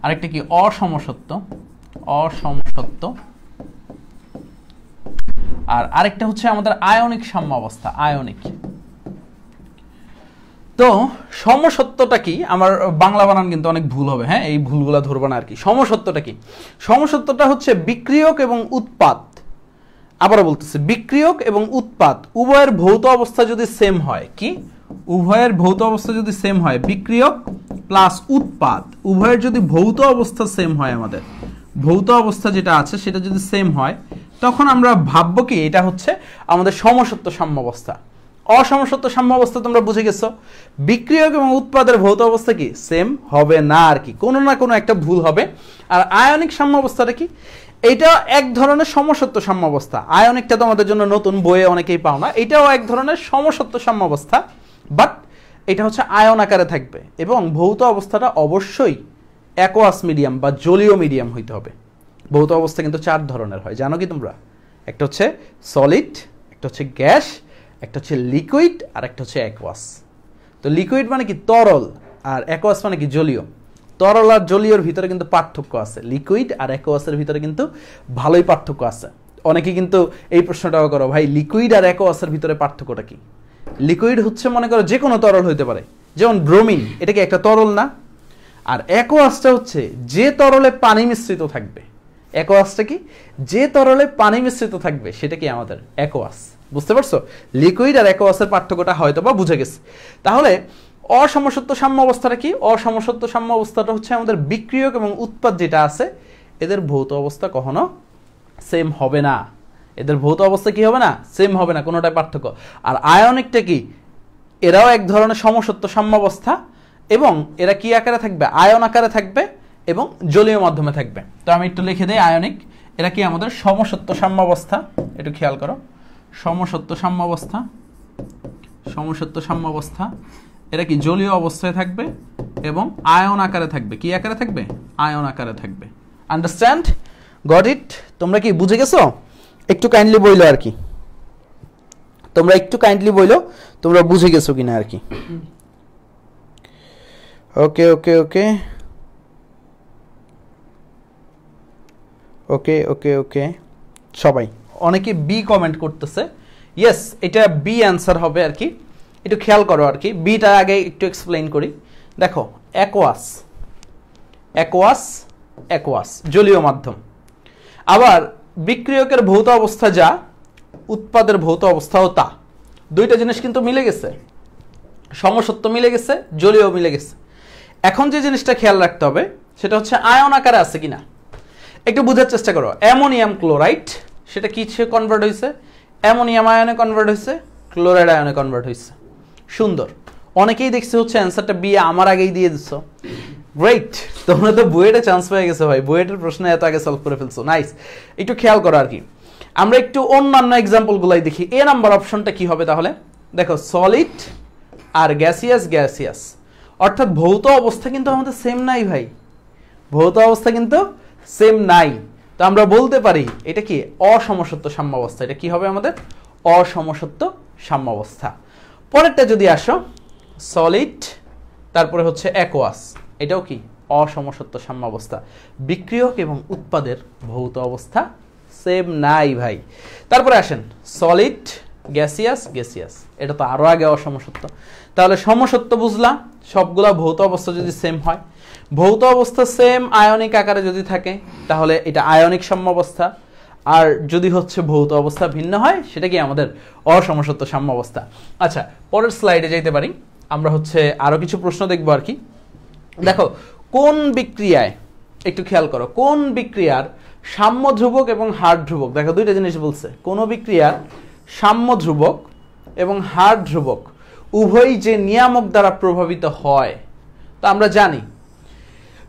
আরেকটা কি অসমসত্ব, অসমসত্ব, আর আরেকটা হচ্ছে আমাদের আয়নিক সাম্যাবস্থা, আয়নিক। তো সমসত্বটা কি? আমার বাংলা বানান কিন্তু অনেক ভুল হবে, হ্যাঁ, এই ভুলগুলা ধরবো না আর কি। সমসত্বটা কি? সমসত্বটা হচ্ছে বিক্রিয়ক এবং উৎপাদ, আবারও বলতেছি, বিক্রিয়ক এবং উৎপাদ উভয়ের ভৌত অবস্থা যদি সেম হয়, কি উভয়ের ভৌত অবস্থা যদি সেম হয়, বিক্রিয়ক প্লাস উৎপাদ উভয়ের যদি ভৌত অবস্থা সেম হয়, আমাদের ভৌত অবস্থা যেটা আছে সেটা যদি সেম হয়, তখন আমরা ভাববো কি এটা হচ্ছে আমাদের সমসত্ব সাম্যাবস্থা। অসমসত্ব সাম্যাবস্থা তোমরা বুঝে গেছো, বিক্রিয়ক এবং উৎপাদের ভৌত অবস্থা কি সেম হবে না আর কি, কোনো না কোনো একটা ভুল হবে। আর আয়নিক সাম্যাবস্থাটা কি? এটা এক ধরনের সমসত্ব সাম্যাবস্থা। আয়নিকটা তো আমাদের জন্য নতুন, বইয়ে অনেকেই পাও না। এটাও এক ধরনের সমসত্ব সাম্যাবস্থা, বাট এটা হচ্ছে আয়ন আকারে থাকবে এবং ভৌত অবস্থাটা অবশ্যই অ্যাকোয়াস মিডিয়াম বা জলীয় মিডিয়াম হইতে হবে। ভৌত অবস্থা কিন্তু 4 ধরনের হয়, জানো কি তোমরা? একটা হচ্ছে সলিড, একটা হচ্ছে গ্যাস, একটা হচ্ছে লিকুইড, আর একটা হচ্ছে অ্যাকোয়াস। তো লিকুইড মানে কি তরল, আর অ্যাকোয়াস মানে কি জলীয়। তরল আর জলীয়র ভিতরে কিন্তু পার্থক্য আছে, লিকুইড আর অ্যাকোয়াসের ভিতরে কিন্তু ভালোই পার্থক্য আছে। অনেকে কিন্তু এই প্রশ্নটাও করো, ভাই লিকুইড আর অ্যাকোয়াসের ভিতরে পার্থক্যটা কি? লিকুইড হচ্ছে মনে করো যে কোনো তরল হইতে পারে, যেমন ব্রোমিন, এটা কি একটা তরল না? আর অ্যাকোয়াসটা হচ্ছে যে তরলে পানি মিশ্রিত থাকবে। অ্যাকোয়াসটা কি? যে তরলে পানি মিশ্রিত থাকবে সেটা কি আমাদের অ্যাকোয়াস। বুঝতে পারছো? লিকুইড আর অ্যাকোয়াসের পার্থক্যটা হয়তো বা বুঝে গেছে। তাহলে অসমসত্ব সাম্যাবস্থাটা কি? অসমসত্ব সাম্যাবস্থাটা হচ্ছে আমাদের বিক্রিয়ক এবং উৎপাদ যেটা আছে, এদের ভৌত অবস্থা কখনো সেম হবে না। এদের ভৌত অবস্থা কি হবে না? সেম হবে না, কোনোটাই পার্থক্য। আর আয়নিকটা কি? এরাও এক ধরনের সমসত্ব সাম্যাবস্থা, এবং এরা কি আকারে থাকবে? আয়ন আকারে থাকবে এবং জলীয় মাধ্যমে থাকবে। তো আমি একটু লিখে দেই, আয়নিক এরা কি আমাদের সমসত্ব সাম্যাবস্থা, একটু খেয়াল করো, সমসত্ব সাম্যাবস্থা, সমসত্ব সাম্যাবস্থা। এরা কি জলীয় অবস্থায় থাকবে এবং আয়ন আকারে থাকবে। কি আকারে থাকবে? আয়ন আকারে থাকবে। আন্ডারস্ট্যান্ড? Got it? তোমরা কি বুঝে গেছো? একটু কাইন্ডলি বইলো আর কি, তোমরা একটু কাইন্ডলি বইলো তোমরা বুঝে গেছো কিনা আর কি। ওকে ওকে ওকে ওকে ওকে ওকে সবাই অনেকে বি কমেন্ট করতেছে। ইয়েস, এটা বি অ্যান্সার হবে আর কি। একটু খেয়াল করো আর কি, বিটা আগে একটু এক্সপ্লেইন করি। দেখো, অ্যাকোয়াস, অ্যাকোয়াস, অ্যাকোয়াস জলীয় মাধ্যম। আবার বিক্রিয়কের ভৌত অবস্থা যা, উৎপাদের ভৌত অবস্থাও তা। দুইটা জিনিস কিন্তু মিলে গেছে, সমসত্ব মিলে গেছে, জলীয় মিলে গেছে। এখন যে জিনিসটা খেয়াল রাখতে হবে সেটা হচ্ছে আয়ন আকারে আছে কিনা। একটু বোঝার চেষ্টা করো। অ্যামোনিয়াম ক্লোরাইড, সেটা কিসে কনভার্ট হয়েছে? অ্যামোনিয়াম আয়নে কনভার্ট হয়েছে, ক্লোরাইড আয়নে কনভার্ট হয়েছে। সুন্দর। অনেকেই দেখছে হচ্ছে অ্যান্সারটা বি আমার আগেই দিয়ে দিচ্ছ। গ্রেট, তোমরা তো বুয়েটে চান্স পেয়ে গেছো ভাই, বুয়েটের প্রশ্ন এত আগে সলভ করে ফেলছো। নাইস। একটু খেয়াল করো আর কি, আমরা একটু অন্যান্য এক্সাম্পল গুলাই দেখি। এ নাম্বার অপশনটা কি হবে তাহলে? দেখো, সলিড আর গ্যাসিয়াস, গ্যাসিয়াস, অর্থাৎ ভৌত অবস্থা কিন্তু আমাদের সেম নাই ভাই, ভৌত অবস্থা কিন্তু সেম নাই। তো আমরা বলতে পারি এটা কি অসমসত্ব সাম্যাবস্থা। এটা কি হবে আমাদের অসমসত্ব সাম্যাবস্থা। পরেরটা যদি আসো সলিড, তারপরে হচ্ছে অ্যাকোয়াস, এটাও কি অসমসত্ব সাম্যাবস্থা। বিক্রিয়ক এবং উৎপাদের ভৌত অবস্থা সেম নাই ভাই। তারপরে আসেন সলিড, গ্যাসিয়াস, গ্যাসিয়াস, এটা তো আরো আগে অসমসত্ব। তাহলে সমসত্ব বুঝলাম, সবগুলা ভৌত অবস্থা যদি সেম হয়, ভৌত অবস্থা সেম আয়নিক আকারে যদি থাকে তাহলে এটা আয়নিক সাম্যাবস্থা, আর যদি হচ্ছে ভৌত অবস্থা ভিন্ন হয় সেটা কি আমাদের অসমসত্ব সাম্যাবস্থা। আচ্ছা, পরের স্লাইডে যাইতে পারি। আমরা হচ্ছে আরো কিছু প্রশ্ন দেখবো আর কি। দেখো কোন বিক্রিয়ায়, একটু খেয়াল করো, কোন বিক্রিয়ার সাম্য ধ্রুবক এবং হার ধ্রুবক, দেখো দুইটা জিনিস বলছে, কোন বিক্রিয়ার সাম্য ধ্রুবক এবং হার ধ্রুবক উভয়ই যে নিয়ামক দ্বারা প্রভাবিত হয়। তো আমরা জানি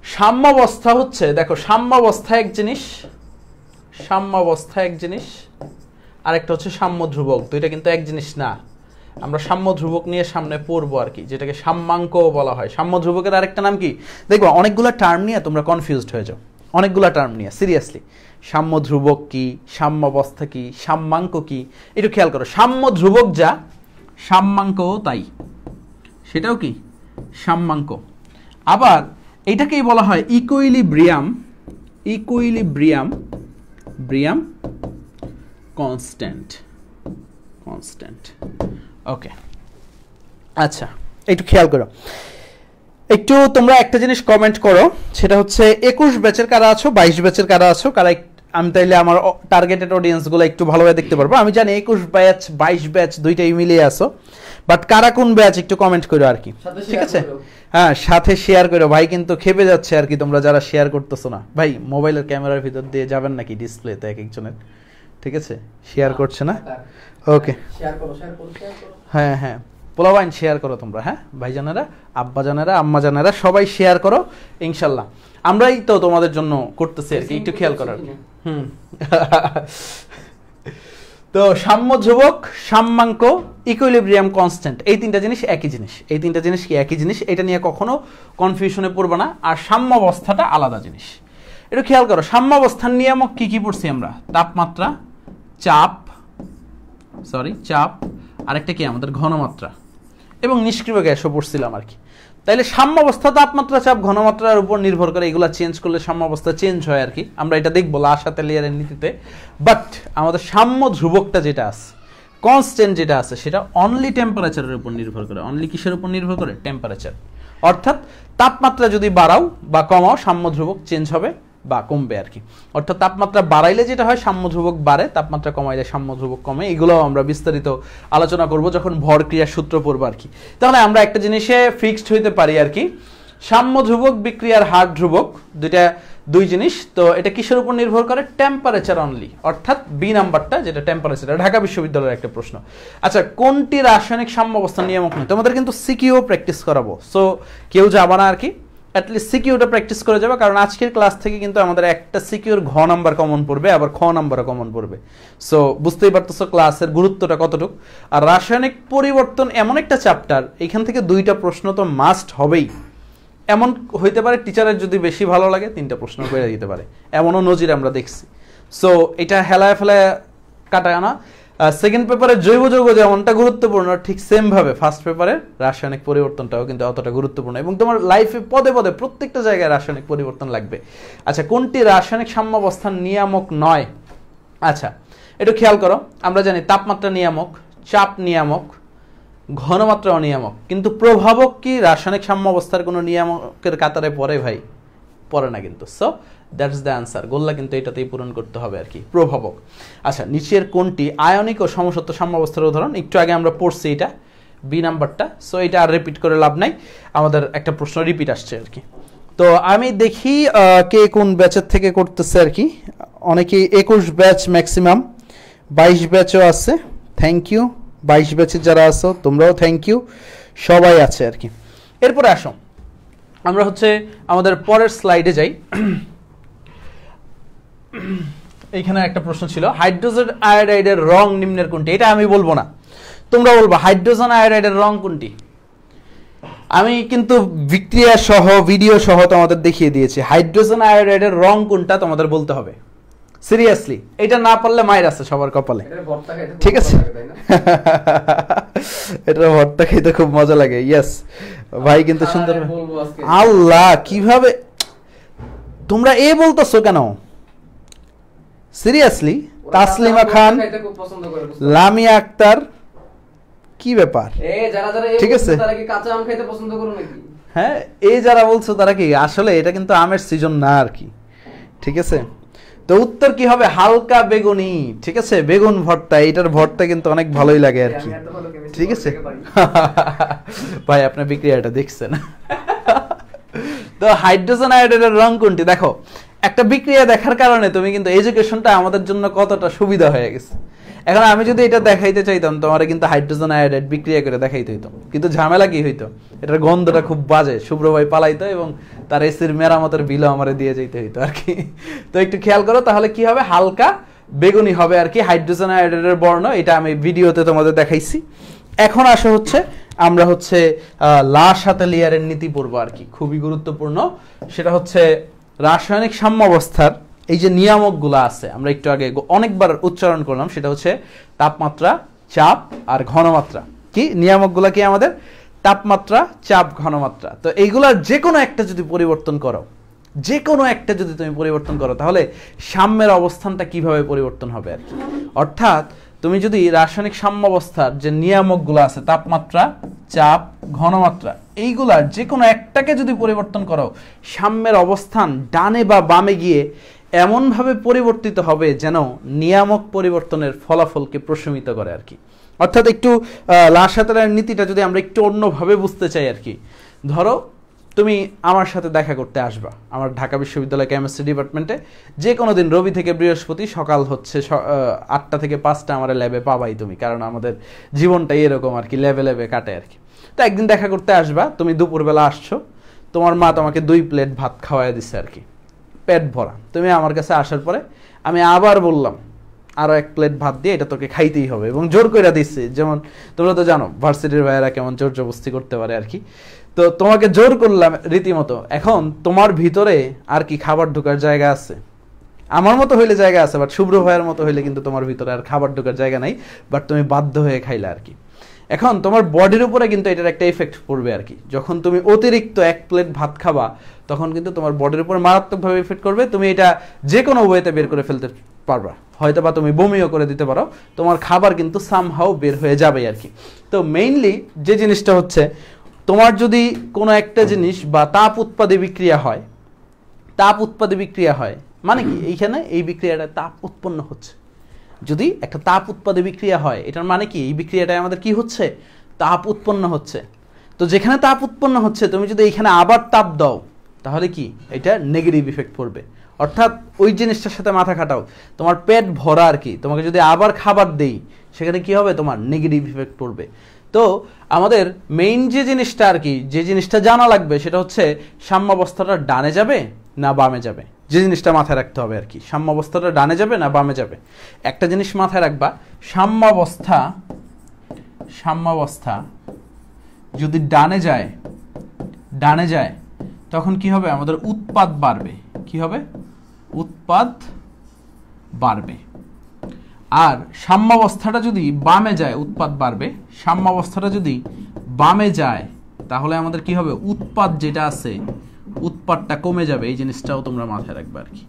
সাম্যাবস্থা হচ্ছে, দেখো সাম্যাবস্থা এক জিনিস, সাম্যাবস্থা এক জিনিস, আরেকটা হচ্ছে সাম্য ধ্রুবক, দুইটা কিন্তু এক জিনিস না। আমরা সাম্য ধ্রুবক নিয়ে সামনে পড়বো আর কি, যেটাকে সাম্যাঙ্ক বলা হয়। সাম্য ধ্রুবকের আরেকটা নাম কি, দেখবো অনেকগুলো টার্ম নিয়ে তোমরা কনফিউজড হয়ে যাও, অনেকগুলো টার্ম নিয়ে, সিরিয়াসলি। সাম্য ধ্রুবক কি, সাম্যাবস্থা কি, সাম্যাঙ্ক কি, একটু খেয়াল করো। সাম্য ধ্রুবক যা, সাম্যাঙ্কও তাই, সেটাও কি সাম্যাঙ্ক। আবার এটাকেই বলা হয় ইকুইলিব্রিয়াম, ইকুইলিব্রিয়াম, ব্রিয়াম কনস্ট্যান্ট, কনস্ট্যান্ট। ওকে, আচ্ছা একটু খেয়াল করো, একটু তোমরা একটা জিনিস কমেন্ট করো, সেটা হচ্ছে 21 ব্যাচের কারা আছো, 22 ব্যাচের কারা আছো, কারা, আমি তাইলে আমার টার্গেটেড অডিয়েন্সগুলো একটু ভালোভাবে দেখতে পারবো। আমি জানি 21 ব্যাচ 22 ব্যাচ দুইটাই মিলিয়ে আসো, বাট কারা কোন ব্যাচ একটু কমেন্ট করো আর কি, ঠিক আছে? হ্যাঁ, সাথে শেয়ার করো ভাই, কিন্তু খেপে যাচ্ছে আর কি তোমরা যারা শেয়ার করতেছো না। ভাই মোবাইলের ক্যামেরার ভিতর দিয়ে যাবেন নাকি ডিসপ্লেতে এক একজনের, ঠিক আছে? শেয়ার করছে না, ওকে, শেয়ার করো, শেয়ার করো, শেয়ার করো। হ্যাঁ হ্যাঁ, পোলাবাইন শেয়ার করো তোমরা, হ্যাঁ ভাইজানেরা, আব্বাজানেরা, আম্মাজানেরা সবাই শেয়ার করো, ইনশাল্লাহ আমরাই তো তোমাদের জন্য করতেছি আর কি, একটু খেয়াল করো। তো সাম্য ধ্রুবক, সাম্যাঙ্ক, ইকুইলিব্রিয়াম কনস্ট্যান্ট, এই তিনটা জিনিস একই জিনিস, এই তিনটা জিনিস কি একই জিনিস, এটা নিয়ে কখনো কনফিউশনে পড়বে না। আর সাম্যাবস্থাটা আলাদা জিনিস, একটু খেয়াল করো। সাম্যাবস্থার নিয়ামক কি কি পড়ছি আমরা? তাপমাত্রা, চাপ, চাপ, আরেকটা কি আমাদের ঘনমাত্রা এবং নিষ্ক্রিয় গ্যাসও পড়ছিলাম আর কি। তাইলে সাম্যাবস্থা তাপমাত্রা, চাপ, ঘনমাত্রার উপর নির্ভর করে, এগুলা চেঞ্জ করলে সাম্যাবস্থা চেঞ্জ হয় আর কি। আমরা এটা দেখবো লাসাতে লেয়ারের নীতিতে। বাট আমাদের সাম্য ধ্রুবকটা যেটা আছে, কনস্ট্যান্ট যেটা আছে, সেটা অনলি টেম্পারেচারের উপর নির্ভর করে। অনলি কিসের উপর নির্ভর করে? টেম্পারেচার। অর্থাৎ তাপমাত্রা যদি বাড়াও বা কমাও, সাম্য ধ্রুবক চেঞ্জ হবে বা কমবে আর কি। অর্থাৎ তাপমাত্রা বাড়াইলে যেটা হয় সাম্য ধ্রুবক বাড়ে, তাপমাত্রা কমাইলে সাম্য ধ্রুবক কমে। এগুলো আমরা বিস্তারিত আলোচনা করব যখন ভর ক্রিয়ার সূত্র পড়বো আর কি। তাহলে আমরা একটা জিনিসে ফিক্সড হইতে পারি আর কি, সাম্য ধ্রুবক বিক্রিয়ার হার ধ্রুবক দুই জিনিস। তো এটা কিসের উপর নির্ভর করে? টেম্পারেচার অনলি, অর্থাৎ বি নাম্বারটা যেটা টেম্পারেচার। ঢাকা বিশ্ববিদ্যালয়ের একটা প্রশ্ন। আচ্ছা, কোনটি রাসায়নিক সাম্যাবস্থার নিয়ামক নয়? তোমাদের কিন্তু সিকিউ প্র্যাকটিস করাবো, সো কেউ যাবা না আর কি, অ্যাটলিস্ট সিকিউটা প্র্যাকটিস করে যাবে, কারণ আজকের ক্লাস থেকে কিন্তু আমাদের একটা সিকিউর ঘ নাম্বার কমন পড়বে, আবার খ নাম্বারও কমন পড়বে। সো বুঝতেই পারতেছো ক্লাসের গুরুত্বটা কতটুকু। আর রাসায়নিক পরিবর্তন এমন একটা চ্যাপ্টার, এখান থেকে 2টা প্রশ্ন তো মাস্ট হবেই। এমন হইতে পারে টিচারের যদি বেশি ভালো লাগে 3টা প্রশ্ন করে দিতে পারে, এমনও নজির আমরা দেখছি। সো এটা হেলায় ফেলায় কাটায় না। সেকেন্ড পেপারে জৈব যৌগ যেমনটা গুরুত্বপূর্ণ, ঠিক সেম ভাবে ফার্স্ট পেপারে রাসায়নিক পরিবর্তনটাও কিন্তু অতটা গুরুত্বপূর্ণ, এবং তোমার লাইফে পদে পদে প্রত্যেকটা জায়গায় রাসায়নিক পরিবর্তন লাগবে। আচ্ছা, কোনটি রাসায়নিক সাম্যাবস্থার নিয়ামক নয়? আচ্ছা, একটু খেয়াল করো, আমরা জানি তাপমাত্রা নিয়ামক, চাপ নিয়ামক, ঘনমাত্রা অনিয়ামক, কিন্তু প্রভাবক কি রাসায়নিক সাম্যাবস্থার কোনো নিয়ামকের কাতারে পড়ে? ভাই পড়ে না কিন্তু। So that's the answer. গোল্লা কিন্তু এটাতেই পূরণ করতে হবে আর কি, প্রভাবক। আচ্ছা, নিচের কোনটি আয়নিক ও সমসত্ব সাম্যাবস্থার উদাহরণ? একটু আগে আমরা পড়ছি এটা, বি নাম্বারটা। সো এটা আর রিপিট করে লাভ নাই, আমাদের একটা প্রশ্ন রিপিট আসছে আর কি। তো আমি দেখি কে কোন ব্যাচের থেকে করতেছে আর কি। অনেকে 21 ব্যাচ, ম্যাক্সিমাম 22 ব্যাচও আছে, থ্যাংক ইউ। 22 ব্যাচের যারা আছো তোমরাও থ্যাংক ইউ, সবাই আছে আর কি। এরপরে আসো আমরা হচ্ছে আমাদের পরের স্লাইডে যাই। এইখানে একটা প্রশ্ন ছিল, হাইড্রোজেন আয়োডাইডের রং নিম্নের কোনটি? এটা আমি বলবো না, তোমরা বলবো হাইড্রোজেন আয়োডাইডের রং কোনটি। আমি কিন্তু বিক্রিয়া সহ ভিডিও সহ তোমাদের দেখিয়ে দিয়েছি, হাইড্রোজেন আয়োডাইডের রং কোনটা তোমাদের বলতে হবে। সিরিয়াসলি এটা না পারলে মায়ের আছে সবার কপালে, এটার ভর্তা খাইতে খুব ঠিক আছে? ভালো লাগে, তাই না? এটা ভর্তা খেতে খুব মজা লাগে। ইয়েস ভাই কিন্তু সুন্দর। আর বলবো আজকে। আল্লাহ কিভাবে তোমরা বলতেছো কেন সিরিয়াসলি? ওরা তাসলিমা ভর্তা খান, খাইতে খুব পছন্দ করে। লামিয়া আক্তার, কি ব্যাপার? যারা যারা ঠিক আছে। তারা কি কাঁচা আম খাইতে পছন্দ করে নাকি? হ্যাঁ যারা বলছো তারা কি আসলে এটা কিন্তু আমের সিজন না আর কি, ঠিক আছে? তো উত্তর কি হবে? হালকা বেগুনি, ঠিক আছে? বেগুন ভর্তা, এটার ভর্তা কিন্তু অনেক ভালোই লাগে আর কি, আমি এত ভালো chemistry ঠিক আছে? পড়তে পারি। ভাই আপনার বিক্রিয়াটা দেখছেন। তো হাইড্রোজেন আয়োডাইডের রং কোনটি? দেখো একটা বিক্রিয়া দেখার কারণে তুমি কিন্তু এডুকেশনটা আমাদের জন্য কতটা সুবিধা হয়ে গেছে। এখন আমি যদি এটা দেখাইতে চাইতাম তোমার কিন্তু হাইড্রোজেন আয়োডাইড বিক্রিয়া করে দেখাইতে হইতো, কিন্তু ঝামেলা কি হইতো? এটার গন্ধটা খুব বাজে, শুভ্র ভাই পালাইতো এবং তার এসির মেরামতের বিলও আমারে দিয়ে যেতে হইতো আর কি। তো একটু খেয়াল করো তাহলে কি হবে, হালকা বেগুনি হবে আর কি হাইড্রোজেন আয়োডাইডের বর্ণ। এটা আমি ভিডিওতে তোমাদের দেখাইছি। এখন আসা হচ্ছে আমরা হচ্ছে লা শাতেলিয়ারের নীতি পড়বো আর কি, খুবই গুরুত্বপূর্ণ। সেটা হচ্ছে রাসায়নিক সাম্যাবস্থার এই যে নিয়ামকগুলো আছে, আমরা একটু আগে অনেকবার উচ্চারণ করলাম, সেটা হচ্ছে তাপমাত্রা, চাপ আর ঘনমাত্রা। কি নিয়ামকগুলো? কি আমাদের তাপমাত্রা, চাপ, ঘনমাত্রা। তো এইগুলার যে কোনো একটা যদি পরিবর্তন করো, যে কোনো একটা যদি তুমি পরিবর্তন করো তাহলে সাম্যের অবস্থানটা কিভাবে পরিবর্তন হবে আর কি। অর্থাৎ তুমি যদি রাসায়নিক সাম্যাবস্থার যে নিয়ামকগুলো আছে তাপমাত্রা, চাপ, ঘনমাত্রা, এইগুলার যে কোনো একটাকে যদি পরিবর্তন করো, সাম্যের অবস্থান ডানে বা বামে গিয়ে এমনভাবে পরিবর্তিত হবে যেন নিয়ামক পরিবর্তনের ফলাফলকে প্রশমিত করে আর কি। অর্থাৎ একটু লা শাতেলিয়ারের নীতিটা যদি আমরা একটু অন্যভাবে বুঝতে চাই আর কি, ধরো তুমি আমার সাথে দেখা করতে আসবা আমার ঢাকা বিশ্ববিদ্যালয় কেমিস্ট্রি ডিপার্টমেন্টে, যে কোনো দিন রবি থেকে বৃহস্পতি সকাল হচ্ছে 8টা থেকে 5টা আমার ল্যাবে পাবাই তুমি, কারণ আমাদের জীবনটাই এরকম আর কি, ল্যাবে ল্যাবে কাটে আর কি। তো একদিন দেখা করতে আসবা, তুমি দুপুরবেলা আসছো, তোমার মা তোমাকে 2 প্লেট ভাত খাওয়াই দিচ্ছে আর কি, পেট ভরা। তুমি আমার কাছে আসার পরে আমি আবার বললাম আরও 1 প্লেট ভাত দিয়ে এটা তোকে খাইতেই হবে, এবং জোর করে দিচ্ছে। যেমন তোমরা তো জানো ভার্সিটির ভাইয়েরা কেমন জোর জবস্তি করতে পারে আর কি। তো তোমাকে জোর করলাম রীতিমতো। এখন তোমার ভিতরে আর কি খাবার ঢোকার জায়গা আছে? আমার মতো হইলে জায়গা আছে, বাট শুভ্র ভাইয়ের মতো হইলে কিন্তু তোমার ভিতরে আর খাবার ঢোকার জায়গা নাই, বাট তুমি বাধ্য হয়ে খাইলে আর কি। এখন তোমার বডির উপরে কিন্তু এটার একটা এফেক্ট পড়বে আর কি। যখন তুমি অতিরিক্ত 1 প্লেট ভাত খাবা তখন কিন্তু তোমার বডির উপর মারাত্মকভাবে এফেক্ট করবে। তুমি এটা যে কোনো ওয়েতে বের করে ফেলতে পারবা, হয়তো বা তুমি বমিও করে দিতে পারো, তোমার খাবার কিন্তু সামহাও বের হয়ে যাবে আর কি। তো মেইনলি যে জিনিসটা হচ্ছে, তোমার যদি কোনো একটা জিনিস বা তাপ উৎপাদী বিক্রিয়া হয়, তাপ উৎপাদী বিক্রিয়া হয় মানে কি, এইখানে এই বিক্রিয়াটা তাপ উৎপন্ন হচ্ছে। যদি একটা তাপ উৎপাদী বিক্রিয়া হয় এটার মানে কি, এই বিক্রিয়াটায় আমাদের কি হচ্ছে, তাপ উৎপন্ন হচ্ছে। তো যেখানে তাপ উৎপন্ন হচ্ছে তুমি যদি এইখানে আবার তাপ দাও তাহলে কি এটা নেগেটিভ ইফেক্ট পড়বে। অর্থাৎ ওই জিনিসটার সাথে মাথা খাটাও, তোমার পেট ভরা আর কি, তোমাকে যদি আবার খাবার দেই সেখানে কি হবে, তোমার নেগেটিভ ইফেক্ট পড়বে। তো আমাদের মেইন যে জিনিসটা আর কি, যে জিনিসটা জানা লাগবে সেটা হচ্ছে সাম্যাবস্থাটা ডানে যাবে না বামে যাবে, যে জিনিসটা মাথায় রাখতে হবে আর কি। সাম্যাবস্থাটা ডানে যাবে না বামে যাবে। একটা জিনিস মাথায় রাখবা, সাম্যাবস্থা যদি ডানে যায় তখন কি হবে, আমাদের উৎপাদ বাড়বে। কি হবে, উৎপাদ বাড়বে। আর সাম্যাবস্থাটা যদি বামে যায় উৎপাদ বাড়বে, সাম্যাবস্থাটা যদি বামে যায় তাহলে আমাদের কি হবে, উৎপাদ যেটা আছে উৎপাদটা কমে যাবে। এই জিনিসটাও তোমরা মাথায় রাখবে আর কি।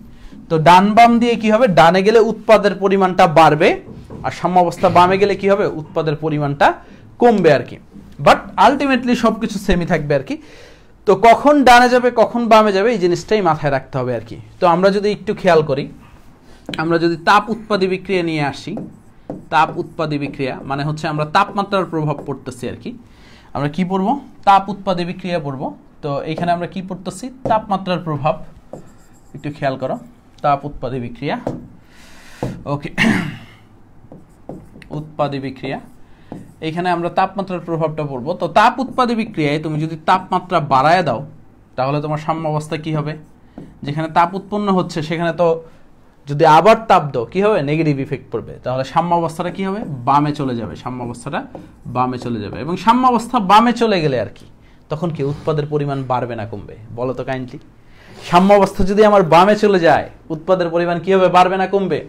তো ডান বাম দিয়ে কি হবে, ডানে গেলে উৎপাদের পরিমাণটা বাড়বে, আর সাম্যাবস্থা বামে গেলে কি হবে, উৎপাদের পরিমাণটা কমবে আর কি। বাট আলটিমেটলি সবকিছু সেমই থাকবে আর কি। তো কখন ডানে যাবে কখন বামে যাবে এই জিনিসটাই মাথায় রাখতে হবে আর কি। তো আমরা যদি একটু খেয়াল করি, আমরা যদি তাপ উৎপাদী বিক্রিয়া নিয়ে আসি, তাপ উৎপাদী বিক্রিয়া মানে হচ্ছে আমরা তাপমাত্রার প্রভাব পড়তেছি আর কি। আমরা কি পড়বো, তাপ উৎপাদী বিক্রিয়া পড়বো। তো এইখানে আমরা কি পড়তেছি, তাপমাত্রার প্রভাব। একটু খেয়াল করো, তাপ উৎপাদী বিক্রিয়া, ওকে, উৎপাদী বিক্রিয়া, এইখানে আমরা তাপমাত্রার প্রভাবটা পড়বো। তো তাপ উৎপাদী বিক্রিয়ায় তুমি যদি তাপমাত্রা বাড়ায় দাও তাহলে তোমার সাম্যাবস্থা কি হবে, যেখানে তাপ উৎপন্ন হচ্ছে সেখানে তো যদি আবার তাপ দাও কি হবে, নেগেটিভ ইফেক্ট পড়বে। তাহলে সাম্যাবস্থাটা কি হবে, বামে চলে যাবে, সাম্যাবস্থাটা বামে চলে যাবে। এবং সাম্যাবস্থা বামে চলে গেলে আর কি তখন কি উৎপাদের পরিমাণ বাড়বে না কমবে, বলো তো কাইন্ডলি। সাম্যাবস্থা যদি আমার বামে চলে যায় উৎপাদের পরিমাণ কি হবে, বাড়বে না কমবে?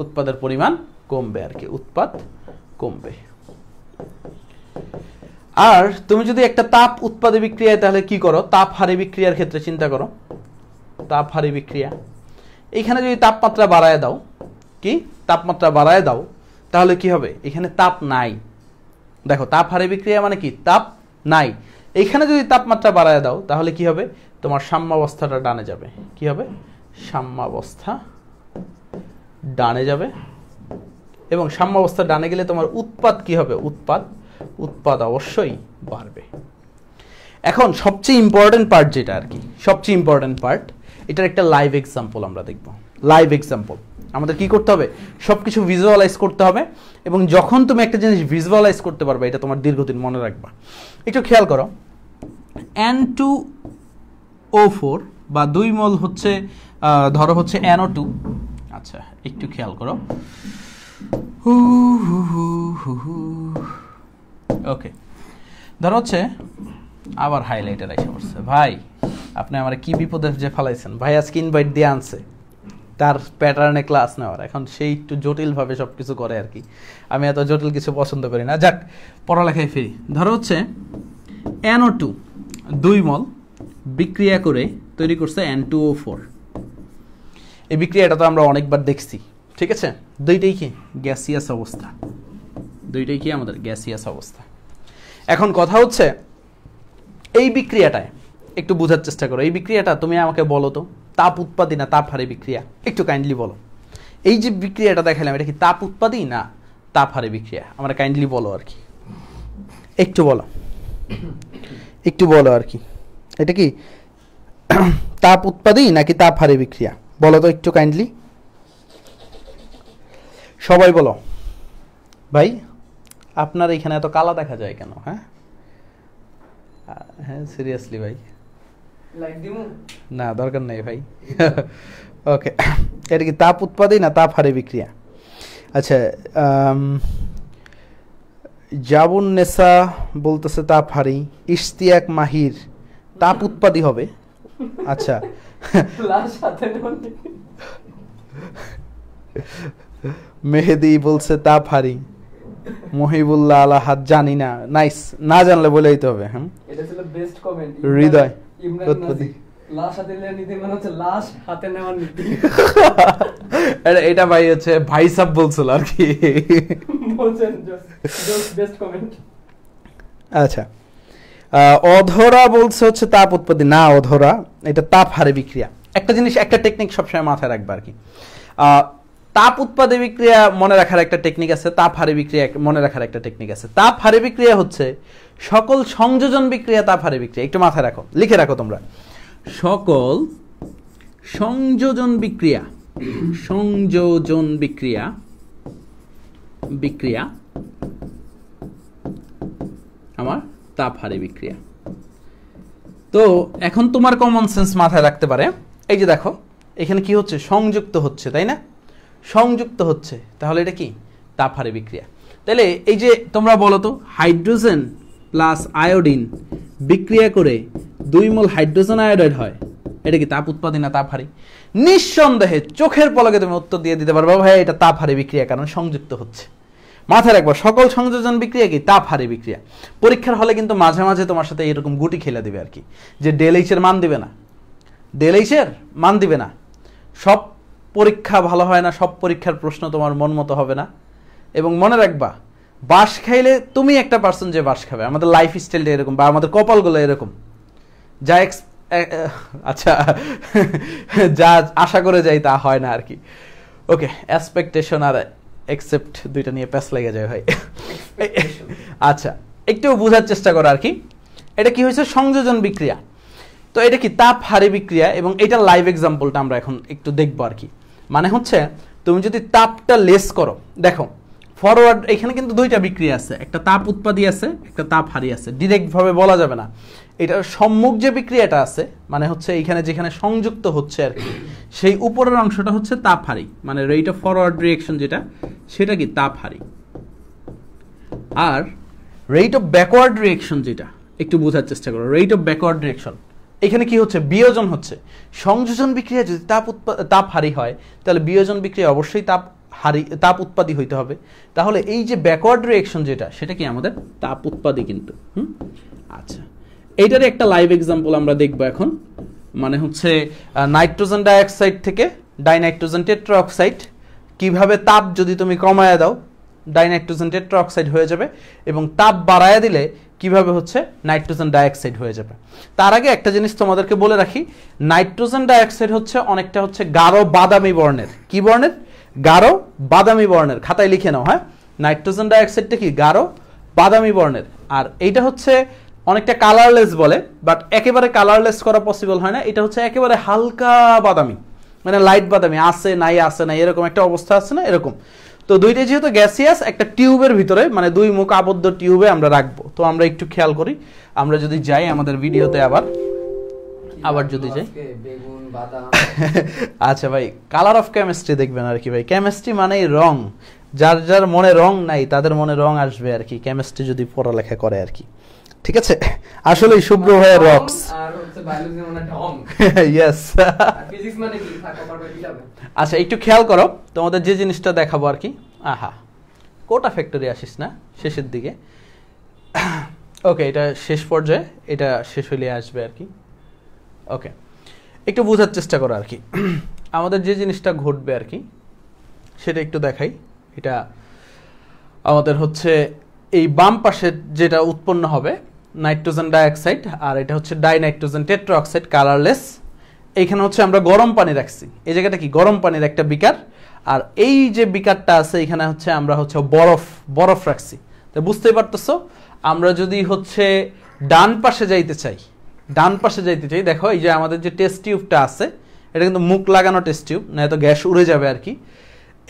উৎপাদের পরিমাণ কমবে আর কি, উৎপাদ কমবে। আর তুমি যদি একটা তাপ উৎপাদে বিক্রিয়ায় তাহলে কি করো, তাপ হারে বিক্রিয়ার ক্ষেত্রে চিন্তা করো, তাপ হারে বিক্রিয়া, এখানে যদি তাপমাত্রা বাড়ায় দাও, কি তাপমাত্রা বাড়ায় দাও, তাহলে কি হবে, এখানে তাপ নাই। দেখো তাপ হারে বিক্রিয়া মানে কি, তাপ নাই। এখানে যদি তাপমাত্রা বাড়ায় দাও তাহলে কি হবে, তোমার সাম্যাবস্থাটা ডানে যাবে। কি হবে, সাম্যাবস্থা ডানে যাবে, এবং সাম্যাবস্থা ডানে গেলে তোমার উৎপাদ কি হবে, উৎপাদ অবশ্যই বাড়বে। এখন সবচেয়ে ইম্পর্টেন্ট পার্ট যেটা আর কি, সবচেয়ে ইম্পর্টেন্ট পার্ট, এটার একটা লাইভ এক্সাম্পল আমরা দেখব। লাইভ এক্সাম্পল আমাদের কি করতে হবে, সবকিছু ভিজুয়ালাইজ করতে হবে, এবং যখন তুমি একটা জিনিস ভিজুয়ালাইজ করতে পারবে এটা তোমার দীর্ঘদিন মনে রাখবা। একটু খেয়াল করো, N2O4 বা 2 মোল হচ্ছে ধরো হচ্ছে NO2। আচ্ছা একটু খেয়াল করো, ওকে ধরো হচ্ছে আবার হাইলাইটার এসে পড়ছে। ভাই আপনি আমার কি বিপদে যে ফেলাইছেন ভাই, আজকে ইনভাইট দিয়ে আনছে তার প্যাটার্নে ক্লাস নেওয়ার, এখন সেই একটু জটিলভাবে সব কিছু করে আর কি, আমি এত জটিল কিছু পছন্দ করি না। যাক পড়ালেখায় ফিরি। ধরো হচ্ছে NO2 2 মোল বিক্রিয়া করে তৈরি করছে N2O4। এই বিক্রিয়াটা তো আমরা অনেকবার দেখছি, ঠিক আছে? দুইটাই কি গ্যাসিয়াস অবস্থা, দুইটাই কি আমাদের গ্যাসিয়াস অবস্থা। এখন কথা হচ্ছে এই বিক্রিয়াটায় একটু বোঝার চেষ্টা করো, এই বিক্রিয়াটা তুমি আমাকে বলো তো তাপ উৎপাদী না তাপ হারে বিক্রিয়া, একটু কাইন্ডলি বলো। এই যে বিক্রিয়াটা দেখালাম এটা কি তাপ উৎপাদী না তাপ হারে বিক্রিয়া, আমরা কাইন্ডলি বলো আর কি, একটু বলো, একটু বলো আর কি, এটা কি তাপ উৎপাদী নাকি তাপ হারে বিক্রিয়া, বলো তো একটু কাইন্ডলি, সবাই বলো। ভাই আপনার এখানে এত কালা দেখা যায় কেন? হ্যাঁ হ্যাঁ সিরিয়াসলি ভাই, লাইক দিমু না দরকার নেই ভাই। ওকে, এটা কি তাপ উৎপাদী না তাপ হারে বিক্রিয়া? আচ্ছা জাবুন নেসা বলতেছে তাপ হারি, ইশতিয়াক মাহির তাপ উৎপাদী হবে। আচ্ছা লাশ হাতে নেওয়া মেহেদি বলছে তাপ হারি, মহিবুল্লাহ আলা হাত জানি না, নাইস, না জানলে বলে দিতে হবে। হ্যাঁ এটা ছিল বেস্ট কমেন্ট। হৃদয় ইমরান উৎপত্তি, নাজির লাশ হাতে নেওয়ার নীতি মানে হচ্ছে লাশ হাতে নেওয়ার নীতি। এটা ভাই হচ্ছে ভাই সাব বলছিল আর কি, বলছেন বেস্ট কমেন্ট। আচ্ছা অধরা বলছে হচ্ছে তাপ উৎপত্তি, না অধরা এটা তাপ হারে বিক্রিয়া। একটা জিনিস, একটা টেকনিক সবসময় মাথায় রাখবা আর কি, তাপ উৎপাদে বিক্রিয়া মনে রাখার একটা টেকনিক আছে, তাপ হারে বিক্রিয়া মনে রাখার একটা টেকনিক আছে। তাপ হারে বিক্রিয়া হচ্ছে সকল সংযোজন বিক্রিয়া তাপ হারে বিক্রিয়া, একটু মাথায় রাখো, লিখে রাখো তোমরা, সকল সংযোজন বিক্রিয়া, সংযোজন বিক্রিয়া বিক্রিয়া আমার তাপ হারে বিক্রিয়া। তো এখন তোমার কমন সেন্স মাথায় রাখতে পারে, এই যে দেখো এখানে কি হচ্ছে, সংযুক্ত হচ্ছে, তাই না? সংযুক্ত হচ্ছে, তাহলে এটা কি তাপ হারে বিক্রিয়া। তাহলে এই যে তোমরা বলো তো, হাইড্রোজেন প্লাস আয়োডিন বিক্রিয়া করে 2 মোল হাইড্রোজেন আয়োডাইড হয়, এটা কি তাপ উৎপাদী না তাপ হারে? নিঃসন্দেহে চোখের পলকে তুমি উত্তর দিয়ে দিতে পারবে ভাই এটা তাপ হারে বিক্রিয়া, কারণ সংযুক্ত হচ্ছে। মাথায় রাখবো সকল সংযোজন বিক্রিয়া কি তাপ হারে বিক্রিয়া। পরীক্ষার হলে কিন্তু মাঝে মাঝে তোমার সাথে এরকম গুটি খেলে দিবে আর কি, যে ডেলএইচ এর মান দিবে না, ডেলএইচ এর মান দিবে না। সব পরীক্ষা ভালো হয় না, সব পরীক্ষার প্রশ্ন তোমার মন মতো হবে না। এবং মনে রাখবা বাঁশ খাইলে তুমি একটা পার্সন যে বাঁশ খাবে, আমাদের লাইফ স্টাইলটা এরকম, বা আমাদের কপালগুলো এরকম, যা আচ্ছা যা আশা করে যাই তা হয় না আর কি। ওকে, এক্সপেকটেশন আর একসেপ্ট দুইটা নিয়ে প্যাস লেগে যায় ভাই। আচ্ছা একটু বোঝার চেষ্টা করো আর কি, এটা কি হয়েছে সংযোজন বিক্রিয়া, তো এটা কি তাপ হারে বিক্রিয়া, এবং এটা লাইভ এক্সাম্পলটা আমরা এখন একটু দেখবো আর কি। মানে হচ্ছে তুমি যদি তাপটা লেস করো, দেখো ফরওয়ার্ড এখানে কিন্তু দুইটা বিক্রিয়া আছে, একটা তাপ উৎপাদী আছে, একটা তাপ হারি আছে, ডিরেক্ট ভাবে বলা যাবে না। এটা সম্মুখ যে বিক্রিয়াটা আছে, মানে হচ্ছে এইখানে যেখানে সংযুক্ত হচ্ছে আর কি, সেই উপরের অংশটা হচ্ছে তাপ হারি, মানে রেট অফ ফরওয়ার্ড রিঅ্যাকশন যেটা, সেটা কি তাপ হারি। আর রেট অফ ব্যাকওয়ার্ড রিঅ্যাকশন যেটা, একটু বোঝার চেষ্টা করো, রেট অফ ব্যাকওয়ার্ড রিঅ্যাকশন এখানে কি হচ্ছে, বিয়োজন হচ্ছে। সংযোজন বিক্রিয়া যদি তাপহারী হয় তাহলে বিয়োজন বিক্রিয়া অবশ্যই তাপ উৎপাদী হইতে হবে। তাহলে এই যে ব্যাকওয়ার্ড রিঅ্যাকশন যেটা, সেটা কি আমাদের তাপ উৎপাদী কিন্তু। আচ্ছা, এইটার একটা লাইভ এক্সাম্পল আমরা দেখব এখন। মানে হচ্ছে নাইট্রোজেন ডাইঅক্সাইড থেকে ডাইনাইট্রোজেন টেট্রাঅক্সাইড, কিভাবে তাপ যদি তুমি কমায় দাও ডাইনাইট্রোজেন টেট্রাঅক্সাইড হয়ে যাবে, এবং তাপ বাড়ায় দিলে কিভাবে হচ্ছে নাইট্রোজেন ডাইঅক্সাইড হয়ে যাবে। তার আগে একটা জিনিস তোমাদেরকে বলে রাখি, নাইট্রোজেন ডাইঅক্সাইড হচ্ছে অনেকটা হচ্ছে গাঢ় বাদামি বর্ণের। কি বর্ণের? গাঢ় বাদামি বর্ণের। খাতায় লিখে নাও, হ্যাঁ, নাইট্রোজেন ডাইঅক্সাইডটা কি গাঢ় বাদামি বর্ণের। আর এইটা হচ্ছে অনেকটা কালারলেস বলে, বাট একেবারে কালারলেস করা পসিবল হয় না। এটা হচ্ছে একেবারে হালকা বাদামি, মানে লাইট বাদামি, আসে নাই এরকম একটা অবস্থা আছে না, এরকম। তো দুইটাই যেহেতু গ্যাসিয়াস, একটা টিউবের ভিতরে মানে দুই মুখ আবদ্ধ টিউবে আমরা রাখবো। তো আমরা একটু খেয়াল করি, আমরা যদি যাই আমাদের ভিডিওতে আবার যদি যাই, আচ্ছা ভাই, কালার অফ কেমিস্ট্রি দেখবেন আর কি ভাই। কেমিস্ট্রি মানেই রং, যার যার মনে রং নাই তাদের মনে রং আসবে আর কি, কেমিস্ট্রি যদি পড়ালেখা করে আর কি। ঠিক আছে, আসলে শুভ্র ভাইয়ের রক্স আর হচ্ছে বায়োলজি মানে ঢং। ইয়েস, ফিজিক্স মানে কি থাকা পারবে কি যাবে। আচ্ছা, একটু খেয়াল করো, তোমাদের যে জিনিসটা দেখাবো আর কি। আহা, কোটা ফ্যাক্টরি আসিস না শেষের দিকে। ওকে, এটা শেষ পর্যায়ে, এটা শেষ হলে আসবে আর কি। ওকে, একটু বোঝার চেষ্টা করো আর কি। আমাদের যে জিনিসটা ঘটবে আর কি সেটা একটু দেখাই। এটা আমাদের হচ্ছে এই বাম পাশে যেটা উৎপন্ন হবে নাইট্রোজেন ডাইঅক্সাইড, আর এটা হচ্ছে ডাইনাইট্রোজেন টেট্রাঅক্সাইড, কালারলেস। এইখানে হচ্ছে আমরা গরম পানি রাখছি, এই জায়গাটা কি গরম পানির একটা বিকার, আর এই যে বিকারটা আছে এখানে হচ্ছে আমরা হচ্ছে বরফ রাখছি। তো বুঝতেই পারতেছো, আমরা যদি হচ্ছে ডান পাশে যাইতে চাই, দেখো এই যে আমাদের যে টেস্ট টিউবটা আছে, এটা কিন্তু মুখ লাগানো টেস্ট টিউব, না তো গ্যাস উড়ে যাবে আর কি।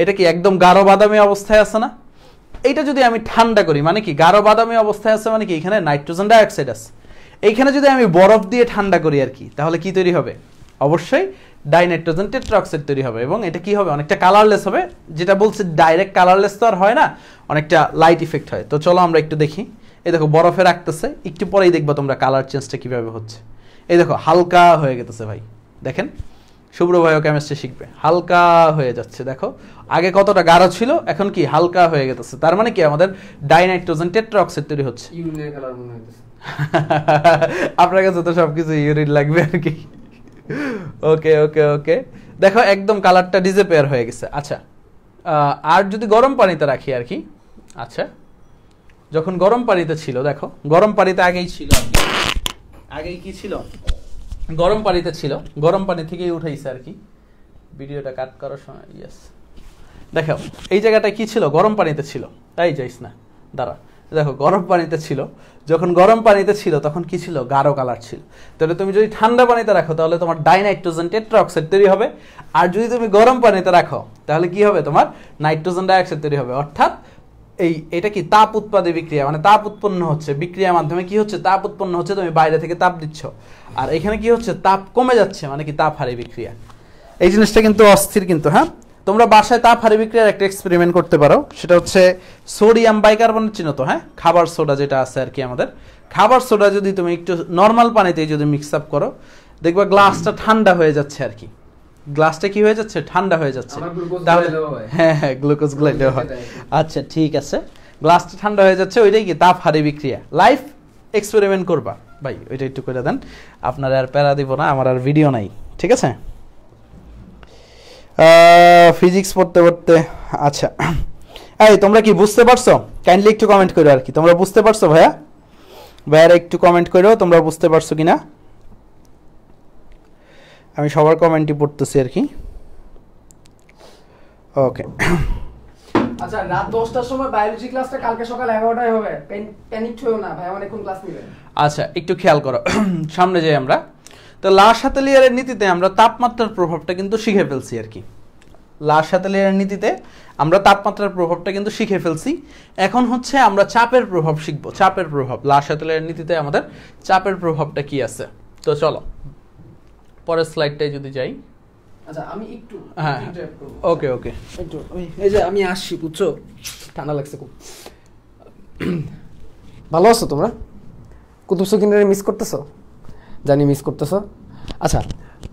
এটা কি একদম গাঢ় বাদামি অবস্থায় আছে না? এইটা যদি আমি ঠান্ডা করি, মানে কি গাঢ় বাদামি অবস্থায় আছে, মানে কি এখানে নাইট্রোজেন ডাইঅক্সাইড আছে। এইখানে যদি আমি বরফ দিয়ে ঠান্ডা করি আর কি, তাহলে কি তৈরি হবে? অবশ্যই ডাইনাইট্রোজেন টেট্রাঅক্সাইড তৈরি হবে, এবং এটা কি হবে? অনেকটা কালারলেস হবে। যেটা বলছে ডাইরেক্ট কালারলেস তো আর হয় না, অনেকটা লাইট ইফেক্ট হয়। তো চলো আমরা একটু দেখি। এই দেখো বরফে রাখতেছে, একটু পরেই দেখবো তোমরা কালার চেঞ্জটা কিভাবে হচ্ছে। এই দেখো হালকা হয়ে গেছে ভাই, দেখেন শুভ্র ভাইও কেমিস্ট্রি শিখবে, হালকা হয়ে যাচ্ছে। দেখো আগে কতটা গাঢ় ছিল, এখন কি হালকা হয়ে গেছে। তার মানে কি আমাদের ডাইনাইট্রোজেন টেট্রাঅক্সাইড তৈরি হচ্ছে। ইউরিনের কালার মনে হইতেছে। আপনার কাছে তো সবকিছু ইউরিন লাগবে আর কি। ওকে ওকে ওকে, দেখো একদম কালারটা ডিসঅ্যাপিয়ার হয়ে গেছে। আচ্ছা, আর যদি গরম পানিতে রাখি আর কি। আচ্ছা, যখন গরম পানিতে ছিল, দেখো গরম পানিতে আগেই কি ছিল, গরম পানিতে ছিল, গরম পানি থেকেই উঠাইছে আর কি। ভিডিওটা কাট করার সময়, ইয়েস, দেখো এই জায়গাটা কি ছিল, গরম পানিতে ছিল। তাই যাইস না, দাঁড়া, দেখো গরম পানিতে ছিল। যখন গরম পানিতে ছিল তখন কি ছিল? গাঢ় কালার ছিল। তাহলে তুমি যদি ঠান্ডা পানিতে রাখো তাহলে তোমার ডাইনাইট্রোজেন টেট্রাঅক্সাইড তৈরি হবে, আর যদি তুমি গরম পানিতে রাখো তাহলে কি হবে? তোমার নাইট্রোজেন ডাইঅক্সাইড তৈরি হবে। অর্থাৎ এটা কি তাপ উৎপাদী বিক্রিয়া, মানে তাপ উৎপন্ন হচ্ছে বিক্রিয়ার মাধ্যমে। কি হচ্ছে? তাপ উৎপন্ন হচ্ছে, তুমি বাইরে থেকে তাপ দিচ্ছ। আর এখানে কি হচ্ছে? তাপ কমে যাচ্ছে, মানে কি তাপহারী বিক্রিয়া। এই জিনিসটা কিন্তু অস্থির কিন্তু। হ্যাঁ, তোমরা বাসায় তাপহারী বিক্রিয়ার একটা এক্সপেরিমেন্ট করতে পারো, সেটা হচ্ছে সোডিয়াম বাইকার্বনেট, চিনো তো? হ্যাঁ, খাবার সোডা যেটা আছে আর কি আমাদের, খাবার সোডা যদি তুমি একটু নর্মাল পানিতে যদি মিক্স আপ করো, দেখবা গ্লাসটা ঠান্ডা হয়ে যাচ্ছে আর কি। গ্লাসটা কি হয়ে যাচ্ছে? ঠান্ডা হয়ে যাচ্ছে। তাহলে হ্যাঁ হ্যাঁ, গ্লুকোজ গুলাই দেওয়া হয়। আচ্ছা ঠিক আছে, গ্লাসটা ঠান্ডা হয়ে যাচ্ছে, ওইটাই কি তাপহারী বিক্রিয়া। লাইভ এক্সপেরিমেন্ট করবা ভাই, ওইটা একটু করে দেন। আপনার আর প্যারা দিব না, আমার আর ভিডিও নাই, ঠিক আছে? ফিজিক্স পড়তে আচ্ছা, এই তোমরা কি বুঝতে পারছো? কাইন্ডলি একটু কমেন্ট করো আর কি, তোমরা বুঝতে পারছো? ভাইয়ারা একটু কমেন্ট করো তোমরা বুঝতে পারছো কিনা। আমি সবার কমেন্টই পড়তেছি আর কি। ওকে, আচ্ছা, রাত 10টার সময় বায়োলজি ক্লাসটা কালকে সকাল 11টায় হবে, প্যানিক হয়ো না ভাই, আমার এখন ক্লাস নেবে। আচ্ছা, একটু খেয়াল করো, সামনে যাই আমরা। তো লা-শাতেলিয়ারের নীতিতে আমরা তাপমাত্রার প্রভাবটা কিন্তু শিখে ফেলছি আর কি। লা-শাতেলিয়ারের নীতিতে আমরা তাপমাত্রার প্রভাবটা কিন্তু শিখে ফেলছি। এখন হচ্ছে আমরা চাপের প্রভাব শিখবো। চাপের প্রভাব, লা-শাতেলিয়ারের নীতিতে আমাদের চাপের প্রভাবটা কি আছে। তো চলো পরের স্লাইডটায় যদি যাই। আচ্ছা, আমি একটু ওকে ওকে, একটু এই যে আমি আসছি, বুঝছো, ঠান্ডা লাগছে খুব। ভালো আছো তোমরা? কুতুব সকিনারে মিস করতেছো? জানি মিস করতেছো। আচ্ছা,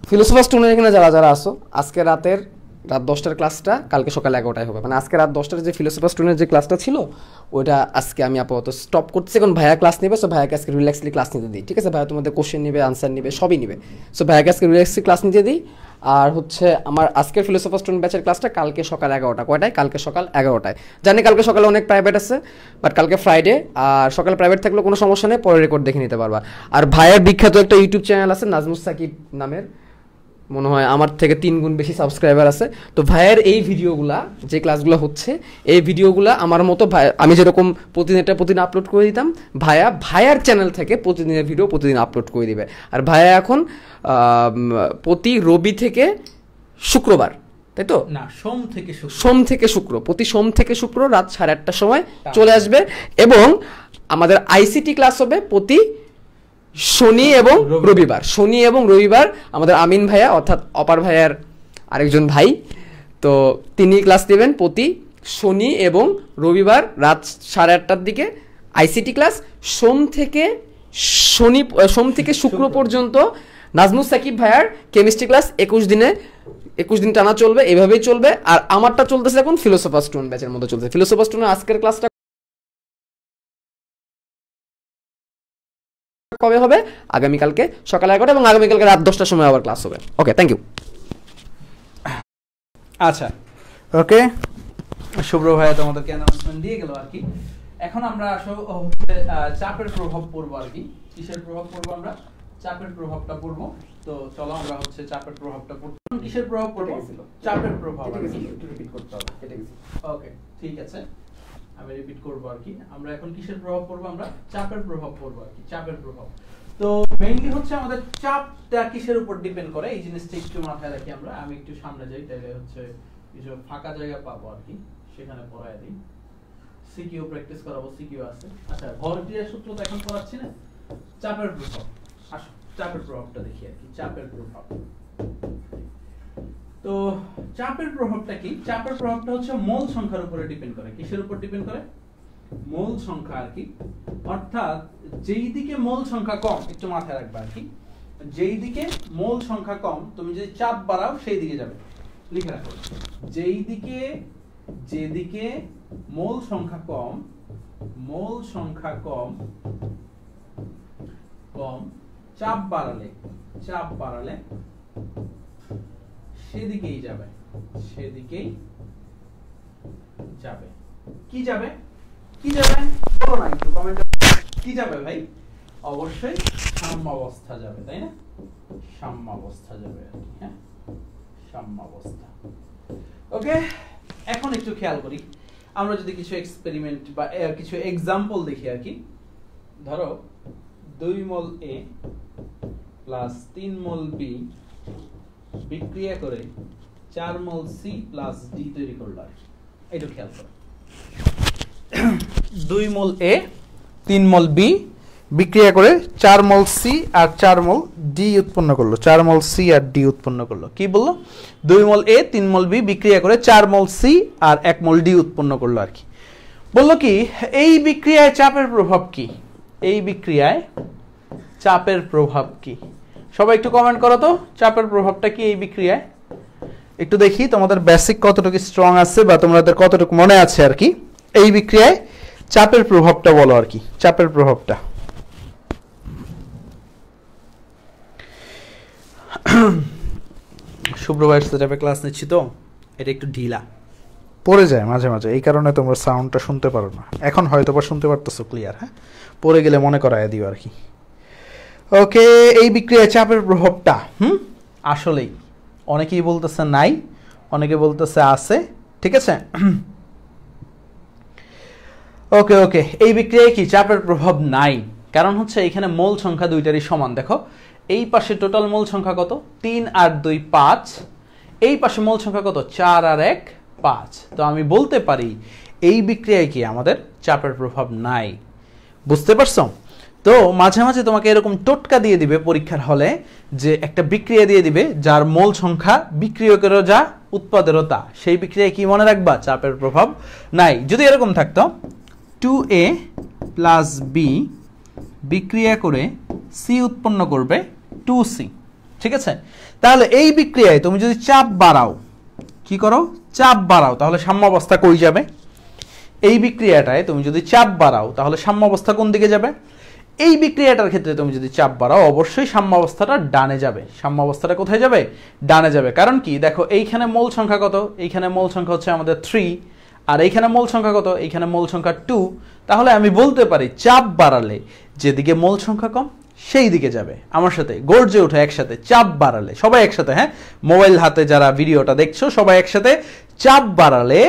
ফিলোসফার স্টোনের এখানে যারা যারা আসো, আজকে রাত 10টার ক্লাসটা কালকে সকাল 11টায় হবে, মানে আজকে রাত 10টার যে ফিলোসফার স্টোনের যে ক্লাসটা ছিল ওইটা আজকে আমি আপাতত স্টপ করতেছি, এখন ভাইয়া ক্লাস নেবে। সো ভাইয়াকে আজকে রিল্যাক্সলি ক্লাস নিতে দিই, ঠিক আছে? ভাইয়া তোমাদের কোশ্চেন নেবে, আনসার নেবে, সবই নেবে। সো ভাইয়াকে আজকে রিল্যাক্সলি ক্লাস নিতে দিই। আর হচ্ছে আমার আজকের ফিলোসফার স্টোন ব্যাচের ক্লাসটা কালকে সকাল 11টা। কয়টায়? কালকে সকাল 11টায়। জানি কালকে সকালে অনেক প্রাইভেট আছে, বাট কালকে ফ্রাইডে, আর সকালে প্রাইভেট থাকলেও কোনো সমস্যা নেই, পরে রেকর্ড দেখে নিতে পারবা। আর ভাইয়ের বিখ্যাত একটা ইউটিউব চ্যানেল আছে নাজমুস সাকিব নামের, মনে হয় আমার থেকে 3 গুণ বেশি সাবস্ক্রাইবার আছে। তো ভাইয়ের এই ভিডিওগুলা, যে ক্লাসগুলো হচ্ছে, এই ভিডিওগুলা আমার মতো আমি যেরকম প্রতিদিন আপলোড করে দিতাম, ভাইয়ার চ্যানেল থেকে প্রতিদিনের ভিডিও প্রতিদিন আপলোড করে দিবে। আর ভাইয়া এখন প্রতি রবি থেকে শুক্রবার, তাই তো? না, সোম থেকে শুক্র, প্রতি সোম থেকে শুক্র রাত 8:30টার সময় চলে আসবে। এবং আমাদের আইসিটি ক্লাস হবে প্রতি শনি এবং রবিবার। আমাদের আমিন ভাইয়া, অর্থাৎ অপার ভাইয়ার আরেকজন ভাই, তো তিনি ক্লাস দেবেন প্রতি শনি এবং রবিবার রাত 8:30টার দিকে আইসিটি ক্লাস। সোম থেকে শুক্র পর্যন্ত নাজমুস সাকিব ভাইয়ার কেমিস্ট্রি ক্লাস 21 দিন টানা চলবে, এভাবেই চলবে। আর আমারটা চলতেছে এখন ফিলোসফার স্টোন ব্যাচের মধ্যে চলছে। ফিলোসফার স্টোনের আজকের ক্লাসটা কবে হবে? আগামীকালকে সকাল 11টা, এবং আগামীকালকে রাত 10টার সময় আবার ক্লাস হবে। ওকে, থ্যাংক ইউ। আচ্ছা, ওকে, শুভ্র ভাইয়া তোমাদেরকে অ্যানাউন্সমেন্ট দিয়ে গেল আর কি। এখন আমরা চাপের প্রভাব পড়বো আর কি। কিসের প্রভাব পড়বো? আমরা চাপের প্রভাবটা পড়বো। তো চলো আমরা হচ্ছে চাপের প্রভাবটা পড়বো। কিসের প্রভাব পড়বো? চাপের প্রভাব। একটু রিপিট করতে হবে। ওকে, ঠিক আছে, আমি রিপিট করবো আর কি। আমরা এখন কিসের প্রভাব পড়বো? আমরা চাপের প্রভাব পড়বো আর কি। চাপের প্রভাব তো মেইনলি হচ্ছে আমাদের চাপটা কিসের উপর ডিপেন্ড করে, এই জিনিসটা একটু মাথায় রাখি আমরা। আমি একটু সামনে যাই, তাহলে হচ্ছে কিছু ফাঁকা জায়গা পাবো আর কি, সেখানে পড়ায় দিই। সিকিউ প্র্যাকটিস করাবো, সিকিউ আছে। আচ্ছা, ভরক্রিয়ার সূত্র তো এখন পড়াচ্ছি না, চাপের প্রভাব। আসো চাপের প্রভাবটা দেখি আর কি। চাপের প্রভাব, তো চাপের প্রভাবটা কি? চাপের প্রভাবটা হচ্ছে মোল সংখ্যার উপরে ডিপেন্ড করে। কিসের উপর ডিপেন্ড করে? মোল সংখ্যা আর কি। অর্থাৎ যেই দিকে মোল সংখ্যা কম, একটু মাথায় রাখবা আর কি, যেই দিকে মোল সংখ্যা কম তুমি যদি চাপ বাড়াও সেই দিকে যাবে। লিখে রাখো, যেদিকে মোল সংখ্যা কম চাপ বাড়ালে সেদিকেই যাবে। কি যাবে বলো না একটু কমেন্টে। কি যাবে ভাই? অবশ্যই সাম্যাবস্থা যাবে, তাই না? সাম্যাবস্থা যাবে আর কি। হ্যাঁ, সাম্যাবস্থা। ওকে, এখন একটু খেয়াল করি, আমরা যদি কিছু এক্সপেরিমেন্ট বা কিছু এক্সাম্পল দেখি আর কি। ধরো 2 মোল A প্লাস 3 মোল B বিক্রিয়া করে 4 মোল C প্লাস D তৈরি করলো আর কি। এটা খেয়াল করো, 2 মোল A 3 মোল B বিক্রিয়া করে 4 মোল C আর 4 মোল D উৎপন্ন করলো। 4 মোল C আর D উৎপন্ন করলো। কি বললো? 2 মোল A 3 মোল B বিক্রিয়া করে 4 মোল C আর 1 মোল D উৎপন্ন করলো আর কি। বললো কি এই বিক্রিয়ায় চাপের প্রভাব কি? এই বিক্রিয়ায় চাপের প্রভাব কি? সবাই একটু কমেন্ট করো তো, চাপের প্রভাবটা কি এই বিক্রিয়ায়? একটু দেখি তোমাদের বেসিক কতটুকু স্ট্রং আছে বা তোমাদের কতটুকু মনে আছে আর কি। এই বিক্রিয়ায় চাপের প্রভাবটা বলো আর কি। চাপের প্রভাবটা শুক্রবার সেটআপে ক্লাস নিচ্ছি তো এটা একটু ঢিলা পড়ে যায় মাঝে মাঝে, এই কারণে তোমরা সাউন্ডটা শুনতে পারো না। এখন হয়তো বা শুনতে পারতেছো ক্লিয়ার। হ্যাঁ, পড়ে গেলে মনে করায় দিও আর কি। ওকে, এই বিক্রিয়ায় চাপের প্রভাবটা আসলেই অনেকেই বলতেছে নাই, অনেকে বলতেছে আছে। ঠিক আছে, ওকে, এই বিক্রিয়ায় কি চাপের প্রভাব নাই? কারণ হচ্ছে এখানে মোল সংখ্যা দুইটারই সমান। দেখো এই পাশে টোটাল মোল সংখ্যা কত? 3 আর 2 5। এই পাশে মোল সংখ্যা কত? 4 আর 1 5। তো আমি বলতে পারি এই বিক্রিয়ায় কি আমাদের চাপের প্রভাব নাই। বুঝতে পারছো? তো মাঝে মাঝে তোমাকে এরকম টোটকা দিয়ে দিবে পরীক্ষার হলে, যে একটা বিক্রিয়া দিয়ে দিবে যার মোল সংখ্যা বিক্রিয়কেরও যা উৎপাদেরও তা, সেই বিক্রিয়ায় কি মনে রাখবা? চাপের প্রভাব নাই। যদি এরকম থাকতো 2A প্লাস B বিক্রিয়া করে C উৎপন্ন করবে 2C, ঠিক আছে? তাহলে এই বিক্রিয়ায় তুমি যদি চাপ বাড়াও, কি করো, চাপ বাড়াও, তাহলে সাম্যাবস্থা কই যাবে? এই বিক্রিয়াটায় তুমি যদি চাপ বাড়াও তাহলে সাম্যাবস্থা কোন দিকে যাবে? এই বিক্রিয়াটার ক্ষেত্রে তুমি যদি চাপ বাড়াও অবশ্যই সাম্যাবস্থাটা ডানে যাবে। সাম্যাবস্থাটা কোথায় যাবে? ডানে যাবে। কারণ কি, দেখো এইখানে মোল সংখ্যা কত? এইখানে মোল সংখ্যা হচ্ছে আমাদের 3, আর এইখানে মোল সংখ্যা কত? এইখানে মোল সংখ্যা 2। তাহলে আমি বলতে পারি চাপ বাড়ালে যেদিকে মোল সংখ্যা কম সেই দিকে যাবে। আমার সাথে গর্জে ওঠে একসাথে, চাপ বাড়ালে, সবাই একসাথে, হ্যাঁ, মোবাইল হাতে যারা ভিডিওটা দেখছো সবাই একসাথে, চাপ বাড়ালে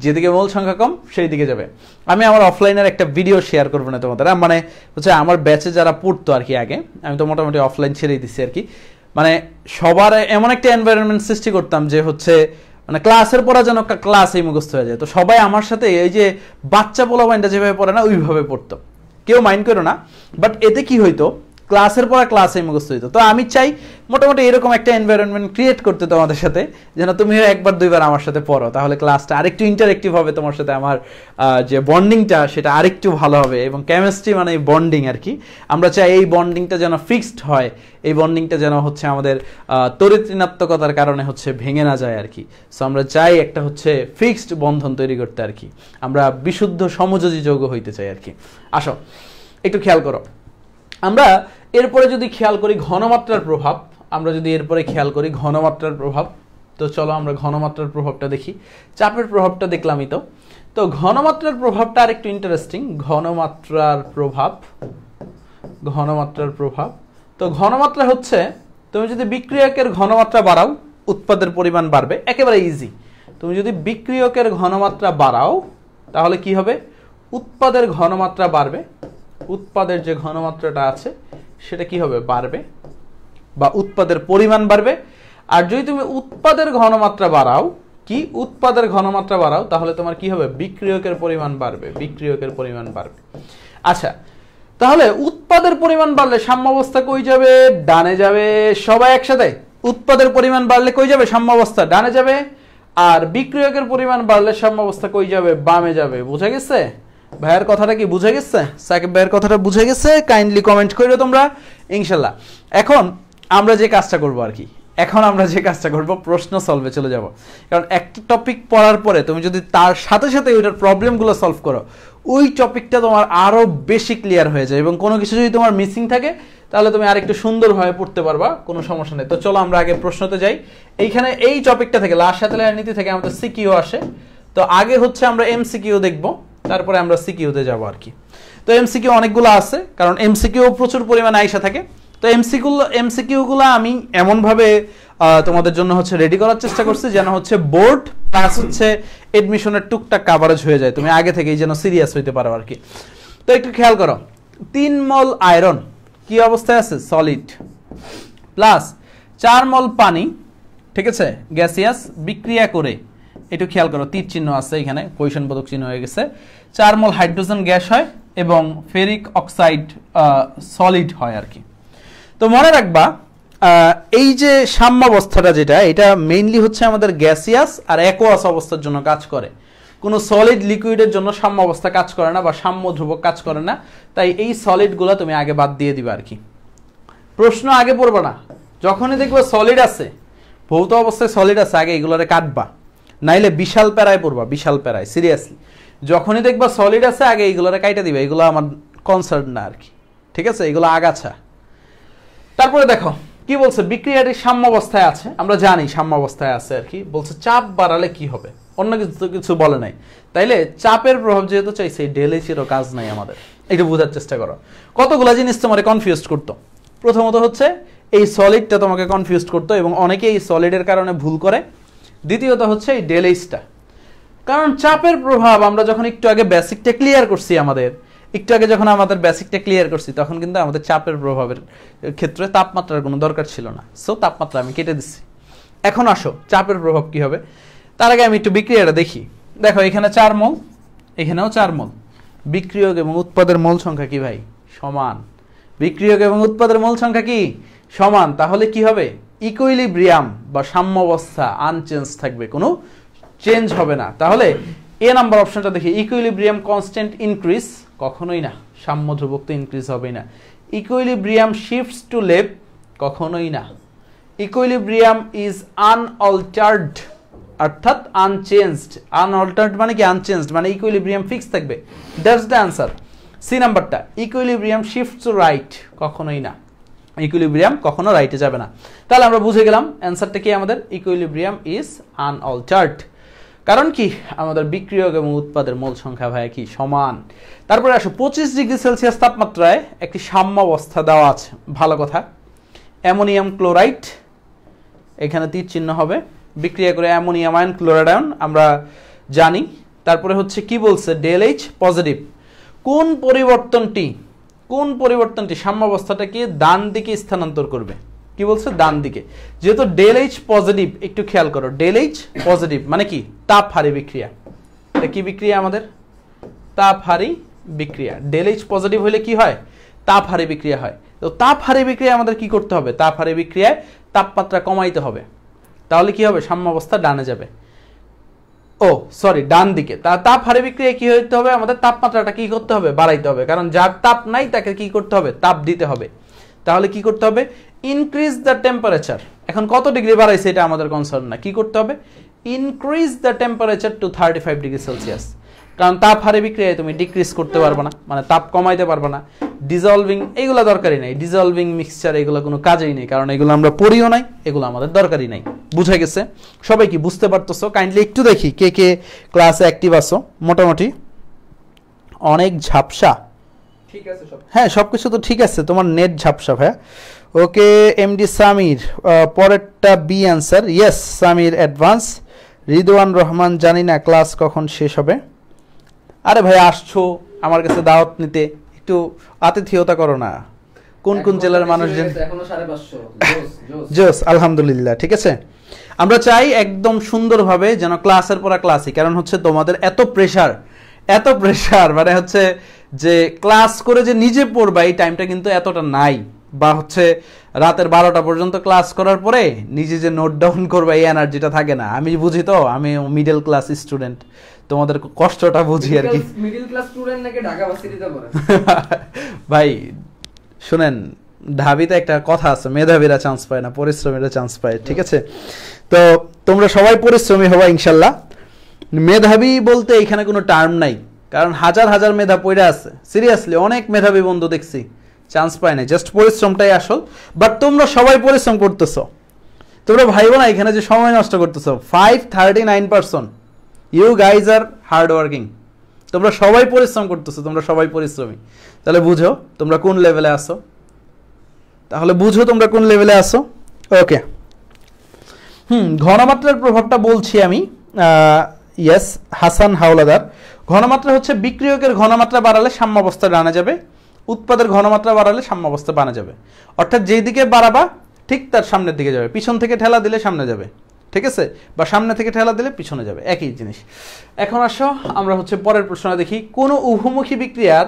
যেদিকে মোল সংখ্যা কম সেই দিকে যাবে। আমি আমার অফলাইনের একটা ভিডিও শেয়ার করবো না তোমাদের, মানে হচ্ছে আমার ব্যাচে যারা পড়তো আর কি আগে, আমি তো মোটামুটি অফলাইন ছেড়েই দিচ্ছি আর কি, মানে সবার এমন একটা এনভায়রনমেন্ট সৃষ্টি করতাম যে হচ্ছে মানে ক্লাসের পড়া যেন ক্লাসেই মুখস্থ হয়ে যায়। তো সবাই আমার সাথে এই যে বাচ্চা পোলাপাইনটা যেভাবে পড়ে না ওইভাবে পড়তো, কেউ মাইন্ড করো না, বাট এতে কি হইতো, ক্লাসের পড়া ক্লাসেই মুখস্থ হইতো। তো আমি চাই মোটামুটি এরকম একটা এনভায়রনমেন্ট ক্রিয়েট করতে তোমাদের সাথে, যেন তুমিও একবার দুইবার আমার সাথে পড়ো, তাহলে ক্লাসটা আরেকটু ইন্টারেক্টিভ হবে, তোমার সাথে আমার যে বন্ডিংটা সেটা আরেকটু ভালো হবে। এবং কেমিস্ট্রি মানে বন্ডিং আর কি, আমরা চাই এই বন্ডিংটা যেন ফিক্সড হয়, এই বন্ডিংটা যেন হচ্ছে আমাদের তড়িৎ ঋণাত্মকতার কারণে হচ্ছে ভেঙে না যায় আর কি। সো আমরা চাই একটা হচ্ছে ফিক্সড বন্ধন তৈরি করতে আর কি, আমরা বিশুদ্ধ সমযোজী যৌগ হইতে চাই আর কি। আসো একটু খেয়াল করো, আমরা এরপরে যদি খেয়াল করি ঘনমাত্রার প্রভাব, আমরা যদি এরপরে খেয়াল করি ঘনমাত্রার প্রভাব, তো চলো আমরা ঘনমাত্রার প্রভাবটা দেখি। চাপের প্রভাবটা দেখলামই তো, তো ঘনমাত্রার প্রভাবটা আর একটু ইন্টারেস্টিং। ঘনমাত্রার প্রভাব, ঘনমাত্রার প্রভাব, তো ঘনমাত্রা হচ্ছে তুমি যদি বিক্রিয়কের ঘনমাত্রা বাড়াও উৎপাদের পরিমাণ বাড়বে, একেবারে ইজি। তুমি যদি বিক্রিয়কের ঘনমাত্রা বাড়াও তাহলে কি হবে, উৎপাদের ঘনমাত্রা বাড়বে, উৎপাদের যে ঘনমাত্রাটা আছে সেটা কি হবে, বাড়বে, বা উৎপাদের পরিমাণ বাড়বে। আর যদি তুমি উৎপাদের ঘনমাত্রা বাড়াও, কি উৎপাদের ঘনমাত্রা বাড়াও, তাহলে তোমার কি হবে, বিক্রিয়কের পরিমাণ বাড়বে, বিক্রিয়কের পরিমাণ বাড়বে। আচ্ছা, তাহলে উৎপাদের পরিমাণ বাড়লে সাম্যাবস্থা কই যাবে, ডানে যাবে। সবাই একসাথে, উৎপাদের পরিমাণ বাড়লে কই যাবে, সাম্যাবস্থা ডানে যাবে, আর বিক্রিয়কের পরিমাণ বাড়লে সাম্যাবস্থা কই যাবে, বামে যাবে। বুঝা গেছে ভাইয়ের কথাটা? কি বুঝে গেছে? সাকিব ভাইয়ের কথাটা বুঝে গেছে? কাইন্ডলি কমেন্ট করো তোমরা ইনশাল্লাহ। এখন আমরা যে কাজটা করবো আর কি, এখন আমরা যে কাজটা করবো প্রশ্ন সলভে চলে যাব। কারণ একটা টপিক পড়ার পরে তুমি যদি তার সাথে সাথে ওইটার প্রবলেমগুলো সলভ করো, ওই টপিকটা তোমার আরো বেশি ক্লিয়ার হয়ে যায়, এবং কোনো কিছু যদি তোমার মিসিং থাকে তাহলে তুমি আরেকটু সুন্দরভাবে পড়তে পারবা, কোনো সমস্যা নেই। তো চলো আমরা আগে প্রশ্নতে যাই। এইখানে এই টপিকটা থেকে লাস্ট সাথে নীতি থেকে আমাদের সিকিউ আসে, তো আগে হচ্ছে আমরা এমসিকিউ দেখবো, তারপরে আমরা সিকিউতে যাব আর কি। তো এমসিকিউ অনেকগুলো আছে, কারণ এমসিকিউ প্রচুর পরিমাণে আইসা থাকে। তো এমসিকিউগুলো আমি এমনভাবে তোমাদের জন্য হচ্ছে রেডি করার চেষ্টা করছি যেন হচ্ছে বোর্ড প্লাস হচ্ছে এডমিশনের টুকটাক কাভারেজ হয়ে যায়, তুমি আগে থেকেই যেন সিরিয়াস হইতে পারো আর কি। তো একটু খেয়াল করো, 3 মল আয়রন কি অবস্থায় আছে, সলিড, প্লাস 4 মল পানি, ঠিক আছে, গ্যাসিয়াস, বিক্রিয়া করে, একটু খেয়াল করো তীর চিহ্ন আছে এখানে, কোয়েশন বোধক চিহ্ন হয়ে গেছে, 4 মল হাইড্রোজেন গ্যাস হয় এবং ফেরিক অক্সাইড সলিড হয় আর কি। তো মনে রাখবা এই যে সাম্যাবস্থাটা যেটা, এটা মেইনলি হচ্ছে আমাদের গ্যাসিয়াস আর অ্যাকোয়াস অবস্থার জন্য কাজ করে, কোনো সলিড লিকুইডের জন্য সাম্যাবস্থা কাজ করে না বা সাম্য ধ্রুবক কাজ করে না। তাই এই সলিডগুলো তুমি আগে বাদ দিয়ে দিবা আর কি, প্রশ্ন আগে পড়বা না। যখনই দেখবা সলিড আছে, ভৌত অবস্থায় সলিড আছে, আগে এগুলোরে কাটবা, নাইলে বিশাল প্যারায় পড়বা, বিশাল প্যারায়, সিরিয়াসলি। যখনই দেখবা সলিড আছে আগে এইগুলোরে কাইটা দিবা, এগুলো আমার কনসার্ন না আর কি, ঠিক আছে, এগুলো আগাছা। তারপরে দেখো কি বলছে, বিক্রিয়াটি সাম্যাবস্থায় আছে, আমরা জানি সাম্যাবস্থায় আছে আর কি, বলছে চাপ বাড়ালে কি হবে, অন্য কিছু বলে নাই। তাইলে চাপের প্রভাব যেহেতু চাইছে, ডেলেচিরও কাজ নাই আমাদের, একটু বোঝার চেষ্টা করো। কতগুলো জিনিস তোমার কনফিউজ করতো। প্রথমত হচ্ছে এই সলিডটা তোমাকে কনফিউজ করতো, এবং অনেকে এই সলিডের কারণে ভুল করে। দ্বিতীয়ত হচ্ছে এই ডেলেইসটা, কারণ চাপের প্রভাব আমরা যখন একটু আগে বেসিকটা ক্লিয়ার করছি, আমাদের বেসিকটা ক্লিয়ার করছি, তখন কিন্তু আমাদের চাপের প্রভাবের ক্ষেত্রে তাপমাত্রার কোনো দরকার ছিল না। সো তাপমাত্রা আমি কেটে দিচ্ছি। এখন আসো চাপের প্রভাব কি হবে, তার আগে আমি একটু বিক্রিয়াটা দেখি। দেখো এখানে 4 মল, এখানেও 4 মল, বিক্রিয়ক এবং উৎপাদের মোল সংখ্যা কি ভাই, সমান। বিক্রিয়ক এবং উৎপাদের মোল সংখ্যা কি, সমান। তাহলে কি হবে, ইকুইলিব্রিয়াম বা সাম্যাবস্থা আনচেঞ্জ থাকবে, কোনো চেঞ্জ হবে না। তাহলে এ নাম্বার অপশনটা দেখি, ইকুইলিব্রিয়াম কনস্ট্যান্ট ইনক্রিজ, কখনোই না, সাম্য ধ্রুবক তো ইনক্রিজ হবেই না। ইকুইলিব্রিয়াম শিফটস টু লেফট, কখনোই না। ইকুইলিব্রিয়াম ইজ আনঅল্টার্ড, অর্থাৎ আনচেঞ্জড। আনঅল্টার্ড মানে কি? আনচেঞ্জড মানে ইকুইলিব্রিয়াম ফিক্স থাকবে। That's the answer. সি নাম্বারটা, ইকুইলিব্রিয়াম শিফট টু রাইট, কখনোই না। ইকুইলিব্রিয়াম কখনো রাইটে যাবে না। তাহলে আমরা বুঝে গেলাম অ্যান্সারটা কি আমাদের, ইকুইলিব্রিয়াম ইজ আনঅল্টার্ড। কারণ কি? আমাদের বিক্রিয়ক এবং উৎপাদের মোল সংখ্যা ভাই কি? সমান। তারপরে আসো 25 ডিগ্রি সেলসিয়াস তাপমাত্রায় একটি সাম্যাবস্থা দেওয়া আছে, ভালো কথা। অ্যামোনিয়াম ক্লোরাইড, এখানে তীর চিহ্ন হবে, বিক্রিয়া করে অ্যামোনিয়াম আয়ন ক্লোরাইড আয়ন আমরা জানি। তারপরে হচ্ছে কি বলছে, ডেলএইচ পজিটিভ। কোন পরিবর্তনটি সাম্যাবস্থাটাকে ডান দিকে স্থানান্তর করবে? কি বলছে? ডান দিকে। যেহেতু ডেলএইচ পজিটিভ, একটু খেয়াল করো, ডেলএইচ পজিটিভ মানে কি? তাপহারী বিক্রিয়া। এটা কি বিক্রিয়া আমাদের? তাপহারী বিক্রিয়া। ডেলএইচ পজিটিভ হলে কি হয়? তাপহারী বিক্রিয়া হয়। তো তাপহারী বিক্রিয়া আমাদের কি করতে হবে? তাপহারী বিক্রিয়ায় তাপমাত্রা কমাইতে হবে। তাহলে কি হবে? সাম্যাবস্থা ডানে যাবে। ও সরি, ডান দিকে। তাপহারী বিক্রিয়ায় কি হইতে হবে? আমাদের তাপমাত্রাটা কি করতে হবে? বাড়াইতে হবে। কারণ যার তাপ নাই তাকে কি করতে হবে? তাপ দিতে হবে। তাহলে কি করতে হবে? Increase the temperature. এখন কত ডিগ্রি বাড়াইছে এটা আমাদের কনসার্ন না। কি করতে হবে? Increase the temperature to 35 degree Celsius. কারণ তাপহারী বিক্রিয়ায় তুমি ডিক্রিজ করতে পারবে না, মানে তাপ কমাইতে পারবে না। ডিজলভিং এগুলো দরকারই নাই, ডিজলভিং মিক্সচার এগুলো কোনো কাজেই নেই, কারণ এগুলো আমরা পড়িও নাই, এগুলো আমাদের দরকারই নাই। বুঝা গেছে? সবাই কি বুঝতে পারতেছো? কাইন্ডলি একটু দেখি কে কে ক্লাসে অ্যাক্টিভ আছো। মোটামুটি অনেক ঝাপসা। ঠিক আছে সব? হ্যাঁ, সবকিছু তো ঠিক আছে, তোমার নেট ঝাপসা ভাইয়া। ওকে এমডি সামির, পরেরটা B answer. Yes Samir advance. Ridwan Rahman, জানি না ক্লাস কখন শেষ হবে। আরে ভাই আসছো আমার কাছে দাওয়াত নিতে, একটু আতিথেয়তা করো না। কোন কোন জেলার মানুষজন? এখনো 550। জোস, আলহামদুলিল্লাহ। ঠিক আছে, আমরা চাই একদম সুন্দরভাবে যেন ক্লাসের পর ক্লাসই, কারণ হচ্ছে তোমাদের এত প্রেশার মানে হচ্ছে যে ক্লাস করে যে নিজে পড়বা এই টাইমটা কিন্তু এতটা নাই, বা হচ্ছে রাতের 12টা পর্যন্ত ক্লাস করার পরে নিজে যে নোট ডাউন করবা এই এনার্জিটা থাকে না। আমি বুঝি, তো আমি মিডল ক্লাস স্টুডেন্ট, তোমাদের কষ্টটা বুঝি আর কি। মিডল ক্লাস স্টুডেন্ট নাকি ঢাকা ভার্সিটিতে পড়ে? ভাই শুনেন, ঢাবিতে একটা কথা আছে, মেধাবীরা চান্স পায় না, পরিশ্রমীরা চান্স পায়। ঠিক আছে, তো তোমরা সবাই পরিশ্রমী হবা ইনশাল্লাহ। মেধাবী বলতে এখানে কোনো টার্ম নাই, কারণ হাজার হাজার মেধা পড়ে আছে। সিরিয়াসলি অনেক মেধাবী বন্ধু দেখছি চান্স পায় না, জাস্ট পরিশ্রমটাই আসল। বাট তোমরা সবাই পরিশ্রম করতেছো, তোমরা ভাইবো না এখানে যে সময় নষ্ট করতেছো। 539%, you guys are hard working. তোমরা সবাই পরিশ্রম করতেছো, তোমরা সবাই পরিশ্রমী। তাহলে বুঝো তোমরা কোন লেভেলে আসো, ওকে। ঘনমাত্রার প্রভাবটা বলছি আমি। ইয়েস হাসান হাওলাদার, ঘনমাত্রা হচ্ছে বিক্রিয়কের ঘনমাত্রা বাড়ালে সাম্যাবস্থা ডানা যাবে, উৎপাদের ঘনমাত্রা বাড়ালে সাম্যাবস্থা বানা যাবে। অর্থাৎ যেই দিকে বাড়াবা ঠিক তার সামনের দিকে যাবে, পিছন থেকে ঠেলা দিলে সামনে যাবে, ঠিক আছে, বা সামনে থেকে ঠেলা দিলে পিছনে যাবে, একই জিনিস। এখন আসো আমরা হচ্ছে পরের প্রশ্নটা দেখি। কোন উভমুখী বিক্রিয়ার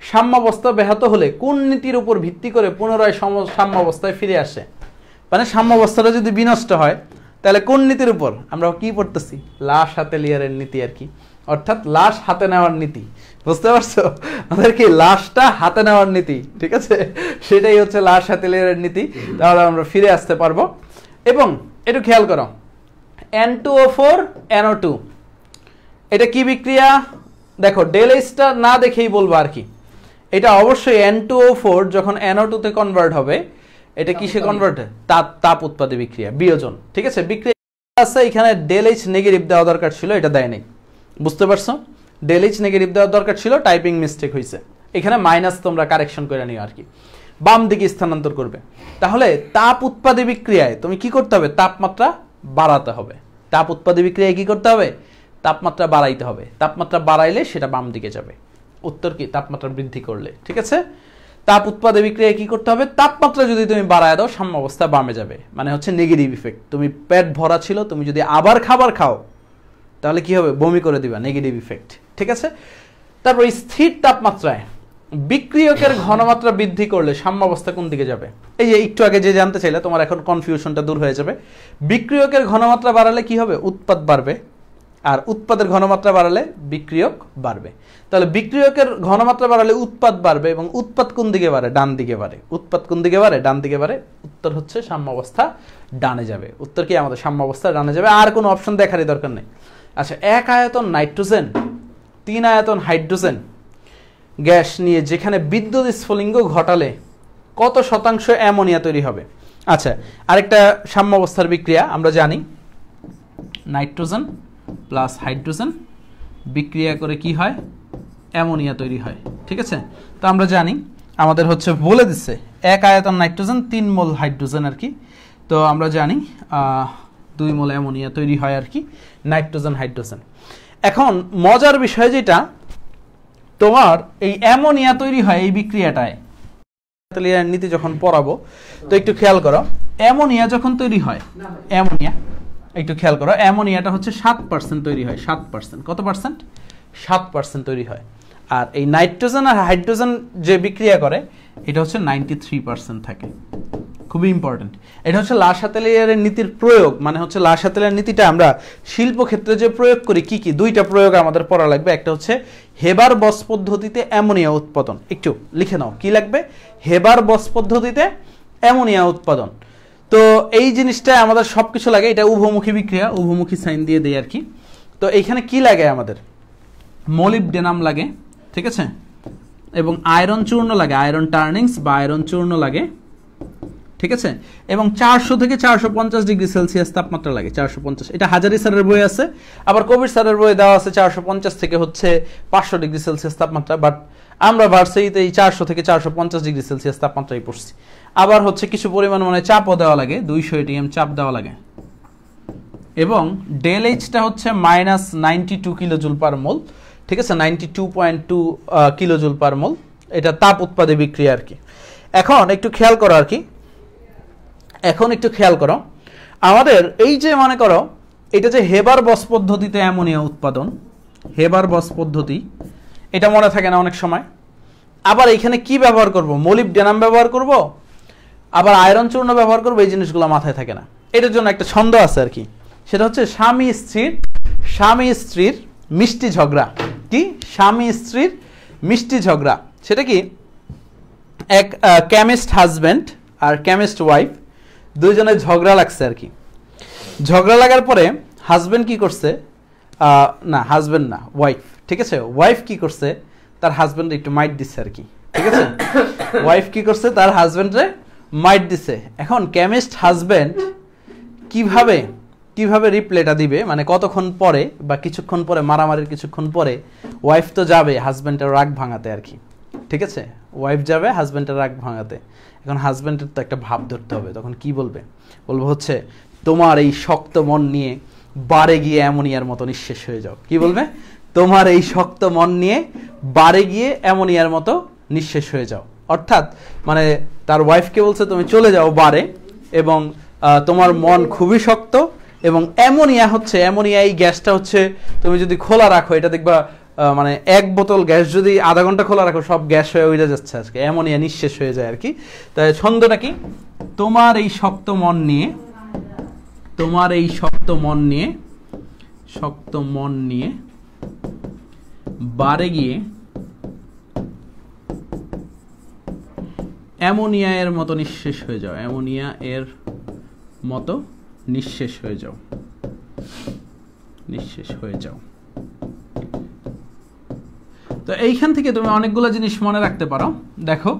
সাম্যাবস্থা ব্যাহত হলে কোন নীতির উপর ভিত্তি করে পুনরায় সাম্যাবস্থায় ফিরে আসে? মানে সাম্যাবস্থাটা যদি বিনষ্ট হয় তাহলে কোন নীতির উপর? আমরা কি পড়তেছি? লাশ হাতে লিয়ারের নীতি আর কি, অর্থাৎ লাশ হাতে নেওয়ার নীতি। বুঝতে পারছো? আমাদের কি লাশটা হাতে নেওয়ার নীতি, ঠিক আছে, সেটাই হচ্ছে লাশ হাতে লিয়ারের নীতি। তাহলে আমরা ফিরে আসতে পারবো। এবং একটু খেয়াল করো, N2O4 NO2 এটা কি বিক্রিয়া? দেখো ডেলএইচটা না দেখেই বলবো আর কি। এটা অবশ্যই N2O4 যখন NO2 তে কনভার্ট হবে, এটা কিসে কনভার্ট হয়? তাপ উৎপাদী বিক্রিয়া, বিয়োজন। ঠিক আছে, বিক্রিয়া আছে এখানে ডেলএইচ নেগেটিভ দেওয়া দরকার ছিল, এটা দেয় নাই। বুঝতে পারছো? ডেলএইচ নেগেটিভ দেওয়া দরকার ছিল, টাইপিং মিস্টেক হয়েছে। এখানে মাইনাস তোমরা কারেকশন করে নিও আর কি, বাম দিকে স্থানান্তর করবে। তাহলে তাপ উৎপাদী বিক্রিয়ায় তুমি কি করতে হবে? তাপমাত্রা বাড়াতে হবে। তাপ উৎপাদী বিক্রিয়ায় কি করতে হবে? তাপমাত্রা বাড়াইতে হবে। তাপমাত্রা বাড়াইলে সেটা বাম দিকে যাবে। উত্তর কি? তাপমাত্রা বৃদ্ধি করলে। ঠিক আছে, তাপ উৎপাদী বিক্রিয়ায় কি করতে হবে? তাপমাত্রা যদি তুমি বাড়ায় দাও সাম্যাবস্থা বামে যাবে, মানে হচ্ছে নেগেটিভ ইফেক্ট। তুমি পেট ভরা ছিল, তুমি যদি আবার খাবার খাও তাহলে কি হবে? বমি করে দিবা, নেগেটিভ ইফেক্ট। ঠিক আছে, তারপর স্থির তাপমাত্রায় বিক্রিয়কের ঘনমাত্রা বৃদ্ধি করলে সাম্যাবস্থা কোন দিকে যাবে? এই যে একটু আগে যে জানতে চাইলে, তোমার এখন কনফিউশনটা দূর হয়ে যাবে। বিক্রিয়কের ঘনমাত্রা বাড়ালে কি হবে? উৎপাদ বাড়বে। আর উৎপাদের ঘনমাত্রা বাড়ালে বিক্রিয়ক বাড়বে। তাহলে বিক্রিয়কের ঘনমাত্রা বাড়ালে উৎপাদ বাড়বে, এবং উৎপাদ কোন দিকে বাড়ে? ডান দিকে বাড়ে। উৎপাদ কোন দিকে বাড়ে? ডান দিকে বাড়ে। উত্তর হচ্ছে সাম্যাবস্থা ডানে যাবে। উত্তর কি আমাদের? সাম্যাবস্থা ডানে যাবে। আর কোনো অপশন দেখারই দরকার নেই। আচ্ছা, 1 আয়তন নাইট্রোজেন 3 আয়তন হাইড্রোজেন গ্যাস নিয়ে যেখানে বিদ্যুৎ স্ফুলিঙ্গ ঘটালে কত শতাংশ অ্যামোনিয়া তৈরি হবে? আচ্ছা, আরেকটা সাম্যাবস্থার বিক্রিয়া আমরা জানি, নাইট্রোজেন প্লাস হাইড্রোজেন বিক্রিয়া করে কি হয়? অ্যামোনিয়া তৈরি হয়। ঠিক আছে, তো আমরা জানি আমাদের হচ্ছে বলে দিচ্ছে 1 আয়তন নাইট্রোজেন 3 মোল হাইড্রোজেন আর কি। তো আমরা জানি 2 মোল অ্যামোনিয়া তৈরি হয় আর কি, নাইট্রোজেন হাইড্রোজেন। এখন মজার বিষয় যেটা, তোমার এই অ্যামোনিয়া তৈরি হয় এই বিক্রিয়াটায়, নীতি যখন পড়াবো তো একটু খেয়াল করো, অ্যামোনিয়া যখন তৈরি হয়, অ্যামোনিয়া একটু খেয়াল করো, অ্যামোনিয়াটা হচ্ছে 7% তৈরি হয়। 7%, কত পার্সেন্ট? 7% তৈরি হয়। আর এই নাইট্রোজেন আর হাইড্রোজেন যে বিক্রিয়া করে এটা হচ্ছে 93% থাকে। খুবই ইম্পর্টেন্ট। এটা হচ্ছে লা-শাতেলিয়ারের নীতির প্রয়োগ, মানে হচ্ছে লা-শাতেলিয়ার নীতিটা আমরা শিল্পক্ষেত্রে যে প্রয়োগ করি কি কি, দুইটা প্রয়োগ আমাদের পড়া লাগবে। একটা হচ্ছে হেবার বস পদ্ধতিতে অ্যামোনিয়া উৎপাদন। একটু লিখে নাও, কি লাগবে? হেবার বস পদ্ধতিতে অ্যামোনিয়া উৎপাদন। তো এই জিনিসটা আমাদের সব কিছু লাগে। এটা উভমুখী বিক্রিয়া, উভমুখী সাইন দিয়ে দেয় আর কি। তো এইখানে কি লাগে আমাদের? মলিবডেনাম লাগে, ঠিক আছে, এবং আয়রন চূর্ণ লাগে, আয়রন টার্নিংস বা আয়রন চূর্ণ লাগে, ঠিক আছে, এবং 400 থেকে 450 ডিগ্রি সেলসিয়াস তাপমাত্রা লাগে। 450, এটা হাজারি স্যারের বই আছে, আবার কবির স্যারের বই দেওয়া আছে 450 থেকে হচ্ছে 500 ডিগ্রি সেলসিয়াস তাপমাত্রা, বাট আমরা ভার্সিটিতে এই 400 থেকে 450 ডিগ্রি সেলসিয়াস তাপমাত্রায় পড়ছি। আবার হচ্ছে কিছু পরিমাণ মানে চাপও দেওয়া লাগে, 200 ATM চাপ দেওয়া লাগে, এবং ডেল এইচটা হচ্ছে -92 কিলোজুল পার মোল, ঠিক আছে, 92.2 কিলোজুল পার মোল। এটা তাপ উৎপাদে বিক্রিয়া আর কি। এখন একটু খেয়াল করো আর কি, এখন একটু খেয়াল করো, আমাদের এই যে মনে করো এটা যে হেবার বস পদ্ধতিতে অ্যামোনিয়া উৎপাদন, হেবার বস পদ্ধতি, এটা মনে থাকে না অনেক সময়। আবার এখানে কি ব্যবহার করব? মলিবডেনাম ব্যবহার করব, আবার আয়রন চূর্ণ ব্যবহার করব, এই জিনিসগুলো মাথায় থাকে না। এটার জন্য একটা ছন্দ আছে আর কি, সেটা হচ্ছে স্বামী স্ত্রীর মিষ্টি ঝগড়া। কি? স্বামী স্ত্রীর মিষ্টি ঝগড়া। সেটা কি? এক কেমিস্ট হাজব্যান্ড আর কেমিস্ট ওয়াইফ দুইজনের ঝগড়া লাগছে আর কি। ঝগড়া লাগার পরে হাজব্যান্ড কি করছে, না হাজব্যান্ড না, ওয়াইফ, ঠিক আছে, ওয়াইফ কি করছে, তার হাজব্যান্ড একটু মাইট দিচ্ছে আর কি, ঠিক আছে, ওয়াইফ কি করছে, তার হাজব্যান্ডে মাইট দিছে। এখন কেমিস্ট হাজব্যান্ড কিভাবে রিপ্লাইটা দিবে, মানে কতক্ষণ পরে বা কিছুক্ষণ পরে, মারামারির কিছুক্ষণ পরে ওয়াইফ তো যাবে হাজব্যান্ডের রাগ ভাঙাতে আর কি, ঠিক আছে, ওয়াইফ যাবে হাজব্যান্ডের রাগ ভাঙাতে। এখন হাজব্যান্ডের তো একটা ভাব ধরতে হবে, তখন কি বলবে? বলবো হচ্ছে তোমার এই শক্ত মন নিয়ে বারে গিয়ে অ্যামোনিয়ার মতো নিঃশেষ হয়ে যাও। কি বলবে? তোমার এই শক্ত মন নিয়ে বারে গিয়ে অ্যামোনিয়ার মতো নিঃশেষ হয়ে যাও। অর্থাৎ মানে তার ওয়াইফকে বলছে তুমি চলে যাও বারে, এবং তোমার মন খুবই শক্ত, এবং অ্যামোনিয়া এই গ্যাসটা হচ্ছে তুমি যদি খোলা রাখো, এটা দেখবা মানে 1 বোতল গ্যাস যদি আধা ঘন্টা খোলা রাখো সব গ্যাস হয়ে উড়ে যাচ্ছে আজকে, অ্যামোনিয়া নিঃশেষ হয়ে যায় আর কি। তাই ছন্দটা কি? তোমার এই শক্ত মন নিয়ে বারে গিয়ে অ্যামোনিয়া এর মতো নিঃশেষ হয়ে যাও, অ্যামোনিয়া এর মতো নিঃশেষ হয়ে যাও। তো এইখান থেকে তুমি অনেকগুলো জিনিস মনে রাখতে পারো। দেখো,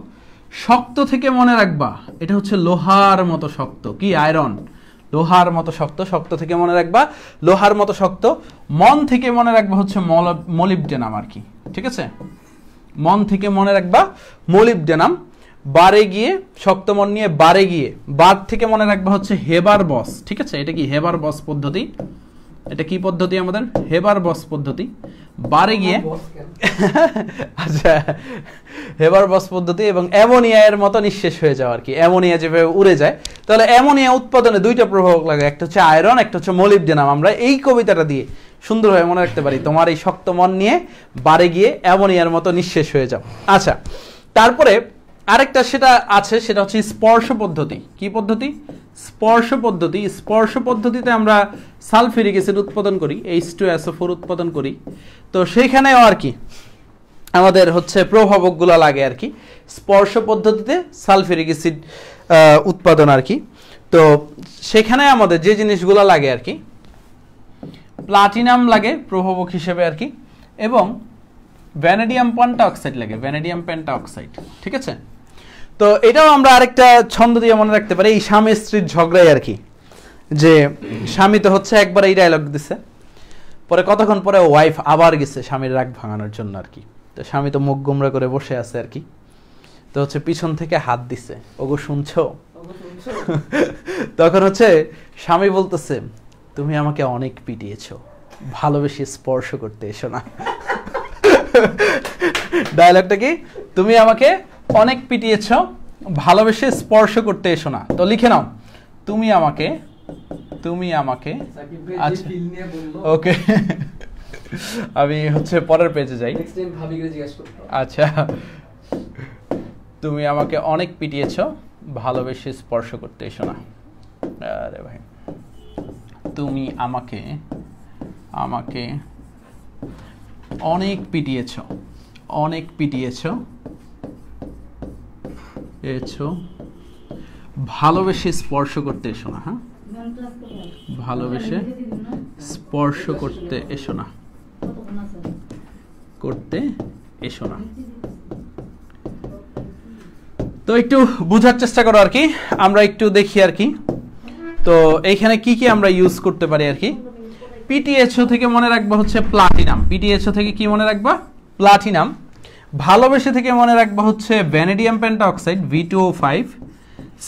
শক্ত থেকে মনে রাখবা এটা হচ্ছে লোহার মতো শক্ত। কি? আয়রন, লোহার মতো শক্ত। শক্ত থেকে মনে রাখবা লোহার মতো শক্ত। মন থেকে মনে রাখবা হচ্ছে মলিবডেনাম আর কি, ঠিক আছে, মন থেকে মনে রাখবা মলিবডেনাম। বারে গিয়ে, শক্ত মন নিয়ে বারে গিয়ে, বার থেকে মনে রাখবা হচ্ছে হেবার বস, ঠিক আছে, এটা কি? হেবার বস পদ্ধতি। এটা কি পদ্ধতি আমাদের? হেবার বস পদ্ধতি। বারে গিয়ে আচ্ছা, হেবার বস পদ্ধতি, এবং অ্যামোনিয়া এর মতো নিঃশেষ হয়ে যাওয়া আর কি, অ্যামোনিয়া যেভাবে উড়ে যায়। তাহলে অ্যামোনিয়া উৎপাদনে দুইটা প্রভাবক লাগে, একটা হচ্ছে আয়রন, একটা হচ্ছে মলিবডেনাম। আমরা এই কবিতাটা দিয়ে সুন্দরভাবে মনে রাখতে পারি, তোমার এই শক্ত মন নিয়ে বারে গিয়ে অ্যামোনিয়ার মতো নিঃশেষ হয়ে যাও। আচ্ছা, তারপরে আরেকটা সেটা আছে, সেটা হচ্ছে স্পর্শ পদ্ধতি। কি পদ্ধতি? স্পর্শ পদ্ধতিতে আমরা সালফিউরিক অ্যাসিড উৎপাদন করি, H2SO4 উৎপাদন করি। তো সেইখানেও আর কি আমাদের হচ্ছে প্রভাবকগুলো লাগে আর কি, স্পর্শ পদ্ধতিতে সালফিউরিক অ্যাসিড উৎপাদন আর কি। তো সেখানে আমাদের যে জিনিসগুলো লাগে আর কি, প্লাটিনাম লাগে প্রভাবক হিসেবে আর কি, এবং ভ্যানাডিয়াম পেন্টাঅক্সাইড লাগে, ভ্যানাডিয়াম পেন্টাঅক্সাইড, ঠিক আছে। তো এটাও আমরা আরেকটা ছন্দ দিয়ে মনে রাখতে পারি, এই স্বামী স্ত্রীর ঝগড়াই আর কি, যে স্বামী তো হচ্ছে একবার এই ডায়লগ দিছে, পরে কতক্ষণ পরে ওয়াইফ আবার গেছে স্বামীর রাগ ভাঙানোর জন্য আর কি। তো স্বামী তো মুখ গোমরা করে বসে আছে আর কি, তো হচ্ছে পিছন থেকে হাত দিছে, ওগো শুনছো? তখন হচ্ছে স্বামী বলতেছে, তুমি আমাকে অনেক পিটিয়েছো, ভালোবেসে স্পর্শ করতে এসো না। ডায়লগটা কি? তুমি আমাকে অনেক পিটিয়েছো, ভালোবেসে স্পর্শ করতে এসো না। তো লিখে নাও, তুমি আমাকে আচ্ছা ওকে, আমি হচ্ছে পরের পেজে যাই। আচ্ছা, তুমি আমাকে অনেক পিটিয়েছো, ভালোবেসে স্পর্শ করতে এসো না। আরে ভাই, তুমি আমাকে অনেক পিটিয়েছো, ভালোবেসে স্পর্শ করতে এসো না। হ্যাঁ, ভালোবেসে স্পর্শ করতে এসো না, তো একটু বোঝার চেষ্টা করো আর কি, আমরা একটু দেখি আর কি। তো এইখানে কি কি আমরা ইউজ করতে পারি আর কি। পিটিএইচও থেকে মনে রাখবা হচ্ছে প্লাটিনাম, পিটিএইচও থেকে কি মনে রাখবা? প্লাটিনাম। ভালোবেসে থেকে মনে রাখবা হচ্ছে ভ্যানাডিয়াম পেন্টাঅক্সাইড V2O5।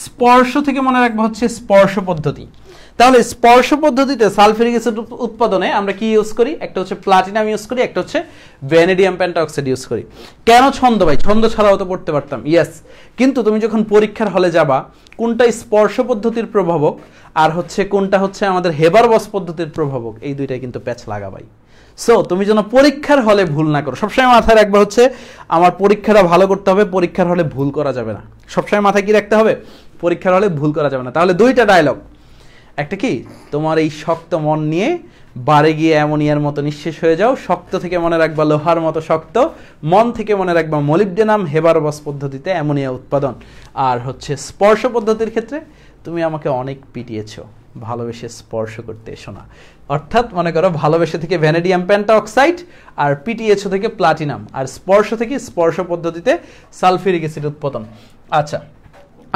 স্পর্শ থেকে মনে রাখবা হচ্ছে স্পর্শ পদ্ধতি। তাহলে স্পর্শ পদ্ধতিতে সালফিউরিক অ্যাসিড উৎপাদনে আমরা কি ইউজ করি? একটা হচ্ছে প্লাটিনাম ইউজ করি, একটা হচ্ছে ভ্যানাডিয়াম পেন্টাঅক্সাইড ইউজ করি। কেন ছন্দ ভাই? ছন্দ ছাড়াও তো পড়তে পারতাম, ইয়েস। কিন্তু তুমি যখন পরীক্ষার হলে যাবা, কোনটা স্পর্শ পদ্ধতির প্রভাবক আর হচ্ছে কোনটা হচ্ছে আমাদের হেবারবস পদ্ধতির প্রভাবক, এই দুইটাই কিন্তু প্যাচ লাগাবাই। সো তুমি যেন পরীক্ষার হলে ভুল না করো। সবসময় মাথায় রাখবা হচ্ছে আমার পরীক্ষাটা ভালো করতে হবে, পরীক্ষার হলে ভুল করা যাবে না। সবসময় মাথায় কি রাখতে হবে? পরীক্ষার হলে ভুল করা যাবে না। তাহলে দুইটা ডায়লগ, একটা কি তোমার এই শক্ত মন নিয়ে বারে গিয়ে অ্যামোনিয়ার মতো নিঃশেষ হয়ে যাও, শক্ত থেকে মনে রাখবা লোহার মতো শক্ত, মন থেকে মনে রাখবা মলিবডেনাম, হেবারবস পদ্ধতিতে অ্যামোনিয়া উৎপাদন। আর হচ্ছে স্পর্শ পদ্ধতির ক্ষেত্রে তুমি আমাকে অনেক পিটিয়েছো, ভালোবেসে স্পর্শ করতে এসো না। অর্থাৎ মনে করো ভালোবেসে থেকে ভ্যানাডিয়াম পেন্টাঅক্সাইড আর পিটিএইচও থেকে প্লাটিনাম, আর স্পর্শ থেকে স্পর্শ পদ্ধতিতে সালফিউরিক অ্যাসিড উৎপাদন। আচ্ছা,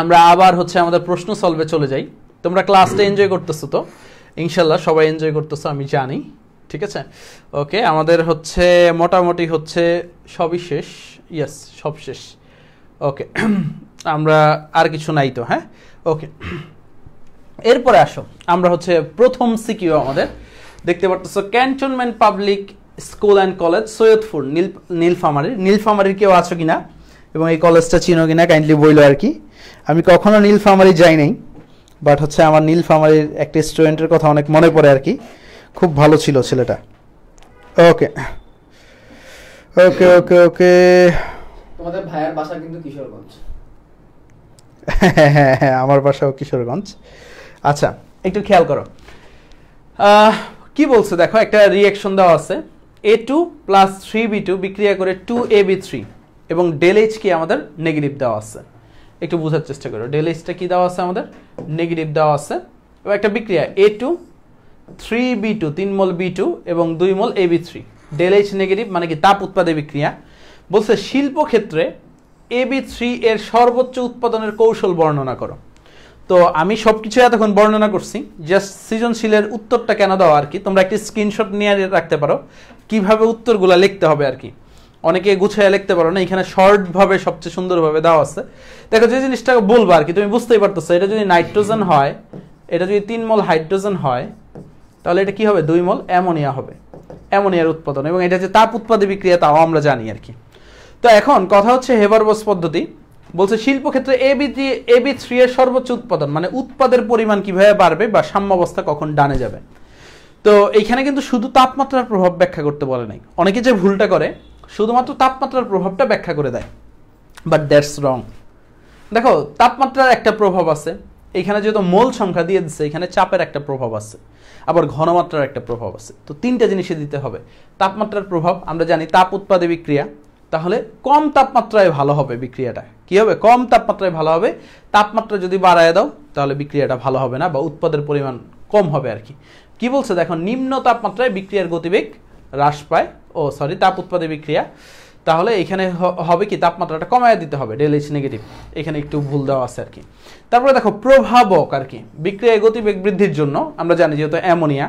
আমরা আবার হচ্ছে আমাদের প্রশ্ন সলভে চলে যাই। তোমরা ক্লাসটা এনজয় করতেছো তো? ইনশাল্লাহ সবাই এনজয় করতেছো আমি জানি, ঠিক আছে। ওকে, আমাদের হচ্ছে মোটামুটি হচ্ছে সবই শেষ, ইয়েস সব শেষ। ওকে, আমরা আর কিছু নাই তো? হ্যাঁ, ওকে। এরপরে আসো, আমরা হচ্ছে প্রথম সিকিউ আমাদের দেখতে পারতেছো, cantonment public school and college, Saidpur, নীলফামারীর কেউ আছো কিনা এবং এই কলেজটা চিনো কিনা কাইন্ডলি বইলো আর কি। আমি কখনো নীলফামারী যাই নাই, বাট হচ্ছে আমার নীলফামারীর একটা স্টুডেন্টের কথা অনেক মনে পড়ে আর কি, খুব ভালো ছিল ছেলেটা। ওকে ওকে ওকে ওকে, তোমাদের ভাইয়ের বাসা কিন্তু কিশোরগঞ্জ। হ্যাঁ হ্যাঁ হ্যাঁ, আমার বাসাও কিশোরগঞ্জ। আচ্ছা, একটু খেয়াল করো কি বলছে, দেখো একটা রিঅ্যাকশন দেওয়া আছে, A2 + 3B2 বিক্রিয়া করে 2AB3 এবং ΔH কি আমাদের নেগেটিভ দেওয়া আছে। একটু বোঝার চেষ্টা করো, ΔHটা কি দেওয়া আছে আমাদের? নেগেটিভ দেওয়া আছে। এবং একটা বিক্রিয়া A2 3B2 3 মোল B2 এবং 2 মোল AB3, ΔH নেগেটিভ মানে কি তাপ উৎপাদে বিক্রিয়া। বলছে শিল্পক্ষেত্রে AB3 এর সর্বোচ্চ উৎপাদনের কৌশল বর্ণনা করো। তো আমি সবকিছু এতক্ষণ বর্ণনা করছি, জাস্ট সৃজনশীলের উত্তরটা কেন দাও আর কি, তোমরা একটি স্ক্রিনশট নিয়ে রাখতে পারো কিভাবে উত্তরগুলো লিখতে হবে আর কি। অনেকে গুছিয়ে লিখতে পারো না, এখানে শর্টভাবে সবচেয়ে সুন্দরভাবে দেওয়া আছে। দেখো যে জিনিসটা বলবো আর কি, তুমি বুঝতেই পারতেছো, এটা যদি নাইট্রোজেন হয়, এটা যদি 3 মোল হাইড্রোজেন হয়, তাহলে এটা কি হবে? 2 মোল অ্যামোনিয়া হবে, অ্যামোনিয়ার উৎপাদন। এবং এটা যে তাপ উৎপাদে বিক্রিয়া তাও আমরা জানি আর কি। তো এখন কথা হচ্ছে হেবারবস পদ্ধতি। বলছে শিল্পক্ষেত্রে AB3 এর সর্বোচ্চ উৎপাদন মানে উৎপাদের পরিমাণ কিভাবে বাড়বে বা সাম্যাবস্থা কখন ডানে যাবে। তো এইখানে কিন্তু শুধু তাপমাত্রার প্রভাব ব্যাখ্যা করতে বলে নাই। অনেকে যে ভুলটা করে শুধুমাত্র তাপমাত্রার প্রভাবটা ব্যাখ্যা করে দেয়, বাট দ্যাটস রং। দেখো তাপমাত্রার একটা প্রভাব আছে, এখানে যেহেতু মোল সংখ্যা দিয়ে দিচ্ছে, এখানে চাপের একটা প্রভাব আছে, আবার ঘনমাত্রার একটা প্রভাব আছে। তো তিনটা জিনিসে দিতে হবে। তাপমাত্রার প্রভাব আমরা জানি, তাপ উৎপাদে বিক্রিয়া, তাহলে কম তাপমাত্রায় ভালো হবে বিক্রিয়াটা। কি হবে? কম তাপমাত্রায় ভালো হবে। তাপমাত্রা যদি বাড়ায় দাও তাহলে বিক্রিয়াটা ভালো হবে না, বা উৎপাদের পরিমাণ কম হবে আর কি। কি বলছে দেখো, নিম্ন তাপমাত্রায় বিক্রিয়ার গতিবেগ হ্রাস পায়, তাপ উৎপাদে বিক্রিয়া। তাহলে এখানে হবে কি, তাপমাত্রাটা কমায় দিতে হবে, ডেল এইচ নেগেটিভ, এখানে একটু ভুল দেওয়া আছে আর কি। তারপরে দেখো প্রভাবক আর কি, বিক্রিয়ায় গতিবেগ বৃদ্ধির জন্য আমরা জানি যেহেতু অ্যামোনিয়া,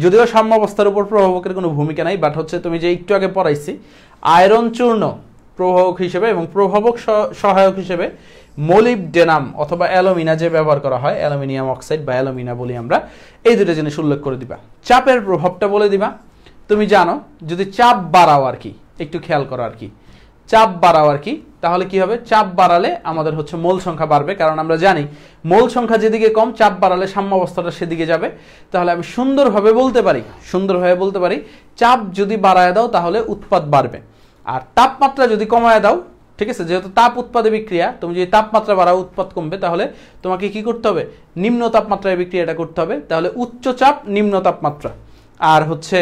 যদিও সাম্যাবস্থার উপর প্রভাবকের কোনো ভূমিকা নাই, বাট হচ্ছে তুমি যে একটু আগে পড়াইছি আয়রন চূর্ণ প্রভাবক হিসেবে এবং প্রভাবক সহায়ক হিসেবে মোলিবডেনাম অথবা অ্যালুমিনা যে ব্যবহার করা হয়, অ্যালুমিনিয়াম অক্সাইড বা অ্যালুমিনা বলি আমরা, এই দুটো জিনিস উল্লেখ করে দিবা। চাপের প্রভাবটা বলে দিবা। তুমি জানো যদি চাপ বাড়াও আর কি, একটু খেয়াল করো আর কি, চাপ বাড়াও আর কি, তাহলে কি হবে? চাপ বাড়ালে আমাদের হচ্ছে মোল সংখ্যা বাড়বে, কারণ আমরা জানি মোল সংখ্যা যেদিকে কম, চাপ বাড়ালে সাম্যাবস্থাটা সেদিকে যাবে। তাহলে আমি সুন্দরভাবে বলতে পারি চাপ যদি বাড়ায় দাও তাহলে উৎপাদ বাড়বে, আর তাপমাত্রা যদি কমায় দাও, ঠিক আছে, যেহেতু তাপ উৎপাদে বিক্রিয়া, তুমি যদি তাপমাত্রা বাড়াও উৎপাদ কমবে, তাহলে তোমাকে কি করতে হবে? নিম্ন তাপমাত্রায় বিক্রিয়াটা করতে হবে। তাহলে উচ্চ চাপ নিম্ন তাপমাত্রা, আর হচ্ছে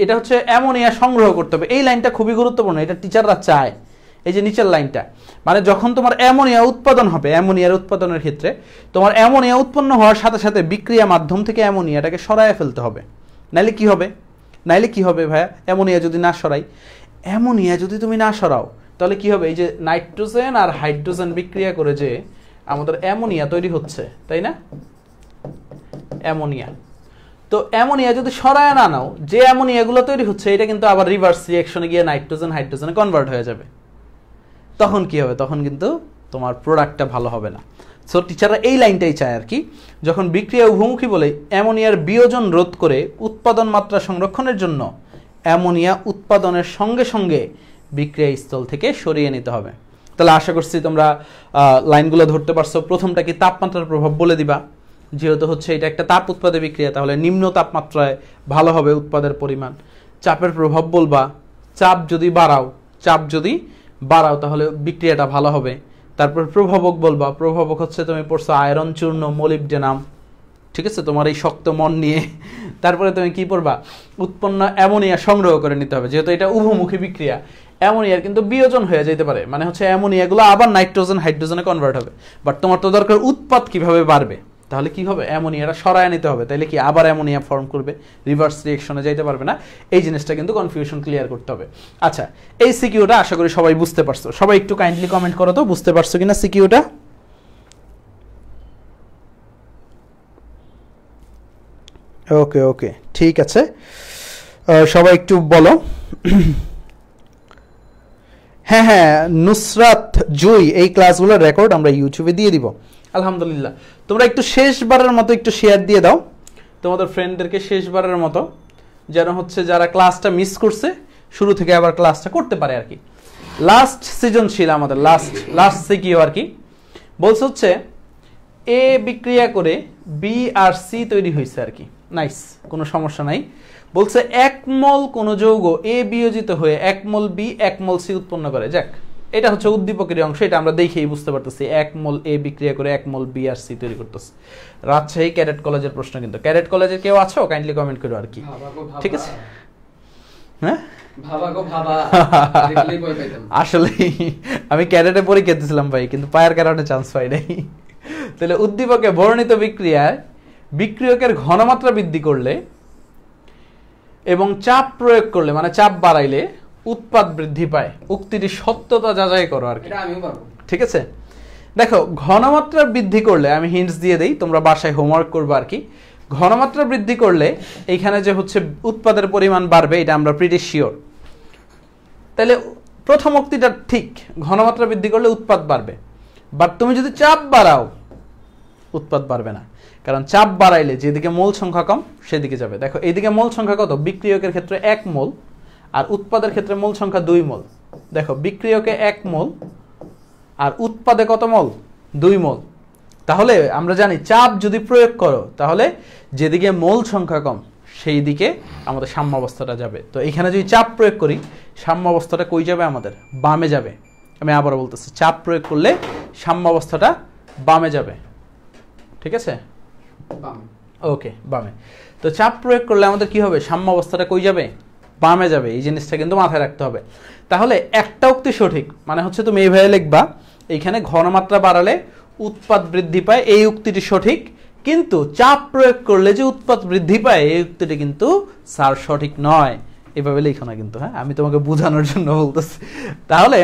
এটা হচ্ছে অ্যামোনিয়া সংগ্রহ করতে হবে। এই লাইনটা খুবই গুরুত্বপূর্ণ, এটা টিচাররা চায়। এই যে নিচের লাইনটা, মানে যখন তোমার অ্যামোনিয়া উৎপাদন হবে, অ্যামোনিয়ার উৎপাদনের ক্ষেত্রে তোমার অ্যামোনিয়া উৎপন্ন হওয়ার সাথে সাথে বিক্রিয়া মাধ্যম থেকে অ্যামোনিয়াটাকে সরায় ফেলতে হবে। নাইলে কি হবে ভাইয়া? অ্যামোনিয়া যদি না সরাই, অ্যামোনিয়া যদি তুমি না সরাও তাহলে কি হবে? এই যে নাইট্রোজেন আর হাইড্রোজেন বিক্রিয়া করে যে আমাদের অ্যামোনিয়া তৈরি হচ্ছে, তাই না? অ্যামোনিয়া, তো অ্যামোনিয়া যদি সরায় না নাও, যে অ্যামোনিয়াগুলো তৈরি হচ্ছে এটা কিন্তু আবার রিভার্স রিঅ্যাকশনে গিয়ে নাইট্রোজেন হাইড্রোজেনে কনভার্ট হয়ে যাবে। তখন কি হবে? তখন কিন্তু তোমার প্রোডাক্টটা ভালো হবে না। সো টিচাররা এই লাইনটাই চায় আর কি, যখন বিক্রিয়া উভমুখী বলে অ্যামোনিয়ার বিয়োজন রোধ করে উৎপাদন মাত্রা সংরক্ষণের জন্য অ্যামোনিয়া উৎপাদনের সঙ্গে সঙ্গে বিক্রিয়া স্থল থেকে সরিয়ে নিতে হবে। তাহলে আশা করছি তোমরা লাইনগুলো ধরতে পারছো। প্রথমটা কি, তাপমাত্রার প্রভাব বলে দিবা, যেহেতু হচ্ছে এটা একটা তাপ উৎপাদে বিক্রিয়া, তাহলে নিম্ন তাপমাত্রায় ভালো হবে উৎপাদের পরিমাণ। চাপের প্রভাব বলবা, চাপ যদি বাড়াও তাহলে বিক্রিয়াটা ভালো হবে। তারপর প্রভাবক বলবা, প্রভাবক হচ্ছে তুমি পড়ছো আয়রন চূর্ণ, মোলিবডেনাম, ঠিক আছে, তোমার এই শক্ত মন নিয়ে। তারপরে তুমি কি পড়বা? উৎপন্ন অ্যামোনিয়া সংগ্রহ করে নিতে হবে, যেহেতু এটা উভমুখী বিক্রিয়া। অ্যামোনিয়ার কিন্তু বিয়োজন হয়ে যেতে পারে, মানে হচ্ছে অ্যামোনিয়াগুলো আবার নাইট্রোজেন হাইড্রোজেনে কনভার্ট হবে, বাট তোমার তো দরকার উৎপাদ কিভাবে বাড়বে। তাহলে কি হবে? অ্যামোনিয়াটা সরায় নিতে হবে, তাইলে কি আবার অ্যামোনিয়া ফর্ম করবে, রিভার্স রিঅ্যাকশনে যাইতে পারবে না। এই জিনিসটা কিন্তু কনফিউশন ক্লিয়ার করতে হবে। আচ্ছা, এই সিকিউটা আশা করি সবাই বুঝতে পারছো। সবাই একটু কাইন্ডলি কমেন্ট করো তো, বুঝতে পারছো কিনা সিকিউটা? ওকে, ঠিক আছে, সবাই একটু বলো। হ্যাঁ, নুসরাত জুই, এই ক্লাসগুলোর রেকর্ড আমরা ইউটিউবে দিয়ে দিব। আলহামদুলিল্লাহ, তোমরা একটু শেষবারের মতো একটু শেয়ার দিয়ে দাও তোমাদের ফ্রেন্ডদেরকে, শেষবারের মতো, যেন হচ্ছে যারা ক্লাসটা মিস করছে শুরু থেকে আবার ক্লাসটা করতে পারে আর কি। লাস্ট সৃজনশীল আমাদের লাস্ট সিকিউ আর কি, বলছে হচ্ছে এ বিক্রিয়া করে বি আর সি তৈরি হয়েছে আর কি। নাইস, কোনো সমস্যা নাই। বলছে 1 মোল কোন যৌগ এ বিয়োজিত হয়ে 1 মোল বি 1 মোল সি উৎপন্ন করে। যাক, এটা হচ্ছে উদ্দীপকের অংশ, এটা আমরা দেখেই বুঝতে পারতেছি 1 মোল এ বিক্রিয়া করে 1 মোল বি আর সি তৈরি করতেছে। রাজশাহী ক্যাডেট কলেজের প্রশ্ন, কিন্তু ক্যাডেট কলেজের কেউ আছো? কাইন্ডলি কমেন্ট করো আর কি, ঠিক আছে? হ্যাঁ, আসলে আমি ক্যাডেটে পরীক্ষা দিয়েছিলাম ভাই, কিন্তু পায়ের কারণে চান্স পাই নাই। তাহলে উদ্দীপকে বর্ণিত বিক্রিয়ায় বিক্রিয়কের ঘনমাত্রা বৃদ্ধি করলে এবং চাপ প্রয়োগ করলে, মানে চাপ বাড়াইলে উৎপাদ বৃদ্ধি পায়। উক্তিটি সত্যতা যাচাই করো আর কি, ঠিক আছে? দেখো, ঘনমাত্রা বৃদ্ধি করলে, আমি হিন্টস দিয়ে দেই, তোমরা বাসায় হোমওয়ার্ক করবে আর কি। ঘনমাত্রা বৃদ্ধি করলে এইখানে যে হচ্ছে উৎপাদের পরিমাণ বাড়বে, এটা আমরা প্রিটি শিওর। তাহলে প্রথম উক্তিটা ঠিক, ঘনমাত্রা বৃদ্ধি করলে উৎপাদ বাড়বে, বাট তুমি যদি চাপ বাড়াও উৎপাদ বাড়বে না, কারণ চাপ বাড়াইলে যেদিকে মোল সংখ্যা কম সেদিকে যাবে। দেখো, এইদিকে মোল সংখ্যা কত? বিক্রিয়কের ক্ষেত্রে 1 মোল, আর উৎপাদের ক্ষেত্রে মোল সংখ্যা 2 মোল। দেখো, বিক্রিয়কে 1 মোল আর উৎপাদে কত মোল? 2 মোল। তাহলে আমরা জানি চাপ যদি প্রয়োগ করো তাহলে যেদিকে মোল সংখ্যা কম সেই দিকে আমাদের সাম্যাবস্থাটা যাবে। তো এখানে যদি চাপ প্রয়োগ করি, সাম্যাবস্থাটা কই যাবে? আমাদের বামে যাবে। আমি আবারও বলতেছি, চাপ প্রয়োগ করলে সাম্যাবস্থাটা বামে যাবে, ঠিক আছে, ওকে বামে। তো চাপ প্রয়োগ করলে আমাদের কি হবে, সাম্যাবস্থাটা কই যাবে, বামে যাবে। এই জিনিসটা কিন্তু মাথায় রাখতে হবে। তাহলে একটা উক্তি সঠিক, মানে হচ্ছে তুমি এইভাবে লিখবা, এইখানে ঘনমাত্রা বাড়ালে উৎপাদ বৃদ্ধি পায়, এই উক্তিটি সঠিক। কিন্তু চাপ প্রয়োগ করলে যে উৎপাদ বৃদ্ধি পায়, এই উক্তিটি কিন্তু স্যার সঠিক নয়। এভাবে লিখো না কিন্তু, হ্যাঁ, আমি তোমাকে বোঝানোর জন্য বলতেছি। তাহলে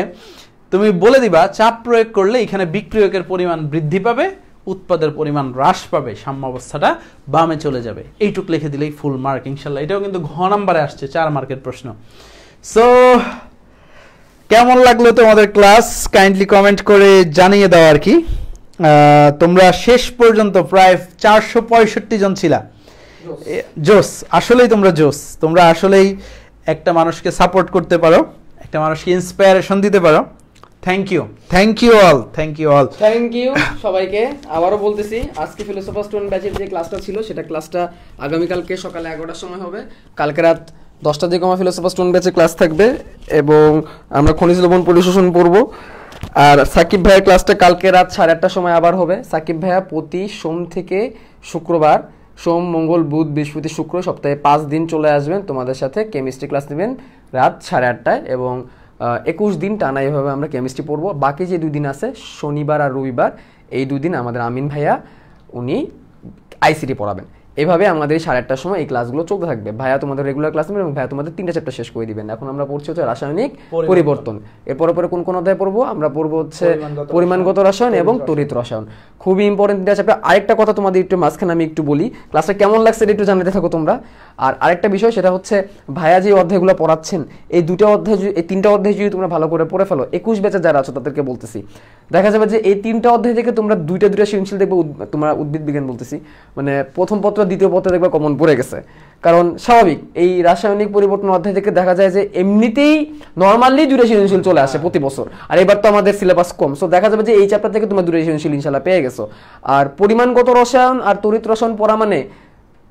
তুমি বলে দিবা চাপ প্রয়োগ করলে এখানে বিক্রিয়কের পরিমাণ বৃদ্ধি পাবে, উৎপাদের পরিমাণ হ্রাস পাবে, সাম্যাবস্থাটা বামে চলে যাবে। এইটুক লিখে দিলেই ফুল মার্ক ইনশাল্লাহ। এটাও কিন্তু ঘ নাম্বারে আসছে, 4 মার্কের প্রশ্ন। সো কেমন লাগলো তোমাদের ক্লাস, কাইন্ডলি কমেন্ট করে জানিয়ে দাও আর কি। তোমরা শেষ পর্যন্ত প্রায় 465 জন ছিলা। জোস, আসলেই তোমরা জোস। তোমরা আসলেই একটা মানুষকে সাপোর্ট করতে পারো, একটা মানুষকে ইন্সপায়ারেশন দিতে পারো। Thank you, thank you all, thank you all, thank you সবাইকে। আবারও বলতেছি, আজকে ফিলোসফার স্টুডেন্ট ব্যাচের যে ক্লাসটা ছিল, সেটা ক্লাসটা আগামীকালকে সকালে 11টার সময় হবে। কালকে রাত 10টার দিকে আমার ফিলোসফার স্টুডেন্ট ব্যাচের ক্লাস থাকবে এবং আমরা খনিজ লবণ পরিশোষণ পড়বো। আর সাকিব ভাইয়ের ক্লাসটা কালকে রাত 8:30টার সময় আবার হবে। সাকিব ভাইয়া প্রতি সোম থেকে শুক্রবার, সোম মঙ্গল বুধ বৃহস্পতি শুক্র, সপ্তাহে 5 দিন চলে আসবেন, তোমাদের সাথে কেমিস্ট্রি ক্লাস নেবেন রাত 8:30টায় এবং 21 দিন টানা এভাবে আমরা কেমিস্ট্রি পড়বো। বাকি যে 2 দিন আছে, শনিবার আর রবিবার, এই 2 দিন আমাদের আমিন ভাইয়া উনি আইসিটি পড়াবেন। এভাবে আমাদের 8:30টার সময় এই ক্লাসগুলো চলতে থাকবে। ভাইয়া তোমাদের রেগুলার ক্লাস নেবেন এবং ভাইয়া তোমাদের 3টা চ্যাপ্টার শেষ করে দিবেন। এখন আমরা পড়ছি হচ্ছে রাসায়নিক পরিবর্তন। এরপরে পরে কোন অধ্যায় পড়বো আমরা, পড়বো হচ্ছে পরিমাণগত রসায়ন এবং তড়িৎ রসায়ন। খুবই ইম্পর্টেন্ট 3টা চ্যাপ্টার। আরেকটা কথা তোমাদের একটু মাঝখানে আমি একটু বলি, ক্লাসটা কেমন লাগছে এটা একটু জানাতে থাকো তোমরা। আর আরেকটা বিষয়, সেটা হচ্ছে ভাইয়া যে অধ্যায়গুলো পড়াচ্ছেন, এই 2টা অধ্যায়, এই 3টা অধ্যায় যদি তোমরা ভালো করে পড়ে ফেলো, 21 ব্যাচে যারা আছো তাদেরকে বলতেছি, দেখা যাবে যে এই 3টা অধ্যায় থেকে তোমরা 2টা সৃজনশীল দেখবে। তোমরা উদ্ভিদ বিজ্ঞান বলতেছি, মানে প্রথম পত্র দ্বিতীয় পত্র দেখবে কমন পড়ে গেছে। কারণ স্বাভাবিক, এই রাসায়নিক পরিবর্তন অধ্যায় থেকে দেখা যায় যে এমনিতেই নর্মালি 2টা সৃজনশীল চলে আসে প্রতি বছর। আর এবার তো আমাদের সিলেবাস কম, সো দেখা যাবে যে এই চ্যাপ্টার থেকে তোমরা 2টা সৃজনশীল ইনশাআল্লাহ পেয়ে গেছো। আর পরিমাণগত রসায়ন আর তড়িৎ রসায়ন পড়া মানে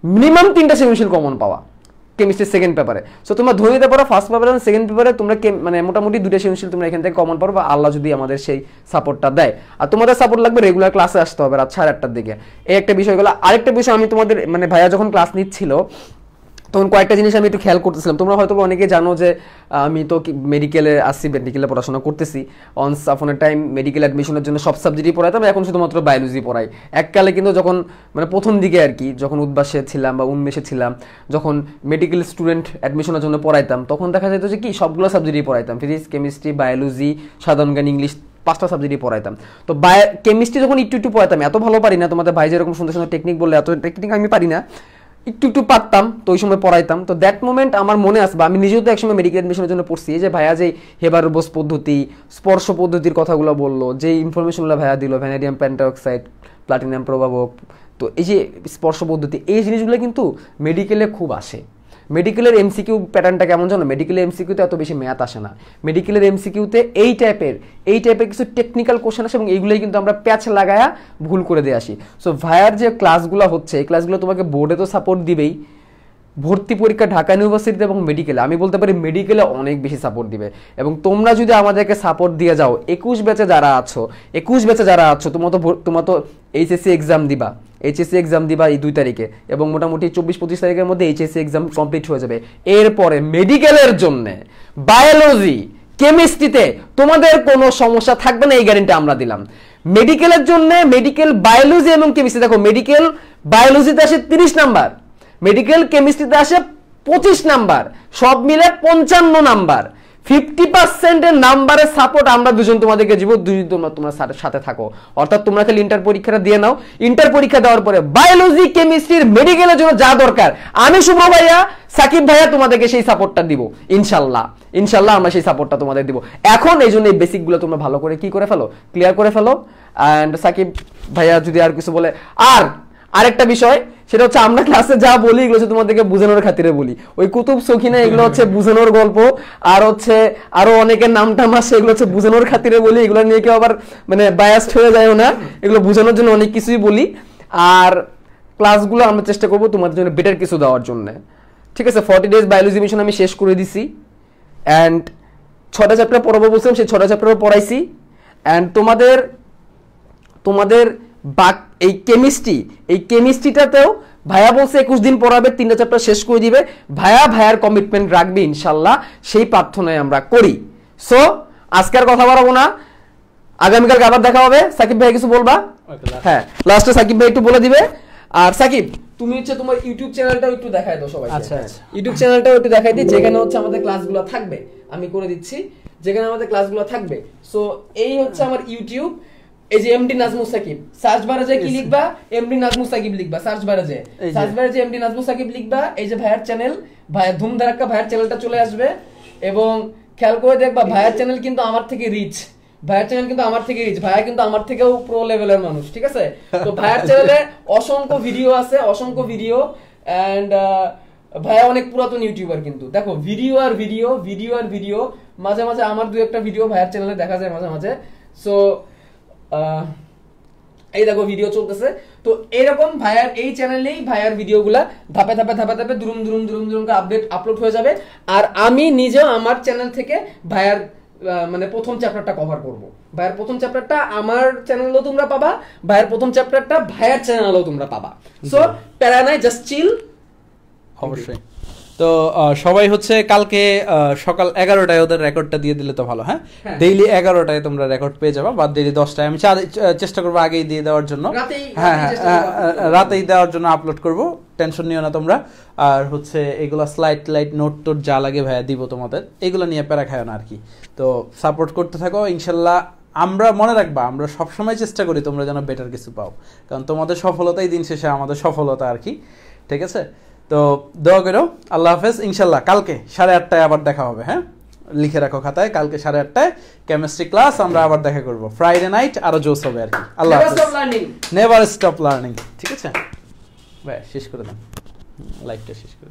মিনিমাম 3টা সৃজনশীল কমন পাওয়া কেমিস্ট্রির সেকেন্ড পেপারে। সো তোমরা ধরে নিতে পারো ফার্স্ট পেপার এবং সেকেন্ড পেপারে তোমরা মানে মোটামুটি 2টা সৃজনশীল তোমরা এখান থেকে কমন পারো, বা আল্লাহ যদি আমাদের সেই সাপোর্টটা দেয়। আর তোমাদের সাপোর্ট লাগবে রেগুলার ক্লাসে আসতে হবে রাত 8:30টার দিকে। এই একটা বিষয় গেলো। আরেকটা বিষয়, আমি তোমাদের মানে ভাইয়া যখন ক্লাস নিচ্ছিল তখন কয়েকটা জিনিস আমি একটু খেয়াল করতেছিলাম। তোমরা হয়তো অনেকে জানো যে আমি তো মেডিকেলে আসছি, মেডিকেলে পড়াশোনা করতেছি। অনস আপন এ টাইম মেডিকেল অ্যাডমিশনের জন্য সব সাবজেক্টই পড়াইতাম, এখন শুধুমাত্র বায়োলজি পড়াই। এককালে কিন্তু যখন মানে প্রথম দিকে আর কি, যখন উদ্বাসে ছিলাম বা উন্মেষে ছিলাম, যখন মেডিকেল স্টুডেন্ট অ্যাডমিশনের জন্য পড়াইতাম, তখন দেখা যেত যে কি সবগুলো সাবজেক্টই পড়াইতাম, ফিজিক্স কেমিস্ট্রি বায়োলজি সাধারণ জ্ঞান ইংলিশ, 5টা সাবজেক্টই পড়াইতাম। তো কেমিস্ট্রি যখন একটু পড়াইতাম, এত ভালো পারি না, তোমাদের ভাই যেরকম সুন্দর সুন্দর টেকনিক বললে এত টেকনিক আমি পারি না, একটু পারতাম, তো ওই সময় পড়াইতাম। তো দ্যাট মোমেন্ট আমার মনে আসবে, আমি নিজেও তো একসময় মেডিকেল অ্যাডমিশনের জন্য পড়ছি, যে ভাইয়া যে হেবারবোস পদ্ধতি, স্পর্শ পদ্ধতির কথাগুলো বললো, যে ইনফরমেশনগুলো ভাইয়া দিল, ভ্যানাডিয়াম পেন্টাঅক্সাইড, প্লাটিনাম প্রভাবক, তো এই যে স্পর্শ পদ্ধতি, এই জিনিসগুলো কিন্তু মেডিকেলে খুব আসে। মেডিকেলের এমসিকিউ প্যাটার্নটা কেমন জানো? মেডিকেলের এমসিকিউতে এত বেশি ম্যাথ আসে না। মেডিকেলের এমসিকিউতে এই টাইপের কিছু টেকনিক্যাল কোশ্চেন আসে এবং এইগুলোই কিন্তু আমরা প্যাচ লাগায়া ভুল করে দিয়ে আসি। সো ভাইয়ার যে ক্লাসগুলো হচ্ছে, এই ক্লাসগুলো তোমাকে বোর্ডে তো সাপোর্ট দিবেই, ভর্তি পরীক্ষা ঢাকা ইউনিভার্সিটিতে এবং মেডিকেলে, আমি বলতে পারি মেডিকেলে অনেক বেশি সাপোর্ট দিবে। এবং তোমরা যদি আমাদেরকে সাপোর্ট দিয়ে যাও, 21 ব্যাচে যারা আছো তোমরা তো এইচএসসি এক্সাম দিবা, এই 2 তারিখে, এবং মোটামুটি 24-25 তারিখের মধ্যে এইচএসসি এক্সাম কমপ্লিট হয়ে যাবে। এরপরে মেডিকেলের জন্য বায়োলজি কেমিস্ট্রিতে তোমাদের কোনো সমস্যা থাকবে না, এই গ্যারান্টি আমরা দিলাম। মেডিকেলের জন্য মেডিকেল বায়োলজি এবং কেমিস্ট্রি, দেখো মেডিকেল বায়োলজিতে আসে 30 নাম্বার, মেডিকেল কেমিস্ট্রিতে আসে 25 নাম্বার, সব মিলে 55 নাম্বার। 50% এর নাম্বারের সাপোর্ট আমরা দুজন তোমাদেরকে দিব, তোমরা সাথে থাকো। অর্থাৎ তোমরা খালি ইন্টার পরীক্ষাটা দিয়ে নাও, ইন্টার পরীক্ষা দেওয়ার পরে বায়োলজি কেমিস্ট্রির মেডিকেলের জন্য যা দরকার আমি শুভ ভাইয়া সাকিব ভাইয়া তোমাদেরকে সেই সাপোর্টটা দিব ইনশাল্লাহ। আমরা সেই সাপোর্টটা তোমাদের দিব। এখন এই জন্য এই বেসিকগুলো তোমরা ভালো করে কি করে ফেলো, ক্লিয়ার করে ফেলো। অ্যান্ড সাকিব ভাইয়া যদি আর কিছু বলে, আরেকটা বিষয়, সেটা হচ্ছে আমরা ক্লাসে যা বলি এগুলো হচ্ছে তোমাদেরকে বোঝানোর খাতিরে বলি। ওই কুতুব সখিনা এগুলো হচ্ছে বোঝানোর গল্প, আর হচ্ছে আরো অনেকের নাম টাম আসে, এগুলো হচ্ছে বোঝানোর খাতিরে বলি। এগুলো নিয়ে কেউ আবার মানে বায়াসড হয়ে যায় না, এগুলো বোঝানোর জন্য অনেক কিছুই বলি। আর ক্লাসগুলো আমরা চেষ্টা করবো তোমাদের জন্য বেটার কিছু দেওয়ার জন্য, ঠিক আছে? 40 ডেজ বায়োলজি মিশন আমি শেষ করে দিছি, অ্যান্ড 6টা চ্যাপ্টার পড়াবো বলছিলাম, সেই 6টা চ্যাপ্টারও পড়াইছি। অ্যান্ড তোমাদের এই কেমিস্ট্রিটাতেও ভাইয়া বলছে 21 দিন পড়াবে, 3টা চ্যাপ্টার শেষ করে দিবে। ভাইয়ার কমিটমেন্ট রাখবে ইনশাল্লাহ, সেই প্রার্থনায় আমরা করি। সো আজকে আর কথা বাড়াবো না, আগামীকালকে আবার দেখা হবে। সাকিব ভাই কিছু বলবা? হ্যাঁ, লাস্টে সাকিব ভাই একটু বলে দিবে। আর সাকিব, তুমি হচ্ছে তোমার ইউটিউব চ্যানেলটাও একটু দেখাই দাও সবাইকে। আচ্ছা, ইউটিউব চ্যানেলটাও একটু দেখাই দিই, যেখানে হচ্ছে আমাদের ক্লাসগুলো থাকবে। আমি করে দিচ্ছি, যেখানে আমাদের ক্লাসগুলো থাকবে। সো এই হচ্ছে আমার ইউটিউব। এই যে এমডি নাজমুস সাকিব, সার্চ বারে যে কি লিখবা, এমডি নাজমুস সাকিব লিখবা। সার্চ বারে যে এমডি নাজমুস সাকিব লিখবা, এই যে ভাইয়ার চ্যানেল, ভাইয়া ধুম ধারাক্কা ভাইয়ার চ্যানেলটা চলে আসবে। এবং খেয়াল করে দেখবা, ভাইয়ার চ্যানেল কিন্তু আমার থেকে রিচ, ভাইয়ার কিন্তু আমার থেকেও প্রো লেভেলের মানুষ, ঠিক আছে? তো ভাইয়ার চ্যানেলে অসংখ্য ভিডিও আছে, অসংখ্য ভিডিও। এন্ড ভাইয়া অনেক পুরাতন ইউটিউবার, কিন্তু দেখো ভিডিও আর ভিডিও মাঝে মাঝে আমার 2-1টা ভিডিও ভাইয়ার চ্যানেলে দেখা যায় মাঝে মাঝে। সো এই দেখো ভিডিও চলতেছে। তো এরকম ভাইয়ার এই চ্যানেলেই ভাইয়ার ভিডিওগুলা ধাপে দুরুম করে আপলোড হয়ে যাবে। আর আমি নিজেও আমার চ্যানেল থেকে ভাইয়ার মানে প্রথম চ্যাপ্টারটা কভার করব। ভাইয়ার প্রথম চ্যাপ্টারটা আমার চ্যানেলেও তোমরা পাবা, ভাইয়ার প্রথম চ্যাপ্টারটা ভাইয়ার চ্যানেলেও তোমরা পাবা। সো প্যারা নাই, জাস্ট চিল। অবশ্যই। তো সবাই হচ্ছে কালকে সকাল 11টায় ওদের রেকর্ডটা দিয়ে দিলে তো ভালো। হ্যাঁ, ডেইলি 11টায় তোমরা রেকর্ড পেয়ে যাবা, বা ডেইলি 10টায়। আমি চেষ্টা করবো আগেই দিয়ে দেওয়ার জন্য, হ্যাঁ রাতেই দেওয়ার জন্য আপলোড করব, টেনশন নিও না তোমরা। আর হচ্ছে এগুলা স্লাইড নোট টোট যা লাগে ভাইয়া দিব তোমাদের, এগুলো নিয়ে প্যারা খায় না আর কি। তো সাপোর্ট করতে থাকো ইনশাল্লাহ। আমরা মনে রাখবা, আমরা সবসময় চেষ্টা করি তোমরা যেন বেটার কিছু পাও, কারণ তোমাদের সফলতাই দিন শেষে আমাদের সফলতা আর কি। ঠিক আছে, তো দোয়া করো। আল্লাহ হাফেজ। ইনশাল্লাহ কালকে 8:30টায় আবার দেখা হবে। হ্যাঁ, লিখে রাখো খাতায়, কালকে 8:30টায় কেমিস্ট্রি ক্লাস আমরা আবার দেখা করবো। ফ্রাইডে নাইট আরো জোস হবে আর কি। আল্লাহ হাফেজ। Never stop learning. ঠিক আছে ভাই, শেষ করে দাও, লাইভটা শেষ করে।